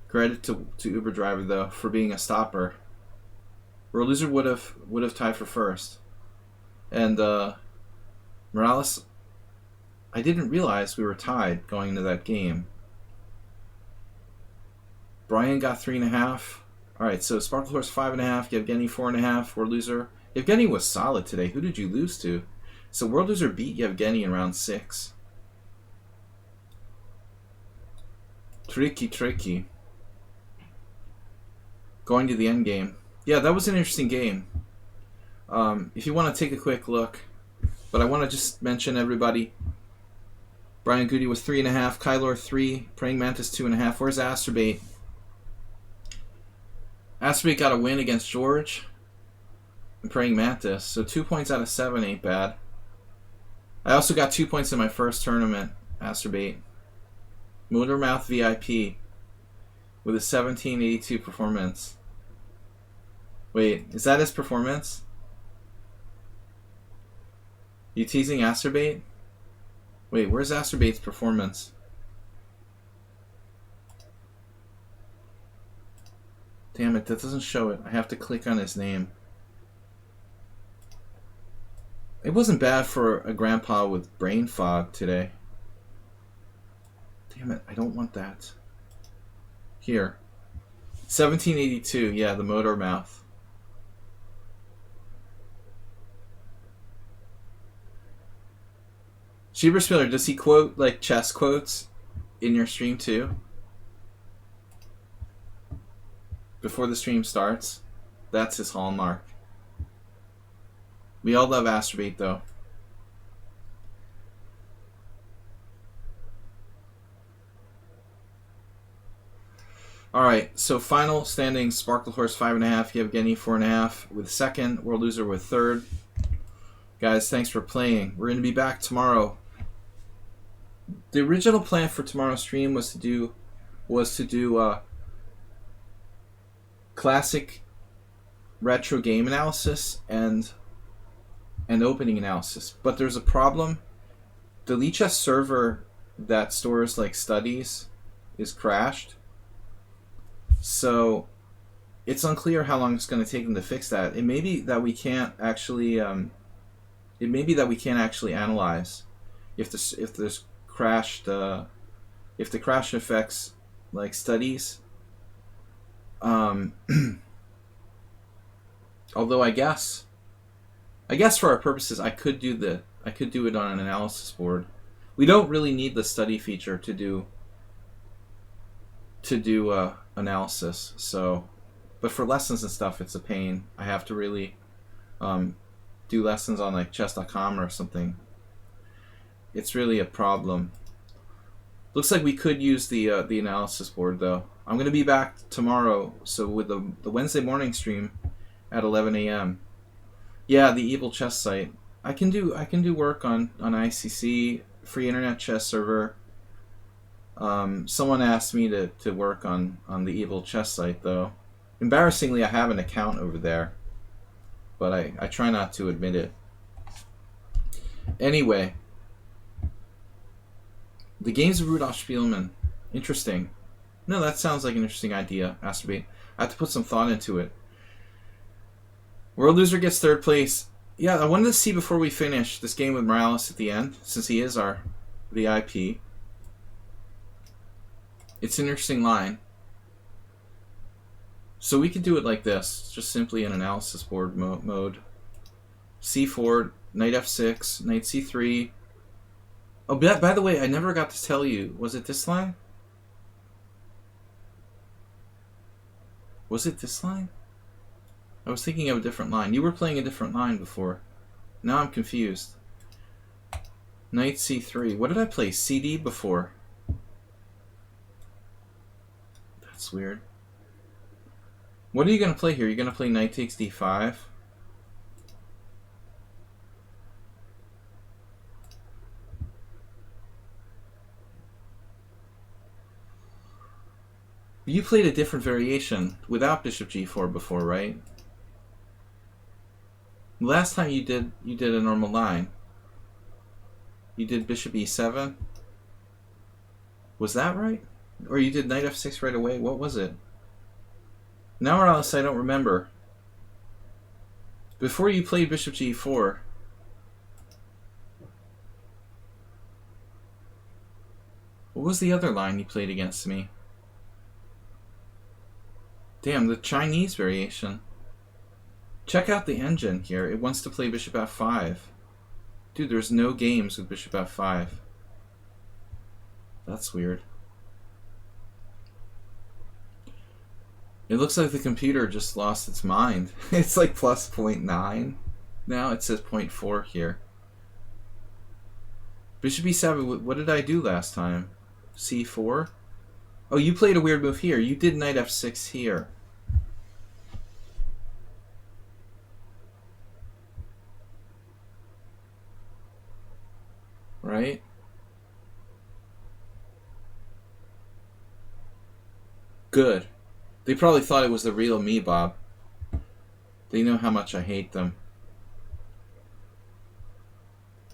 [SPEAKER 1] Credit to Uber driver, though, for being a stopper. World loser would have tied for first. And Morales, I didn't realize we were tied going into that game. Brian got 3.5. Alright, so Sparkle Horse 5.5, Yevgeny 4.5, World loser. Yevgeny was solid today. Who did you lose to? So World loser beat Yevgeny in round 6. Tricky. Going to the end game. Yeah, that was an interesting game. If you want to take a quick look, but I want to just mention everybody. Brian Goody was 3.5, Kylor 3, Praying Mantis 2.5. Where's Asterbait? Asterbait got a win against George and Praying Mantis, so 2 points out of 7 ain't bad. I also got 2 points in my first tournament, Asterbait. Motormouth VIP with a 1782 performance. Wait, is that his performance? You teasing Asterbait? Wait, where's Asterbait's performance? Damn it, that doesn't show it. I have to click on his name. It wasn't bad for a grandpa with brain fog today. Damn it, I don't want that. Here. 1782, yeah, the motor mouth. Sheber Spiller, does he quote like chess quotes in your stream too? Before the stream starts? That's his hallmark. We all love Asterbait though. Alright, so final standings, Sparkle Horse 5.5, Yevgeny 4.5 with second, World Loser with third. Guys, thanks for playing. We're going to be back tomorrow. The original plan for tomorrow's stream was to do classic retro game analysis and opening analysis. But there's a problem. The lichess server that stores like studies is crashed. So it's unclear how long it's going to take them to fix that. It may be that we can't actually analyze if there's crashed if the crash affects like studies. Although I guess for our purposes I could do it on an analysis board. We don't really need the study feature to do analysis. So, but for lessons and stuff, it's a pain. I have to really do lessons on like chess.com or something. It's really a problem. Looks like we could use the analysis board though. I'm gonna be back tomorrow, so with the Wednesday morning stream at 11 a.m. Yeah, the evil chess site. I can do work on ICC, free internet chess server. Someone asked me to work on the evil chess site though. Embarrassingly, I have an account over there, but I try not to admit it. Anyway, the games of Rudolf Spielmann. Interesting. No, that sounds like an interesting idea, Astrobate. I have to put some thought into it. World loser gets third place. Yeah, I wanted to see before we finish this game with Morales at the end, since he is our VIP. It's an interesting line. So we could do it like this, just simply in analysis board mode. C4, knight f6, knight c3. Oh, by the way, I never got to tell you. Was it this line? Was it this line? I was thinking of a different line. You were playing a different line before. Now I'm confused. Knight c3. What did I play? CD before. That's weird. What are you going to play here? You're going to play knight takes d5? You played a different variation without bishop g4 before, right? Last time you did a normal line. You did bishop e7. Was that right? Or you did knight f6 right away? What was it? Now or else I don't remember. Before you played bishop g4. What was the other line you played against me? Damn, the Chinese variation. Check out the engine here. It wants to play bishop f5. Dude, there's no games with bishop f5. That's weird. It looks like the computer just lost its mind. It's like plus 0.9. Now it says 0.4 here. Bishop e7, what did I do last time? c4? Oh, you played a weird move here. You did knight f6 here. Right? Good. They probably thought it was the real me, Bob. They know how much I hate them.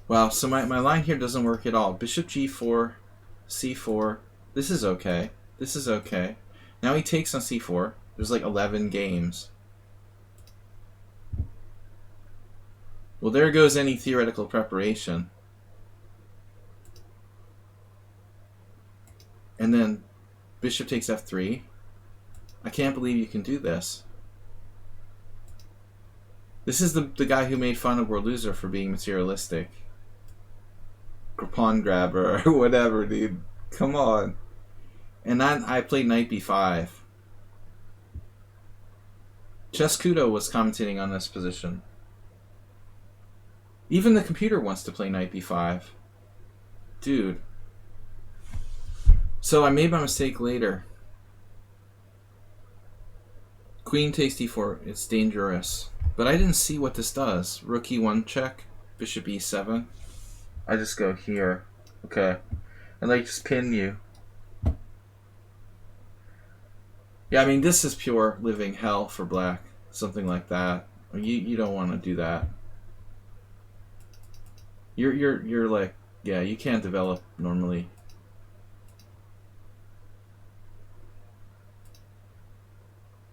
[SPEAKER 1] Wow, so my line here doesn't work at all. Bishop g4, c4. This is okay. This is okay. Now he takes on c4. There's like 11 games. Well, there goes any theoretical preparation. And then bishop takes f3. I can't believe you can do this. This is the guy who made fun of World Loser for being materialistic. Or pawn grabber or whatever, dude. Come on. And then I played knight b5. Chess Kudo was commentating on this position. Even the computer wants to play knight b5. Dude. So I made my mistake later. Queen takes d4. It's dangerous. But I didn't see what this does. Rook e1 check. Bishop e7. I just go here. Okay. And like just pin you. Yeah, I mean this is pure living hell for black. something like that. You don't want to do that. You're like, yeah, you can't develop normally.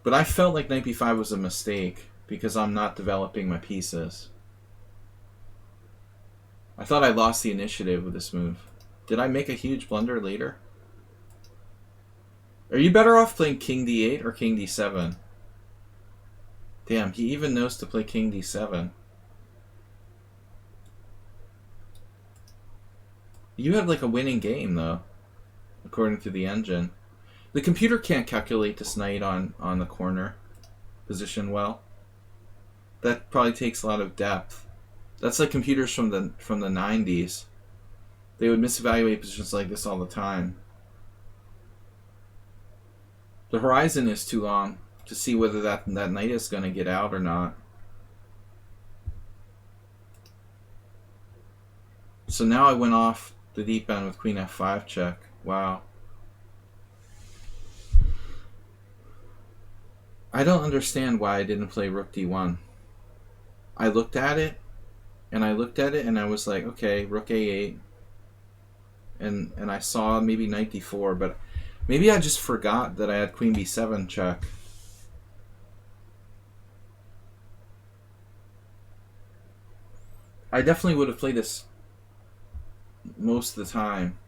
[SPEAKER 1] But I felt like knight b5 was a mistake because I'm not developing my pieces. I thought I lost the initiative with this move. Did I make a huge blunder later? Are you better off playing king d8 or king d7? Damn, he even knows to play king d7. You had like a winning game though, according to the engine. The computer can't calculate this knight on the corner position well. That probably takes a lot of depth. That's like computers from the 90s. They would misevaluate positions like this all the time. The horizon is too long to see whether that knight is going to get out or not. So now I went off the deep end with queen f5 check. Wow. I don't understand why I didn't play rook d1. I looked at it, and I was like, okay, rook a8. And I saw maybe knight d4, but maybe I just forgot that I had queen b7 check. I definitely would have played this most of the time.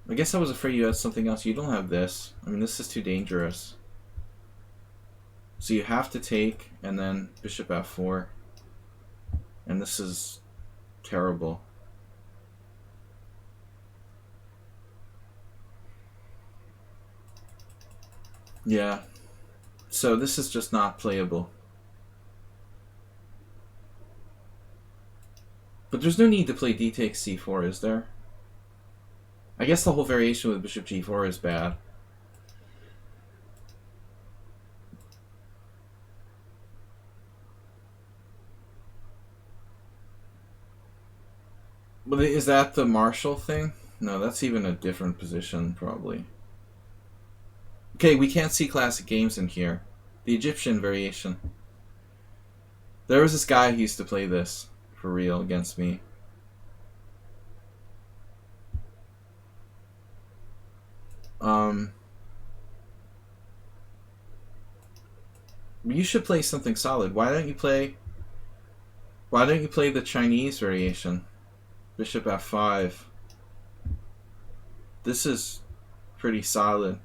[SPEAKER 1] I guess I was afraid you had something else. You don't have this. I mean, this is too dangerous. So you have to take, and then bishop f4. And this is terrible. Yeah. So this is just not playable. But there's no need to play d takes c4, is there? I guess the whole variation with bishop g4 is bad. But is that the Marshall thing? No, that's even a different position, probably. Okay, we can't see classic games in here. The Egyptian variation. There was this guy who used to play this for real against me. You should play something solid. Why don't you play the Chinese variation? Bishop f5. This is pretty solid.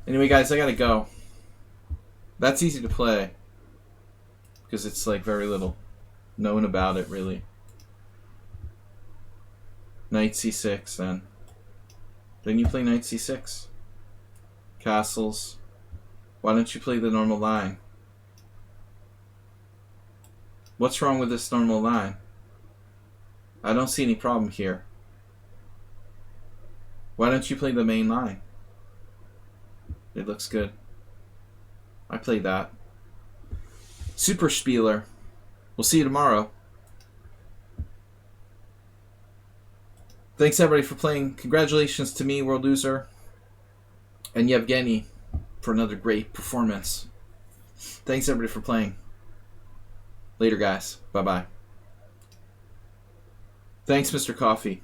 [SPEAKER 1] Anyway, guys, I gotta go. That's easy to play because it's like very little known about it, really. Knight c6, then. Then you play knight c6. Castles. Why don't you play the normal line? What's wrong with this normal line? I don't see any problem here. Why don't you play the main line? It looks good. I played that. Super Spieler. We'll see you tomorrow. Thanks everybody for playing. Congratulations to me, World Loser, and Yevgeny for another great performance. Thanks everybody for playing. Later, guys. Bye-bye. Thanks, Mr. Coffee.